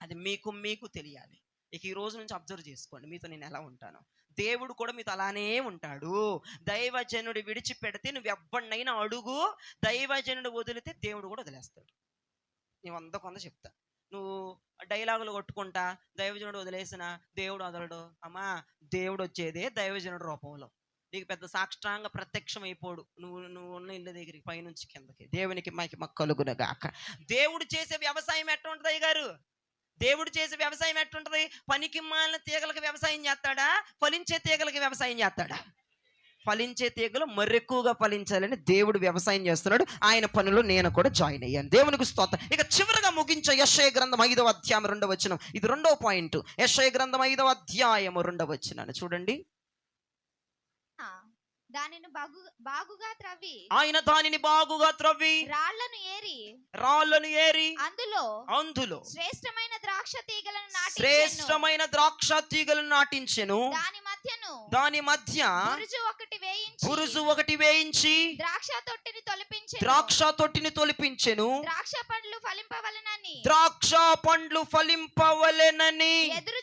అది మీకు మీకు తెలియాలి. ఇక ఈ రోజు నుంచి అబ్జర్వ్ చేసుకోండి మీతో నేను ఎలా ఉంటాను. దేవుడు కూడా మీతో అలానే ఉంటాడు. దైవజనుడు విడిచిపెడితే నువ్వు ఎవ్వడినైనా అడుగు, దైవజనుడు వదిలితే దేవుడు కూడా వదిలేస్తాడు. నేను 100 కొంద చెప్తా. నువ్వు డైలాగులు కొట్టుకుంటా దైవజనుడు వదిలేసిన దేవుడు వదలడు అమ్మా. దేవుడు వచ్చేదే దైవజనుడు రూపంలో. నీకు పెద్ద సాక్షాంగ ప్రత్యక్షం అయిపోడు, నువ్వు ఉన్న ఇల్లు దగ్గరికి పైనుంచి కిందకి. దేవునికి మహిమ కలుగునగాక. దేవుడు చేసే వ్యవసాయం ఎట్లా ఉంటుంది అయ్యగారు? దేవుడు చేసే వ్యవసాయం ఎట్లుంటది? పనికి మాలిన తీగలకి వ్యవసాయం చేస్తాడా, ఫలించే తీగలకి వ్యవసాయం చేస్తాడా? ఫలించే తీగలు మరెక్కువగా ఫలించాలని దేవుడు వ్యవసాయం చేస్తున్నాడు. ఆయన పనులు నేను కూడా జాయిన్ అయ్యాను. దేవునికి స్తోత్రం. ఇక చివరిగా ముగించే యెషయా గ్రంథం 5వ అధ్యాయం 2వ వచనం. ఇది 2వ పాయింట్. యెషయా గ్రంథం 5వ అధ్యాయము 2వ వచనాన్ని చూడండి. దానిని బాగుగా త్రవ్వి, ఆయన దానిని బాగుగా త్రవ్వి రాళ్లను ఏరి అందులో శ్రేష్టమైన ద్రాక్ష తీగలను నాటించెను. దాని మధ్య బురుజు ఒకటి వేయించి ద్రాక్ష తొట్టిని తొలిపించెను. ద్రాక్ష పండ్లు ఫలింపవలెనని ఎదురు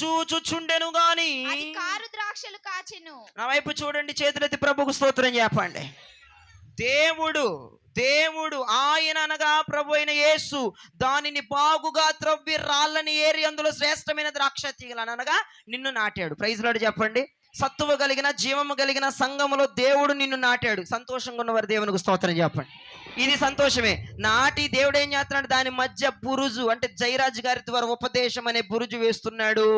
చూచుచుండెను గాని కారు ద్రాక్షలు కాచెను. నా వైపు చూడండి, చేతులెత్తి ప్రభువుకు స్తోత్రం చెప్పండి. దేవుడు ఆయన అనగా ప్రభు అయిన యేసు దానిని బాగుగా త్రవ్వి రాళ్ళని ఏరి అందులో శ్రేష్టమైన ద్రాక్ష తీగలను అనగా నిన్ను నాటాడు. ప్రైజ్ లార్డ్ చెప్పండి. సత్తువ కలిగిన జీవము కలిగిన సంఘములో దేవుడు నిన్ను నాటాడు. సంతోషంగా ఉన్నవారు దేవునికి స్తోత్రం చెప్పండి. ఇది సంతోషమే. నాటి దేవుడు ఏం చేస్తున్నాడు? దాని మధ్య బురుజు, అంటే జయరాజు గారి ద్వారా ఉపదేశం అనే బురుజు వేస్తున్నాడు.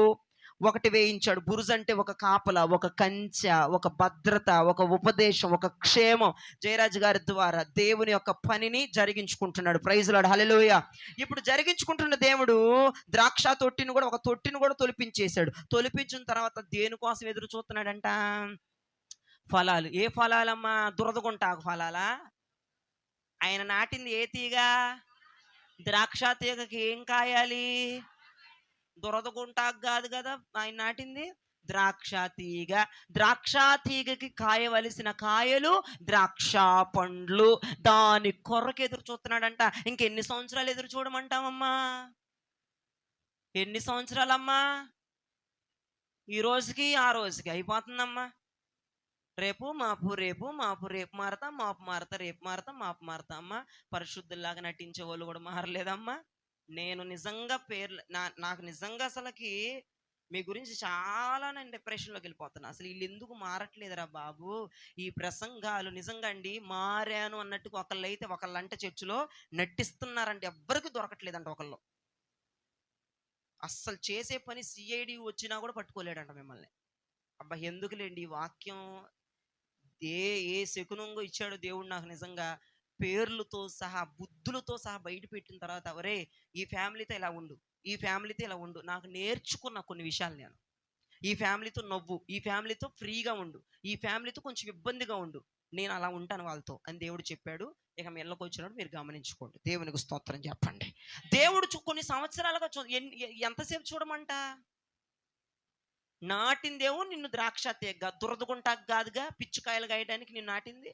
ఒకటి వేయించాడు. బురుజు అంటే ఒక కాపల, ఒక కంచె, ఒక భద్రత, ఒక ఉపదేశం, ఒక క్షేమం. జయరాజు గారి ద్వారా దేవుని యొక్క పనిని జరిగించుకుంటున్నాడు. ప్రైజ్ లార్డ్, హల్లెలూయా. ఇప్పుడు జరిగించుకుంటున్న దేవుడు ద్రాక్ష తొట్టిని కూడా, ఒక తొట్టిని కూడా తొలిపించేశాడు. తొలిపించిన తర్వాత దేనికోసం ఎదురు చూస్తున్నాడంట? ఫలాలు. ఏ ఫలాలమ్మా? దురదగుంటాకు ఫలాలా? ఆయన నాటింది ఏ తీగ? ద్రాక్ష తీగకి ఏం కాయాలి? దురదగుంటాకు కాదు కదా ఆయన నాటింది, ద్రాక్ష తీగ. ద్రాక్ష తీగకి కాయవలసిన కాయలు ద్రాక్ష పండ్లు. దాని కొరకు ఎదురు చూస్తున్నాడంట. ఇంకెన్ని సంవత్సరాలు ఎదురు చూడమంటామమ్మా? ఎన్ని సంవత్సరాలమ్మా? ఈ రోజుకి ఆ రోజుకి అయిపోతుందమ్మా. రేపు మాపు, రేపు మాపు, రేపు మారతా, మాపు మారతా, రేపు మారతా, మాపు మారతా. అమ్మా, పరిశుద్ధుల్లాగా నటించే వాళ్ళు కూడా మారలేదమ్మా. నేను నిజంగా నాకు నిజంగా అసలుకి మీ గురించి చాలా నేను డిప్రెషన్లోకి వెళ్ళిపోతున్నా. అసలు వీళ్ళు ఎందుకు మారట్లేదురా బాబు? ఈ ప్రసంగాలు నిజంగా అండి మారాను అన్నట్టుగా ఒకళ్ళంటే చర్చిలో నటిస్తున్నారంటే ఎవ్వరికి దొరకట్లేదంట. ఒకళ్ళు అస్సలు చేసే పని సిఐడి వచ్చినా కూడా పట్టుకోలేడంట మిమ్మల్ని. అబ్బా ఎందుకులేండి ఈ వాక్యం ఏ శకునంగా ఇచ్చాడో దేవుడు నాకు. నిజంగా పేర్లతో సహా బుద్ధులతో సహా బయట పెట్టిన తర్వాత, ఒరే ఈ ఫ్యామిలీతో ఇలా ఉండు, ఈ ఫ్యామిలీతో ఇలా ఉండు. నాకు నేర్చుకున్న కొన్ని విషయాలు నేను. ఈ ఫ్యామిలీతో నవ్వు, ఈ ఫ్యామిలీతో ఫ్రీగా ఉండు, ఈ ఫ్యామిలీతో కొంచెం ఇబ్బందిగా ఉండు, నేను అలా ఉంటాను వాళ్ళతో అని దేవుడు చెప్పాడు. ఇక మీ ఇళ్ళకి వచ్చినప్పుడు మీరు గమనించుకోండి. దేవునికి స్తోత్రం చెప్పండి. దేవుడు కొన్ని సంవత్సరాలుగా ఎంతసేపు చూడమంట? నాటిందేమో నిన్ను ద్రాక్ష తీగ, దురదగుంటాకు కాదుగా, పిచ్చుకాయలు గాయడానికి నిన్ను నాటింది.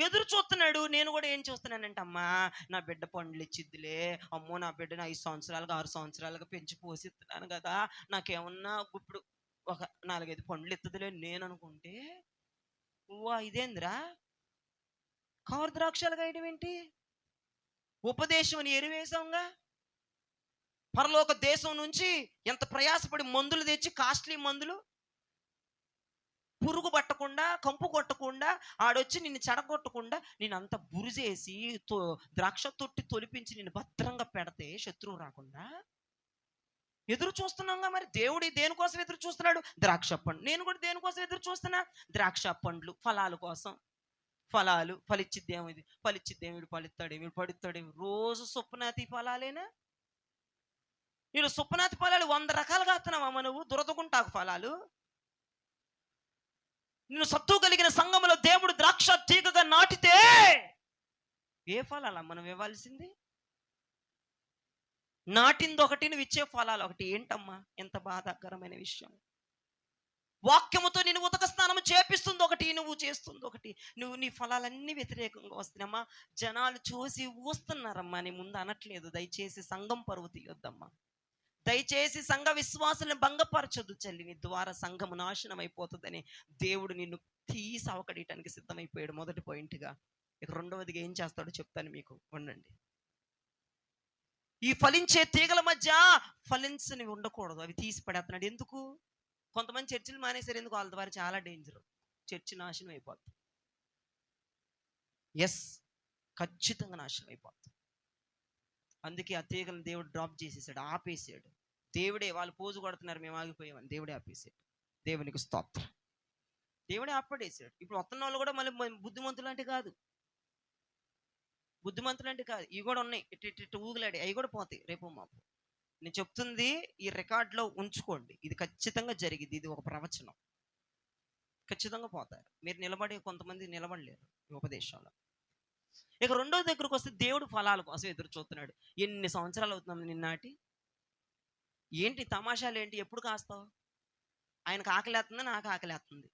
ఎదురు చూస్తున్నాడు. నేను కూడా ఏం చూస్తున్నానంటే, అమ్మా నా బిడ్డ పండ్లు ఇచ్చిద్దిలే, అమ్మో నా బిడ్డని 5 సంవత్సరాలుగా 6 సంవత్సరాలుగా పెంచి పోషిస్తున్నాను కదా, నాకేమన్నా ఇప్పుడు ఒక 4, 5 పండ్లు ఇత్తదిలే నేను అనుకుంటే, వా ఇదేందిరా కారు ద్రాక్షాలు గాయడం ఏంటి? ఉపదేశం అని ఎరువేశాంగా. పరలోక దేశం నుంచి ఎంత ప్రయాసపడి మందులు తెచ్చి, కాస్ట్లీ మందులు, పురుగు పట్టకుండా, కంపు కొట్టకుండా, ఆడొచ్చి నిన్ను చెడగొట్టకుండా, నేను అంత బురుజేసి ద్రాక్ష తొట్టి తొలిపించి నిన్ను భద్రంగా పెడితే శత్రువు రాకుండా ఎదురు చూస్తున్నాంగా. మరి దేవుడు దేనికోసం ఎదురు చూస్తున్నాడు? ద్రాక్ష పండు. నేను కూడా దేనికోసం ఎదురు చూస్తున్నా? ద్రాక్ష పండ్లు, ఫలాల కోసం. ఫలాలు ఫలిచ్చిద్దేమిది, ఫలిచ్చిద్దేమిడు, పలుతాడేమిడు, పడుతాడేమి. రోజు సుప్పనాతి ఫలాలేనా? నేను సుప్పనాతి ఫలాలు 100 రకాలుగా వస్తున్నావా నువ్వు? దురదగుంటాకు ఫలాలు. నేను సత్తు కలిగిన సంఘములో దేవుడు ద్రాక్ష తీగగా నాటితే ఏ ఫలాలా మనం ఇవ్వాల్సింది? నాటింది ఒకటి, నువ్వు ఇచ్చే ఫలాలు ఒకటి. ఏంటమ్మా ఎంత బాధాకరమైన విషయం. వాక్యముతో నేను ఉదక స్నానం చేపిస్తుంది ఒకటి, నువ్వు చేస్తుంది ఒకటి. నువ్వు నీ ఫలాలన్నీ వ్యతిరేకంగా వస్తున్నాయమ్మా. జనాలు చూసి ఊస్తున్నారమ్మా. నీ ముందు అనట్లేదు. దయచేసి సంఘం పరువు తీయొద్దమ్మా. దయచేసి సంఘ విశ్వాసాలను భంగపరచొద్దు చెల్లి. నీ ద్వారా సంఘము నాశనం అయిపోతుందని దేవుడు నిన్ను తీసి అవకడీయటానికి సిద్ధమైపోయాడు. మొదటి పాయింట్గా. ఇక రెండవదిగా ఏం చేస్తాడో చెప్తాను మీకు, ఉండండి. ఈ ఫలించే తీగల మధ్య ఫలించని ఉండకూడదు, అవి తీసి పడేస్తున్నాడు. ఎందుకు? కొంతమంది చర్చిలు మానేశారు. ఎందుకు? వాళ్ళ ద్వారా చాలా డేంజర్. చర్చి నాశనం అయిపోతుంది. ఎస్, ఖచ్చితంగా నాశనం అయిపోతుంది. అందుకే ఆ తీగలను దేవుడు డ్రాప్ చేసేసాడు, ఆపేసాడు. దేవుడే, వాళ్ళు పోజు కొడుతున్నారు మేము ఆగిపోయామని, దేవుడే ఆపేసాడు. దేవునికి స్తోత్రం. దేవుడే ఆపడేసాడు. ఇప్పుడు వస్తున్న వాళ్ళు కూడా మళ్ళీ బుద్ధిమంతులు అంటే కాదు, బుద్ధిమంతులు అంటే కాదు. ఇవి కూడా ఉన్నాయి, ఇటు ఊగులాడి, అవి కూడా పోతాయి రేపు మాపు. నేను చెప్తుంది ఈ రికార్డులో ఉంచుకోండి. ఇది ఖచ్చితంగా జరిగింది. ఇది ఒక ప్రవచనం. ఖచ్చితంగా పోతారు. మీరు నిలబడి, కొంతమంది నిలబడలేరు ఈ ఉపదేశంలో. ఇక రెండో దగ్గరకు వస్తే దేవుడు ఫలాల కోసం ఎదురు చూస్తున్నాడు. ఎన్ని సంవత్సరాలు అవుతున్నాం నిన్నాటి? ఏంటి తమాషాలు ఏంటి? ఎప్పుడు కాస్తావు? ఆయనకు ఆకలేస్తుంది, నాకు ఆకలేస్తుంది.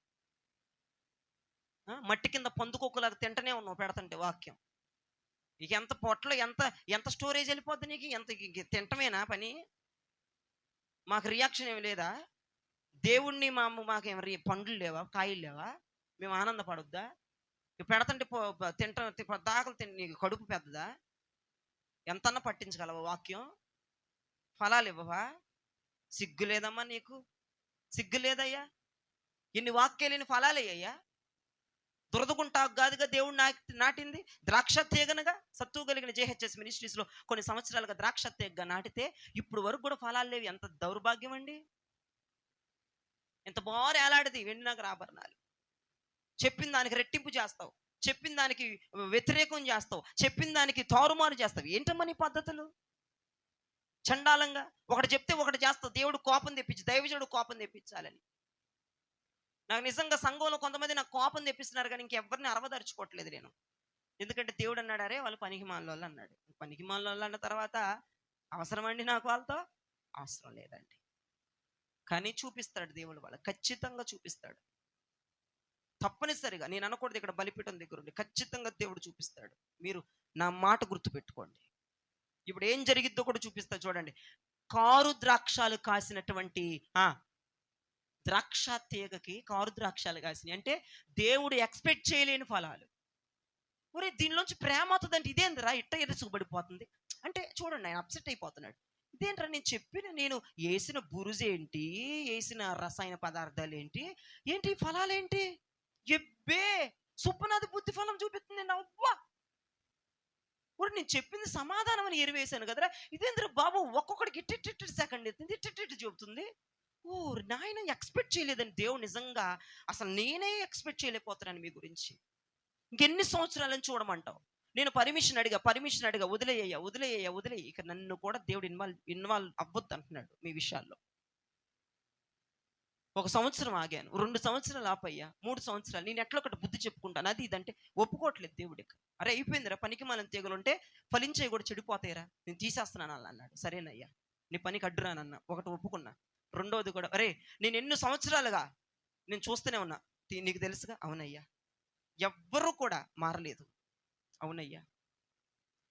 మట్టి కింద పందుకొక్కులాగా తింటనే ఉన్నావు పెడతంటే వాక్యం. ఇక ఎంత పొట్టలో ఎంత ఎంత స్టోరేజ్ వెళ్ళిపోద్ది నీకు? ఎంత తింటమేనా పని? మాకు రియాక్షన్ ఏమి లేదా? దేవుణ్ణి మాకేం పండ్లు లేవా, కాయలు లేవా? మేము ఆనందపడొద్దా? పెడతంటే దాకలు నీకు కడుపు పెద్దదా? ఎంతన్నా పట్టించగలవా వాక్యం? ఫలాలు ఇవ్వవా? సిగ్గు లేదమ్మా నీకు? సిగ్గు లేదయ్యా? ఇన్ని వాక్యాలు, ఫలాలు అయ్యా. దురదగుంటాకు కాదుగా దేవుడు నాటింది, ద్రాక్ష తీగనగా. సత్తు కలిగిన JHS మినిస్ట్రీస్లో కొన్ని సంవత్సరాలుగా ద్రాక్ష తీగగా నాటితే ఇప్పుడు వరకు కూడా ఫలాలు లేవు. ఎంత దౌర్భాగ్యం అండి! ఎంత బాగా ఏలాడిది వెండి నగర ఆభరణాలు. చెప్పిన దానికి రెట్టింపు చేస్తావు, చెప్పిన దానికి వ్యతిరేకం చేస్తావు, చెప్పిన దానికి తారుమారు చేస్తావు. ఏంటమ్మా నీ పద్ధతులు? చండాలంగా ఒకటి చెప్తే ఒకటి చేస్తావు. దేవుడు కోపం తెప్పించి, దైవజనుడు కోపం తెప్పించాలని. నాకు నిజంగా సంఘంలో కొంతమంది నాకు కోపం తెప్పిస్తున్నారు, కానీ ఇంకెవరిని అరవదరుచుకోవట్లేదు నేను. ఎందుకంటే దేవుడు అన్నాడు, అరే వాళ్ళు పనికిమాలిన వాళ్ళు అన్నాడు. పనికిమాలిన వాళ్ళు అన్న తర్వాత అవసరం అండి నాకు వాళ్ళతో? అవసరం లేదండి. కానీ చూపిస్తాడు దేవుడు, వాళ్ళు ఖచ్చితంగా చూపిస్తాడు. తప్పనిసరిగా నేను అనకూడదు, ఇక్కడ బలిపీఠం దగ్గర ఉండి ఖచ్చితంగా దేవుడు చూపిస్తాడు. మీరు నా మాట గుర్తుపెట్టుకోండి. ఇప్పుడు ఏం జరిగిద్దో కూడా చూపిస్తా చూడండి. కారు ద్రాక్షాలు కాసినటువంటి ద్రాక్ష తీగకి కారు ద్రాక్షాలు కాసినాయి అంటే దేవుడు ఎక్స్పెక్ట్ చేయలేని ఫలాలు. ఒరే దీనిలోంచి ప్రేమ అవుతుందంటే ఇదేందిరా ఇట్ట ఎరుసుకుబడిపోతుంది అంటే చూడండి, ఆయన అప్సెట్ అయిపోతున్నాడు. ఇదేంట్రా నేను చెప్పిన, నేను వేసిన బురుజేంటి, వేసిన రసాయన పదార్థాలు ఏంటి, ఏంటి ఫలాలేంటి? ఎబ్బే సుప్పనాది బుద్ధి ఫలం చూపిస్తుంది. నవ్వా ఇప్పుడు నేను చెప్పింది సమాధానం అని ఎరివేశాను కదరా, ఇదేంద్ర బాబు ఒక్కొక్కడికి ఇట్టి సెకండ్ ఎత్తుంది, ఇట్టి చెబుతుంది. ఓ నాయన ఎక్స్పెక్ట్ చేయలేదని దేవుడు నిజంగా అసలు నేనే ఎక్స్పెక్ట్ చేయలేకపోతున్నాను మీ గురించి. ఇంకెన్ని సంవత్సరాలని చూడమంటావు? నేను పర్మిషన్ అడిగా వదిలేయ్యా. ఇక నన్ను కూడా దేవుడు ఇన్వాల్వ్ అవ్వద్దు అంటున్నాడు మీ విషయాల్లో. 1 సంవత్సరం ఆగాను, 2 సంవత్సరాలు ఆపయ్యా, 3 సంవత్సరాలు. నేను ఎట్లా ఒకటి బుద్ధి చెప్పుకుంటాను, అది ఇదంటే ఒప్పుకోవట్లేదు దేవుడికి. అరే అయిపోయిందిరా, పనికి మనం తీగలుంటే ఫలించేవి కూడా చెడిపోతాయిరా, నేను తీసేస్తున్నాను అలా అన్నాడు. సరేనయ్యా నీ పనికి అడ్డురానన్నా, ఒకటి ఒప్పుకున్నా. రెండోది కూడా, అరే నేను ఎన్ని సంవత్సరాలుగా నేను చూస్తూనే ఉన్నా, నీకు తెలుసుగా. అవునయ్యా ఎవ్వరూ కూడా మారలేదు. అవునయ్యా,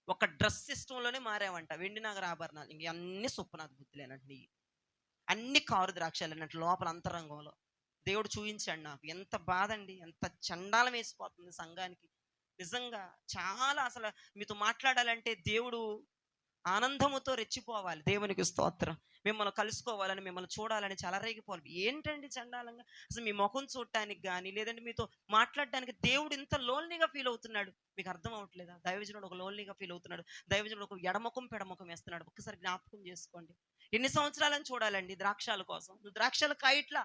ఒక డ్రెస్ సిస్టంలోనే మారావంట. వెండి నగర ఆభరణాలు ఇంక అన్ని సుప్పనాథ బుద్ధులేనట్టు నీ అన్ని కారు ద్రాక్షాలు అన్నట్లు లోపల అంతరంగంలో దేవుడు చూపించాడు నాకు. ఎంత బాధ అండి, ఎంత చండాలం వేసిపోతుంది సంఘానికి. నిజంగా చాలా అసలు మీతో మాట్లాడాలంటే దేవుడు ఆనందముతో రెచ్చిపోవాలి. దేవునికి స్తోత్రం. మిమ్మల్ని కలుసుకోవాలని, మిమ్మల్ని చూడాలని చాలా రేగిపోవాలి. ఏంటండి చండాలంగా అసలు మీ ముఖం చూడటానికి కానీ, లేదంటే మీతో మాట్లాడడానికి దేవుడు ఇంత లోన్లీగా ఫీల్ అవుతున్నాడు. మీకు అర్థం అవ్వట్లేదా? దైవజనుడు ఒక లోన్లీగా ఫీల్ అవుతున్నాడు. దైవజనుడు ఒక ఎడముఖం పెడముఖం వేస్తున్నాడు. ఒక్కసారి జ్ఞాపకం చేసుకోండి. ఎన్ని సంవత్సరాలని చూడాలండి ద్రాక్షాల కోసం? నువ్వు ద్రాక్షాలు కాయట్లా,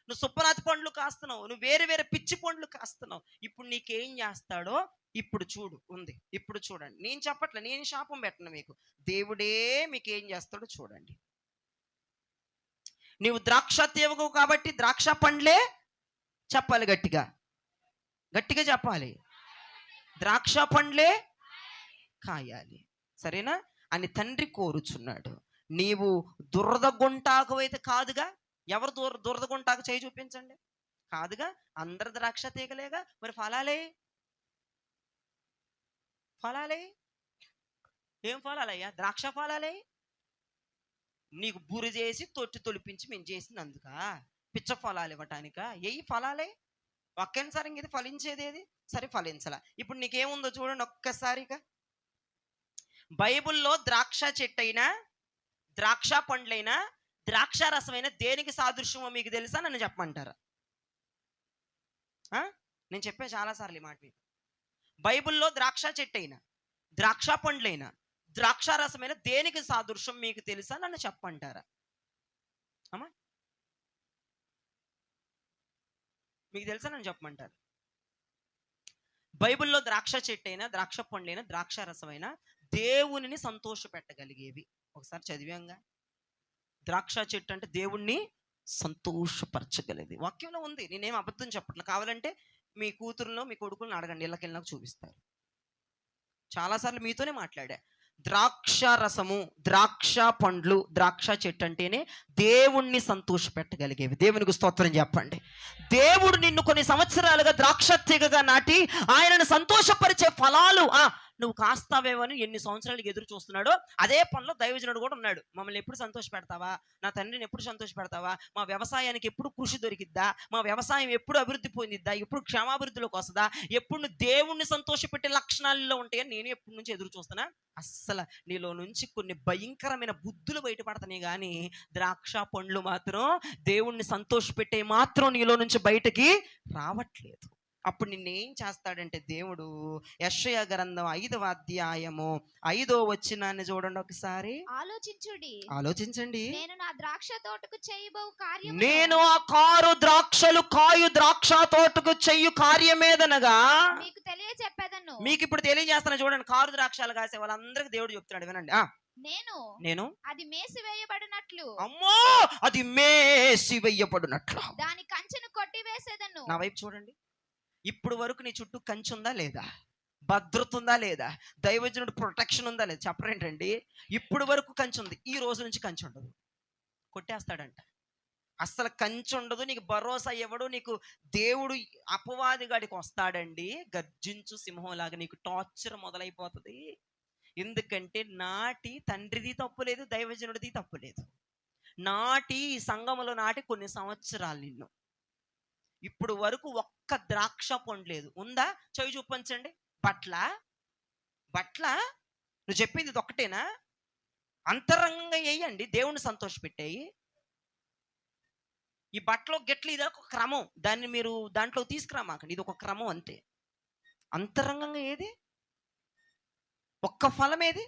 నువ్వు సుప్పనాతి పండ్లు కాస్తున్నావు, నువ్వు వేరే వేరే పిచ్చి పండ్లు కాస్తున్నావు. ఇప్పుడు నీకేం చేస్తాడో ఇప్పుడు చూడు ఉంది. ఇప్పుడు చూడండి, నేను చెప్పట్లే, నేను శాపం పెట్టను మీకు. దేవుడే మీకు ఏం చేస్తాడో చూడండి. నీవు ద్రాక్ష తీవకు కాబట్టి ద్రాక్ష పండ్లే చెప్పాలి, గట్టిగా గట్టిగా చెప్పాలి. ద్రాక్ష పండ్లే కాయాలి, సరేనా అని తండ్రి కోరుచున్నాడు. నీవు దురద గుంటాకు అయితే కాదుగా. ఎవరు దురద గుంటాకు చేయి చూపించండి. కాదుగా, అందరు ద్రాక్ష తీగలేగా. మరి ఫలాలే ఏం ఫలాలయ్యా? ద్రాక్ష ఫలాలే. నీకు బురి చేసి తొట్టి తొలిపించి మేము చేసినందుక పిచ్చ ఫలాలు ఇవ్వటానిక? ఏ ఫలాలే ఒక్కసారి ఇంక ఇది ఫలించేది ఏది? సరే ఫలించాల. ఇప్పుడు నీకేముందో చూడండి ఒక్కసారిగా. బైబిల్లో ద్రాక్ష చెట్టైనా, ద్రాక్ష పండ్లైనా, ద్రాక్ష రసమైన దేనికి సాదృశ్యమో మీకు తెలుసా? నన్ను చెప్పమంటారా? నేను చెప్పే చాలాసార్లు ఈ మాట మీకు. బైబిల్లో ద్రాక్ష చెట్టైనా, ద్రాక్ష పండ్లైనా, ద్రాక్ష రసమైన దేనికి సాదృశ్యం మీకు తెలుసా? నన్ను చెప్పంటారా అమ్మా? మీకు తెలుసా? నన్ను చెప్పమంటారు. బైబిల్లో ద్రాక్ష చెట్టైనా, ద్రాక్ష పండ్లైనా, ద్రాక్ష రసమైనా దేవునిని సంతోష పెట్టగలిగేవి. ఒకసారి చదివాంగా. ద్రాక్ష చెట్టు అంటే దేవుణ్ణి సంతోషపరచగలిగేది. వాక్యంలో ఉంది, నేనేం అబద్ధం చెప్పట్లేదు. కావాలంటే మీ కూతురులో మీ కొడుకులను అడగండి, ఇళ్ళకి వెళ్ళినాక చూపిస్తారు. చాలాసార్లు మీతోనే మాట్లాడా. ద్రాక్ష రసము, ద్రాక్ష పండ్లు, ద్రాక్ష చెట్టు అంటేనే దేవుణ్ణి సంతోష పెట్టగలిగేవి. దేవునికి స్తోత్రం చెప్పండి. దేవుడు నిన్ను కొన్ని సంవత్సరాలుగా ద్రాక్ష తీగగా నాటి ఆయనను సంతోషపరిచే ఫలాలు నువ్వు కాస్తావేమని ఎన్ని సంవత్సరాలకు ఎదురు చూస్తున్నాడో అదే పనిలో దైవజనుడు కూడా ఉన్నాడు. మమ్మల్ని ఎప్పుడు సంతోష పెడతావా? నా తండ్రిని ఎప్పుడు సంతోష పెడతావా? మా వ్యవసాయానికి ఎప్పుడు కృషి దొరికిద్దా? మా వ్యవసాయం ఎప్పుడు అభివృద్ధి పొందిద్దా? ఎప్పుడు క్షేమాభివృద్ధిలోకి వస్తుందా? ఎప్పుడు నువ్వు దేవుణ్ణి సంతోషపెట్టే లక్షణాల్లో ఉంటాయని నేను ఎప్పటి నుంచి ఎదురు చూస్తున్నా. అస్సలు నీలో నుంచి కొన్ని భయంకరమైన బుద్ధులు బయటపడతాయి, కానీ ద్రాక్ష పండ్లు మాత్రం దేవుణ్ణి సంతోషపెట్టే మాత్రం నీలో నుంచి బయటకి రావట్లేదు. అప్పుడు నిన్నేం చేస్తాడంటే దేవుడు, యెషయా గ్రంథం 5వ అధ్యాయము 5వ వచనాన్ని చూడండి ఒకసారి. ఆలోచించండి. నేను నా ద్రాక్ష తోటకు చేయబో కార్యము, నేను ఆ కాయు ద్రాక్ష తోటకు చెయ్యు కార్యమేదనగా మీకు తెలియచెప్పేదను. మీకు ఇప్పుడు తెలియజేస్తాను చూడండి. కారు ద్రాక్షాలు కాసే వాళ్ళందరికీ దేవుడు చెప్తున్నాడు, వినండి. నేను అది మేసి వేయబడినట్లు, అమ్మో అది మేసి వేయబడినట్లు దాని కంచెను కొట్టివేసేదను. నా వైపు చూడండి. ఇప్పుడు వరకు నీ చుట్టూ కంచె ఉందా లేదా? భద్రత ఉందా లేదా? దైవజనుడు ప్రొటెక్షన్ ఉందా లేదా? చెప్పరేంటండి. ఇప్పుడు వరకు కంచె ఉంది, ఈ రోజు నుంచి కంచె ఉండదు. కొట్టేస్తాడంట. అస్సలు కంచె ఉండదు. నీకు భరోసా ఇవ్వడు. నీకు దేవుడు అపవాదిగాడికి వస్తాడండి, గర్జించు సింహంలాగా. నీకు టార్చర్ మొదలైపోతుంది. ఎందుకంటే నాటి తండ్రిది తప్పులేదు, దైవజనుడిది తప్పులేదు. నాటి ఈ సంఘములో నాటి కొన్ని సంవత్సరాలు నిన్ను ఇప్పుడు వరకు ఒక్క ద్రాక్ష పండు లేదు. ఉందా? చెవి చూపించండి. బట్ల నువ్వు చెప్పింది ఇది ఒక్కటేనా? అంతరంగంగా వేయండి, దేవుణ్ణి సంతోష పెట్టేయి. ఈ బట్టలో గిట్లు ఇది ఒక క్రమం, దాన్ని మీరు దాంట్లో తీసుకురామాకండి. ఇది ఒక క్రమం అంతే. అంతరంగంగా ఏది? ఒక్క ఫలం ఏది?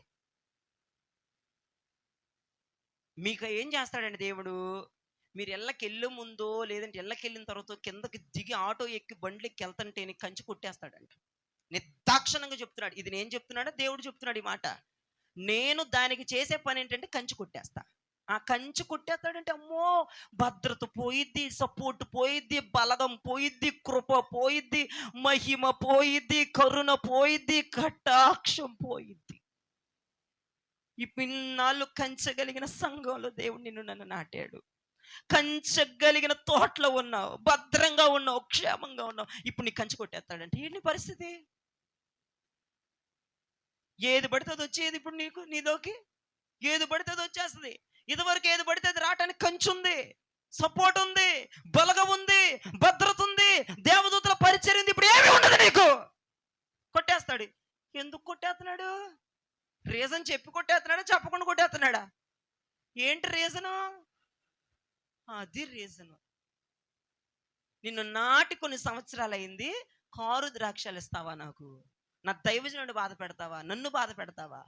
మీకు ఏం చేస్తాడండి దేవుడు? మీరు ఎల్లకెళ్ళే ముందో లేదంటే ఎల్లకెళ్ళిన తర్వాత కిందకి దిగి ఆటో ఎక్కి బండ్లు ఎక్కి వెళ్తుంటే కంచి కొట్టేస్తాడంట. నిర్దాక్షణంగా చెప్తున్నాడు. ఇది నేను చెప్తున్నాడా? దేవుడు చెప్తున్నాడు ఈ మాట. నేను దానికి చేసే పని ఏంటంటే కంచి కొట్టేస్తా. ఆ కంచి కొట్టేస్తాడంటే అమ్మో భద్రత పోయిద్ది, సపోర్ట్ పోయిద్ది, బలగం పోయిద్ది, కృప పోయిద్ది, మహిమ పోయిద్ది, కరుణ పోయిద్ది, కటాక్షం పోయిద్ది. ఈ పిన్నాళ్ళు కంచగలిగిన సంఘంలో దేవుడు నిన్ను నన్ను నాటాడు. కంచగలిగిన తోటలో ఉన్నావు, భద్రంగా ఉన్నావు, క్షేమంగా ఉన్నావు. ఇప్పుడు నీ కంచె కొట్టేస్తాడంటే ఏంటి పరిస్థితి? ఏది పడితే అది వచ్చేది ఇప్పుడు నీలోకి. ఏది పడితే అది వచ్చేస్తుంది. ఇదివరకు ఏది పడితే అది రావటానికి కంచె ఉంది, సపోర్ట్ ఉంది, బలగం ఉంది, భద్రత ఉంది, దేవదూతల పరిచర్య ఉంది. ఇప్పుడు ఏమీ ఉండదు నీకు. కొట్టేస్తాడు. ఎందుకు కొట్టేస్తున్నాడు? రీజన్ చెప్పి కొట్టేస్తున్నాడా, చెప్పకుండా కొట్టేస్తున్నాడా? ఏంటి రీజను? అది రీజను. నిన్ను నాటి కొన్ని సంవత్సరాలు అయింది, కారు ద్రాక్షాలు ఇస్తావా నాకు? నా దైవజనుడు బాధ పెడతావా? నన్ను బాధ పెడతావా?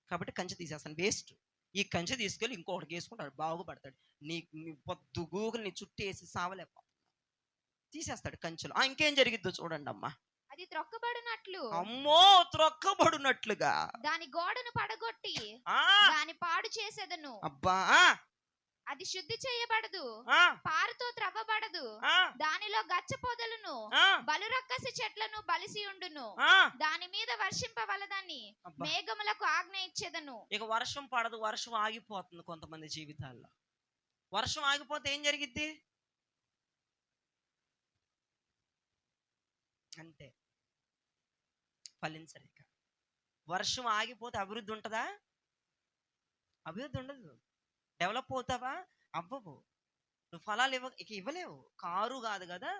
కాబట్టి కంచె తీసేస్తాను, వేస్ట్. ఈ కంచె తీసుకెళ్ళి ఇంకొకటికి వేసుకుంటాడు, బాగుపడతాడు. నీ పొద్దు గూగులు నీ చుట్టూ వేసి సావలేపో తీసేస్తాడు కంచెలు. ఇంకేం జరిగిద్దో చూడండి అమ్మా. అది త్రొక్కబడినట్లు, అమ్మో, త్రొక్కబడినట్లుగా దాని గోడను పడగొట్టి దాని పాడు చేసేదను. అబ్బా, అది శుద్ధి చేయబడదు, పారుతో త్రవ్వబడదు. దానిలో గచ్చ పొదలను బలురక్కసి చెట్లను బలిసి ఉండును. దాని మీద వర్షింపవలదని మేఘములకు ఆజ్ఞ ఇచ్చేదను. ఇక వర్షం పడదు, వర్షం ఆగిపోతుంది కొంతమంది జీవితాల్లో. వర్షం ఆగిపోతే ఏం జరిగిద్ది? అంతే, ఫలించరిక. వర్షం ఆగిపోతే అభివృద్ధి ఉంటుందా? అభివృద్ధి ఉండదు. డెవలప్ అవుతావా? అవ్వవు. నువ్వు ఫలాలు ఇవ్వలేవు. కారు కాదు కదా,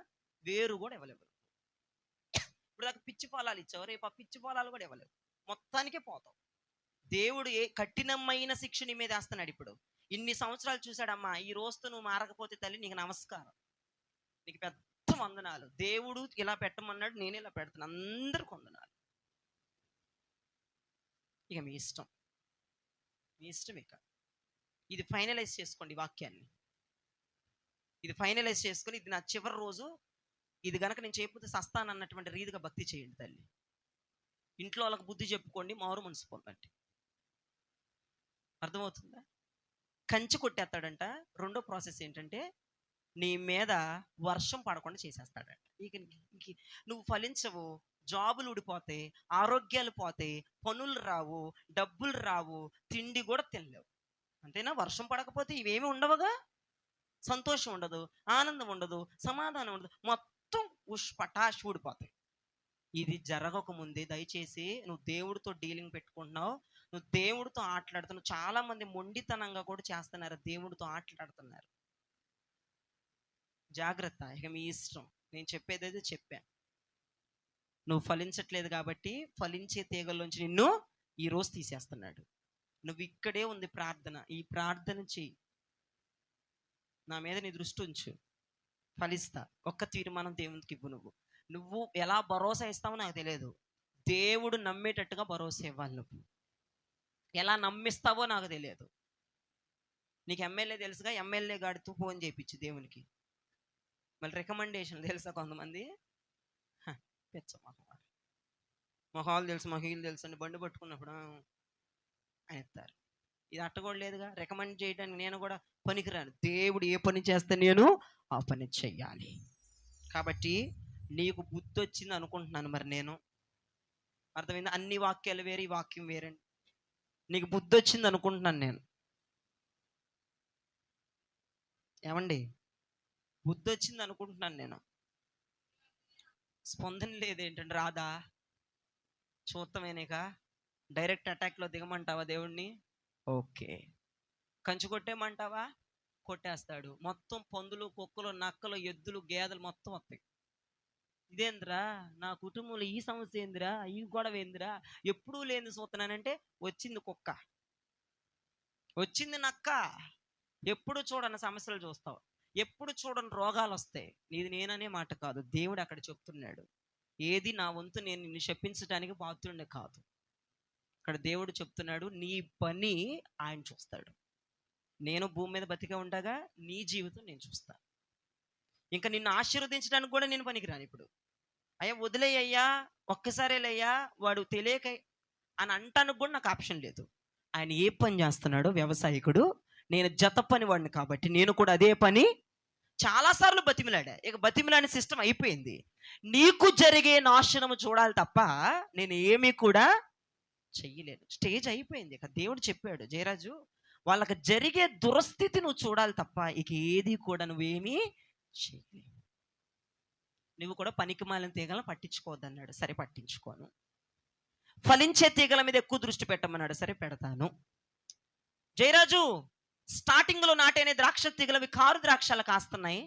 వేరు కూడా ఇవ్వలేవు. ఇప్పుడు దాకా పిచ్చి ఫలాలు ఇచ్చావు, రేపు ఆ పిచ్చి ఫలాలు కూడా ఇవ్వలేవు. మొత్తానికే పోతావు. దేవుడు కఠినమైన శిక్ష నీ మీద వేస్తున్నాడు. ఇప్పుడు ఇన్ని సంవత్సరాలు చూశాడమ్మా, ఈ రోజుతో నువ్వు మారకపోతే తల్లి నీకు నమస్కారం, నీకు పెద్ద వందనాలు. దేవుడు ఇలా పెట్టమన్నాడు, నేను ఇలా పెడతాను, అందరికి వందనాలు. ఇక మీ ఇష్టం, మీ ఇష్టం. ఇక ఇది ఫైనలైజ్ చేసుకోండి, వాక్యాన్ని ఇది ఫైనలైజ్ చేసుకొని, ఇది నా చివరి రోజు, ఇది గనక నేను చేయకపోతే సస్తాను అన్నటువంటి రీతిగా భక్తి చేయండి తల్లి. ఇంట్లో వాళ్ళకి బుద్ధి చెప్పుకోండి, మారు మనసు పొందండి. అర్థమవుతుందా? కంచె కొట్టేస్తాడంట. రెండో ప్రాసెస్ ఏంటంటే నీ మీద వర్షం పడకుండా చేసేస్తాడంట. ఇక నువ్వు ఫలించవు, జాబులు ఊడిపోతాయి, ఆరోగ్యాలు పోతాయి, పనులు రావు, డబ్బులు రావు, తిండి కూడా తినలేవు. అంతేనా? వర్షం పడకపోతే ఇవేమి ఉండవుగా. సంతోషం ఉండదు, ఆనందం ఉండదు, సమాధానం ఉండదు, మొత్తం పటాష్ ఊడిపోతాయి. ఇది జరగకముందే దయచేసి నువ్వు దేవుడితో డీలింగ్ పెట్టుకుంటున్నావు, నువ్వు దేవుడితో ఆటలాడుతున్నావు. చాలా మంది మొండితనంగా కూడా చేస్తున్నారు, దేవుడితో ఆటలాడుతున్నారు. జాగ్రత్త. ఇక మీ ఇష్టం. నేను చెప్పేదైతే చెప్పా. నువ్వు ఫలించట్లేదు కాబట్టి ఫలించే తీగల్లోంచి నిన్ను ఈరోజు తీసేస్తున్నాడు. నువ్వు ఇక్కడే ఉంది ప్రార్థన. ఈ ప్రార్థన చెయ్యి, నా మీద నీ దృష్టి ఉంచు, ఫలిస్తా. ఒక్క తీర్మానం దేవునికి ఇవ్వు. నువ్వు ఎలా భరోసా ఇస్తావో నాకు తెలియదు, దేవుడు నమ్మేటట్టుగా భరోసా ఇవ్వాలి. నువ్వు ఎలా నమ్మిస్తావో నాకు తెలియదు. నీకు ఎమ్మెల్యే తెలుసుగా, ఎమ్మెల్యే గాడితో ఫోన్ చేయించు దేవునికి. మళ్ళీ రికమెండేషన్ తెలుసా కొంతమంది, పెచ్చ మొహాలు తెలుసు, మహిళలు తెలుసు అని బండి పట్టుకున్నప్పుడు అని చెప్తారు. ఇది అట్టకూడదు లేదుగా. రికమెండ్ చేయడానికి నేను కూడా పనికిరాను. దేవుడు ఏ పని చేస్తే నేను ఆ పని చెయ్యాలి. కాబట్టి నీకు బుద్ధి వచ్చింది అనుకుంటున్నాను. మరి నేను అర్థమైంది. అన్ని వాక్యాలు వేరే, ఈ వాక్యం వేరండి. నీకు బుద్ధి వచ్చింది అనుకుంటున్నాను నేను. ఏమండి, బుద్ధి వచ్చింది అనుకుంటున్నాను నేను. స్పందన లేదేంటండి? రాదా? చూస్తామేనేక డైరెక్ట్ అటాక్లో దిగమంటావా దేవుణ్ణి? ఓకే. కంచు కొట్టేయమంటావా? కొట్టేస్తాడు. మొత్తం పందులు, కుక్కలు, నక్కలు, ఎద్దులు, గేదెలు మొత్తం వస్తాయి. ఇదేంద్రా నా కుటుంబంలో ఈ సమస్య ఏందిరా, ఈ గొడవ ఏందిరా, ఎప్పుడూ లేని చూస్తున్నానంటే వచ్చింది కుక్క, వచ్చింది నక్క. ఎప్పుడు చూడని సమస్యలు చూస్తావు, ఎప్పుడు చూడని రోగాలు వస్తాయి. నీది నేననే మాట కాదు, దేవుడు అక్కడ చెప్తున్నాడు. ఏది నా వంతు నేను నిన్ను శపించడానికి పాత్రుడే కాదు. ఇక్కడ దేవుడు చెప్తున్నాడు, నీ పని ఆయన చూస్తాడు. నేను భూమి మీద బతికే ఉండగా నీ జీవితం నేను చూస్తాను. ఇంకా నిన్ను ఆశీర్వదించడానికి కూడా నేను పనికిరాను. ఇప్పుడు అయ్యా వదిలేయ్యా, ఒక్కసారేలయ్యా, వాడు తెలియక అని అంటానికి కూడా నాకు ఆప్షన్ లేదు. ఆయన ఏ పని చేస్తున్నాడో వ్యవసాయకుడు, నేను జత పని వాడిని కాబట్టి నేను కూడా అదే పని చాలాసార్లు బతిమిలాడా. ఇక బతిమిలాని సిస్టమ్ అయిపోయింది. నీకు జరిగే నాశనము చూడాలి తప్ప నేను ఏమీ కూడా చెయ్యలేను. స్టేజ్ అయిపోయింది. ఇక దేవుడు చెప్పాడు, జయరాజు వాళ్ళకి జరిగే దురస్థితి నువ్వు చూడాలి తప్ప ఇక ఏది కూడా నువ్వేమీ చేయలేవు. నువ్వు కూడా పనికిమాలిన తీగలను పట్టించుకోవద్దన్నాడు, సరే పట్టించుకోను. ఫలించే తీగల మీద ఎక్కువ దృష్టి పెట్టమన్నాడు, సరే పెడతాను. జయరాజు, స్టార్టింగ్లో నాటేనే ద్రాక్ష తీగలవి కారు ద్రాక్షలు కాస్తున్నాయి,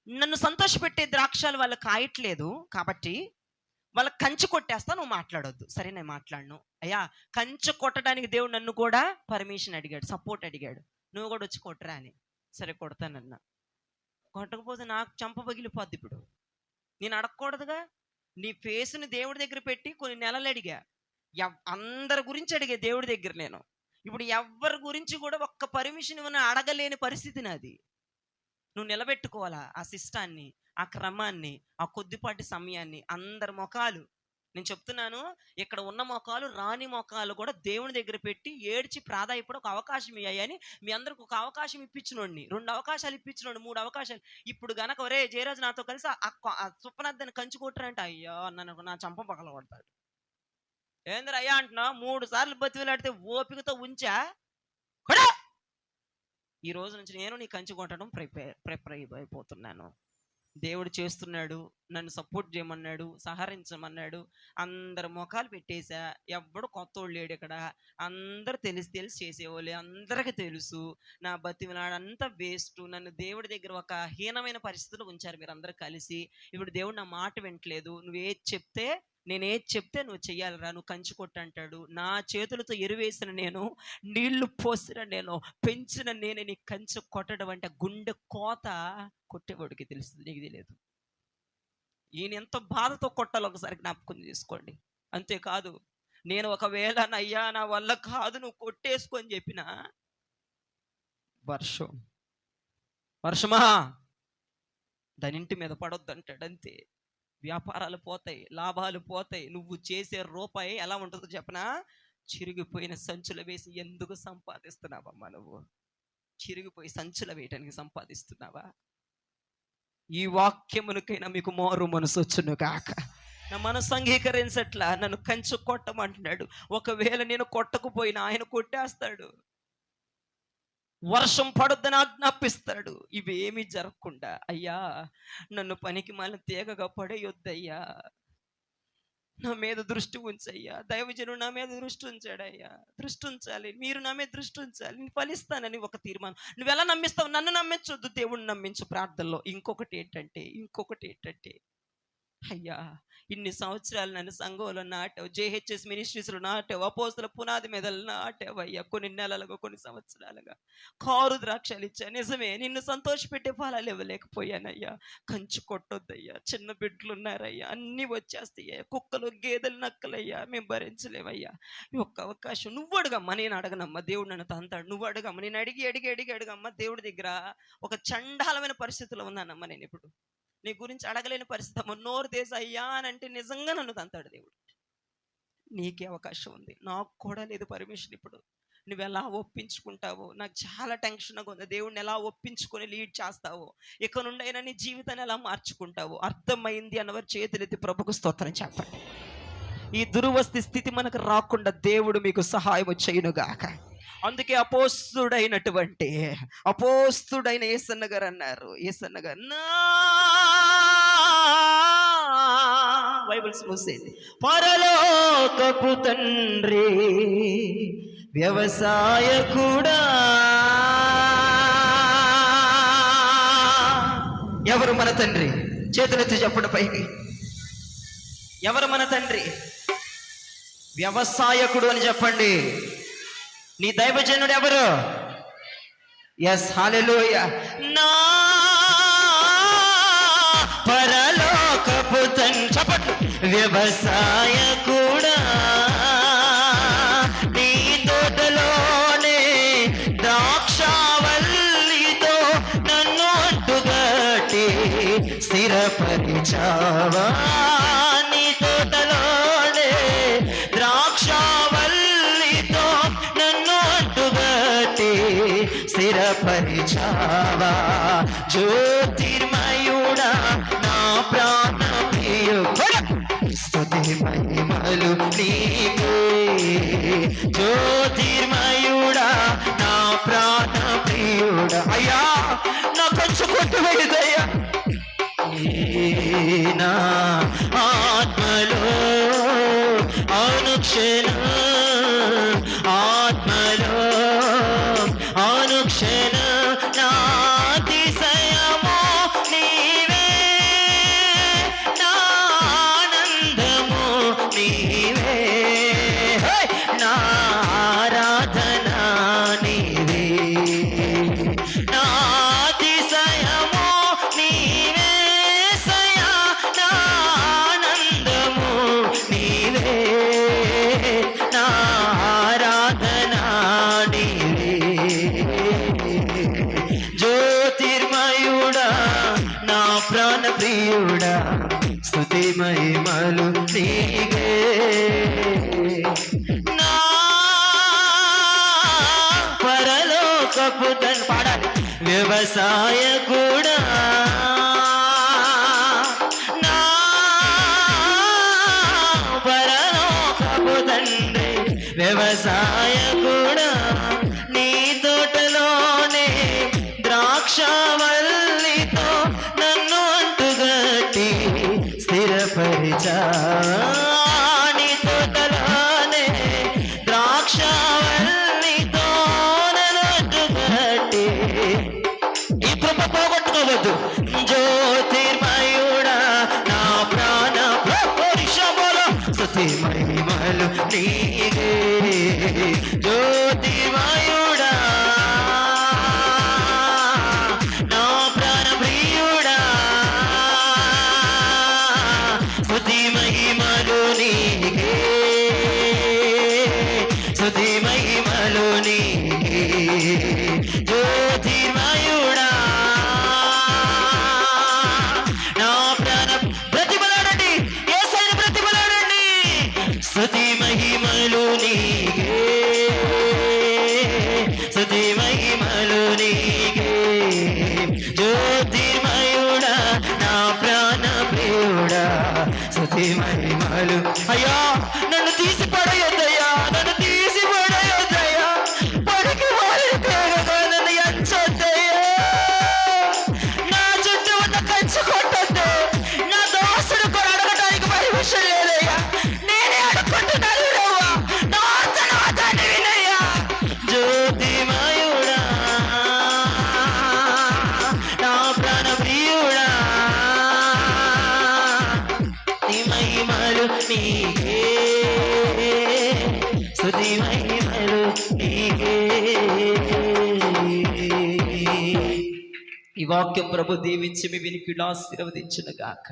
నన్ను సంతోషపెట్టే ద్రాక్షలు వాళ్ళు కాయట్లేదు, కాబట్టి వాళ్ళకి కంచె కొట్టేస్తా, నువ్వు మాట్లాడొద్దు. సరే నేను మాట్లాడను. అయ్యా, కంచె కొట్టడానికి దేవుడు నన్ను కూడా పర్మిషన్ అడిగాడు, సపోర్ట్ అడిగాడు, నువ్వు కూడా వచ్చి కొట్టరా అని. సరే కొడతానన్నా. కొట్టకపోతే నాకు చంప పగిలిపోద్ది. ఇప్పుడు నేను అడగకూడదుగా. నీ ఫేస్ని దేవుడి దగ్గర పెట్టి కొన్ని నెలలు అడిగా, అందరి గురించి అడిగే దేవుడి దగ్గర నేను. ఇప్పుడు ఎవరి గురించి కూడా ఒక్క పర్మిషన్ ఇవ్వని అడగలేని పరిస్థితి నాది. నువ్వు నిలబెట్టుకోవాలా ఆ శిష్టాన్ని, ఆ క్రమాన్ని, ఆ కొద్దిపాటి సమయాన్ని. అందరి మొఖాలు నేను చెప్తున్నాను, ఇక్కడ ఉన్న మొఖాలు రాని మొఖాలు కూడా దేవుని దగ్గర పెట్టి ఏడ్చి ప్రాధాయపడి ఒక అవకాశం ఇయ్యాయని మీ అందరికి ఒక అవకాశం ఇప్పించినోడిని, 2 అవకాశాలు ఇప్పించినోడు, 3 అవకాశాలు. ఇప్పుడు గనక ఒరే జయరాజు నాతో కలిసి ఆ సుప్పనద్దని కంచి కొట్టారంటే అయ్యో నన్ను నా చంప పగల కొడతాడు. ఏంద్ర అయ్యా అంటున్నా, 3 సార్లు బతిలాడితే ఓపికతో ఉంచా కూడా. ఈ రోజు నుంచి నేను నీ కంచి కొట్టడం ప్రిపేర్ అయిపోతున్నాను. దేవుడు చేస్తున్నాడు, నన్ను సపోర్ట్ చేయమన్నాడు, సహకరించమన్నాడు. అందరు ముఖాలు పెట్టేశా, ఎవ్వడు కొత్తోడు లేడు ఇక్కడ. అందరు తెలిసి చేసేవాళ్ళే, అందరికీ తెలుసు. నా బతిమలాడంతా వేస్ట్. నన్ను దేవుడి దగ్గర ఒక హీనమైన పరిస్థితుల్లో ఉంచారు మీరు అందరూ కలిసి. ఇప్పుడు దేవుడు నా మాట వింటలేదు. నేనేది చెప్తే నువ్వు చెయ్యాలిరా, నువ్వు కంచి కొట్టు అంటాడు. నా చేతులతో ఎరువేసిన నేను, నీళ్లు పోసిన నేను, పెంచిన నేనే నీ కంచి కొట్టడం అంటే గుండె కోత కొట్టేవాడికి తెలుస్తుంది, నీకు తెలియదు. ఈయన ఎంత బాధతో కొట్టాలో ఒకసారి జ్ఞాపకం చేసుకోండి. అంతేకాదు, నేను ఒకవేళ అయ్యా నా వల్ల కాదు నువ్వు కొట్టేసుకొని చెప్పిన వర్షమా దాని ఇంటి మీద పడొద్దు అంటాడు. అంతే. వ్యాపారాలు పోతాయి, లాభాలు పోతాయి. నువ్వు చేసే రూపాయి ఎలా ఉంటుందో చెప్పనా? చిరిగిపోయిన సంచులు వేసి ఎందుకు సంపాదిస్తున్నావమ్మా? నువ్వు చిరిగిపోయి సంచులు వేయటానికి సంపాదిస్తున్నావా? ఈ వాక్యమునకైనా మీకు మోరు మనసు వచ్చును కాక. నా మనసు అంగీకరించట్లా, నన్ను కంచు కొట్టమంటున్నాడు. ఒకవేళ నేను కొట్టకపోయినా ఆయన కొట్టేస్తాడు, వర్షం పడొద్దని ఆజ్ఞాపిస్తాడు. ఇవేమీ జరగకుండా అయ్యా నన్ను పనికి మాలిన తీగగా పడేయొద్దయ్యా, నా మీద దృష్టి ఉంచయ్యా. దైవజనుడు నా మీద దృష్టి ఉంచాడయ్యా, దృష్టి ఉంచాలి, మీరు నా మీద దృష్టి ఉంచాలి, నేను ఫలిస్తానని ఒక తీర్మానం. నువ్వు ఎలా నమ్మిస్తావు? నన్ను నమ్మించొద్దు, దేవుడిని నమ్మించు ప్రార్థనలో. ఇంకొకటి ఏంటంటే అయ్యా ఇన్ని సంవత్సరాలు నన్ను సంఘంలో నాటావు, జేహెచ్ఎస్ మినిస్ట్రీస్లో నాటావు, అపోస్తల పునాది మీద నాటావు అయ్యా. కొన్ని నెలలుగా, కొన్ని సంవత్సరాలుగా కారు ద్రాక్షలు ఇచ్చా, నిజమే. నిన్ను సంతోషపెట్టే ఫలాలు ఇవ్వలేకపోయానయ్యా. కంచి కొట్టొద్దయ్యా, చిన్న బిడ్డలు ఉన్నారయ్యా, అన్నీ వచ్చేస్తాయ్యా, కుక్కలు గేదెలు నక్కలయ్యా, మేము భరించలేమయ్యా. ఒక్క అవకాశం నువ్వు అడగమ్మా, నేను అడగనమ్మా. దేవుడు నన్ను తంతాడు, నువ్వు అడగమ్మా. నేను అడిగమ్మా దేవుడి దగ్గర. ఒక చండాలమైన పరిస్థితిలో ఉన్నానమ్మా నేను ఇప్పుడు. నీ గురించి అడగలేని పరిస్థితి అమ్మ. నోరు దేశ అయ్యా అని అంటే నిజంగా నన్ను తంతాడు దేవుడు. నీకే అవకాశం ఉంది, నాకు కూడా లేదు పర్మిషన్. ఇప్పుడు నువ్వు ఎలా ఒప్పించుకుంటావో నాకు చాలా టెన్షన్గా ఉంది. దేవుడిని ఎలా ఒప్పించుకొని లీడ్ చేస్తావో, ఇక నుండి అయినా నీ జీవితాన్ని ఎలా మార్చుకుంటావో అర్థమైంది అన్నవారు చేతులెత్తి ప్రభుకు స్తోత్రం చెప్పండి. ఈ దుర్వస్థి స్థితి మనకు రాకుండా దేవుడు మీకు సహాయం చేయునుగాక. అందుకే అపోస్తుడైన యేసన్న గారు అన్నారు, యేసన్న గారు బైబిల్స్ మూసేది, పరలోకపు తండ్రి వ్యవసాయకుడా. ఎవరు మన తండ్రి? చేతులెత్తి చెప్పండి పైకి. ఎవరు మన తండ్రి? వ్యవసాయకుడు అని చెప్పండి. నీ దైవజనుడు ఎవరు? ఎస్, హల్లెలూయా. నా పరలోకపు తండ్రి చెప్పండి, వ్యవసాయకుడా. నీ తోటలోనే ద్రాక్షావల్లితో నన్ను అడ్డుగట్టి స్థిరపరిచావా. నీ తోటలోనే ద్రాక్షావల్లితో నన్ను అడ్డుగట్టి స్థిరపరిచావా. జ్యోతిర్మయుడా నా ప్రాణప్రియుడా, స్తుతి మహిమలు నీకే. జ్యోతిర్మయుడా నా ప్రాణ ప్రియుడా. అయ్యా నా కంచు కొట్టు వేయదయ్యా, నా ఆత్మలో అనుక్షణం, ఆత్మలో అనుక్షణం నా అతిశయము నీవే, నా ఆనందము నీవే, నా ఆరాధన నీవే, నా అతిశయము నీవే సయా, నా ఆనందము నీవే, నా ఆరాధన నీవే. జ్యోతిర్మయుడా నా ప్రాణ ప్రియుడా, స్తుతి మహిమలు నీకే. నా పరలోకపు పాడాలి వ్యవసాయ కూడా, నా పరలోకపు తండ్రి వ్యవసాయ కూడా, నీ తోటలోనే ద్రాక్షవల్లితో నన్ను అంటుగట్టి స్థిరపరిచా, నీ తోటలోనే ద్రాక్షవల్లితో నన్ను అంటుగట్టి. ఈ కృప పోగొట్టుకోవద్దు. జ్యోతిర్మయుడా నా ప్రాణ ప్రపరిశమలో స్తుతి మహిమలు నీకే. జ్యోతిర్మయుడా నా ప్రాణ ప్రియుడా, స్తుతి మహిమలు నీకే, స్తుతి మహిమలు నీకే. జ్యోతిర్మయుడా నా ప్రాణ ప్రతిమలాడండి, యేసయ్యను ప్రతిమలాడండి. స్తుతి మహిమలు నీకే, స్తుతి మహిమలు నీకే. జ్యోతిర్మయుడా నా ప్రాణ ప్రియుడా, స్తుతి మహిమలు. అయ్యా నన్ను తీసి పడేయొద్దయ్యా, నన్ను తీసి పడేయొద్దయ్యా, పడికి వారి తేగగా నన్ను ఎంచొద్దయ్యా, నా చుట్టూ ఉన్న కంచు కొట్టొద్దు, నా దోస్తుడు కూడా అడగడానికి పర్మిషన్ లేదయ్యా, నేనే అడుక్కుంటున్నాను రవ్వా, నా ఆర్తనాదాన్ని వినయ్యా. జ్యోతిర్మయుడా నా ప్రాణ ప్రియుడా, స్తుతి మహిమలు నీకే, స్తుతి మహిమలు నీకే. ఈ వాక్యం ప్రభు దీవించి మీ వినికిడి ఆశీర్వదించును గాక.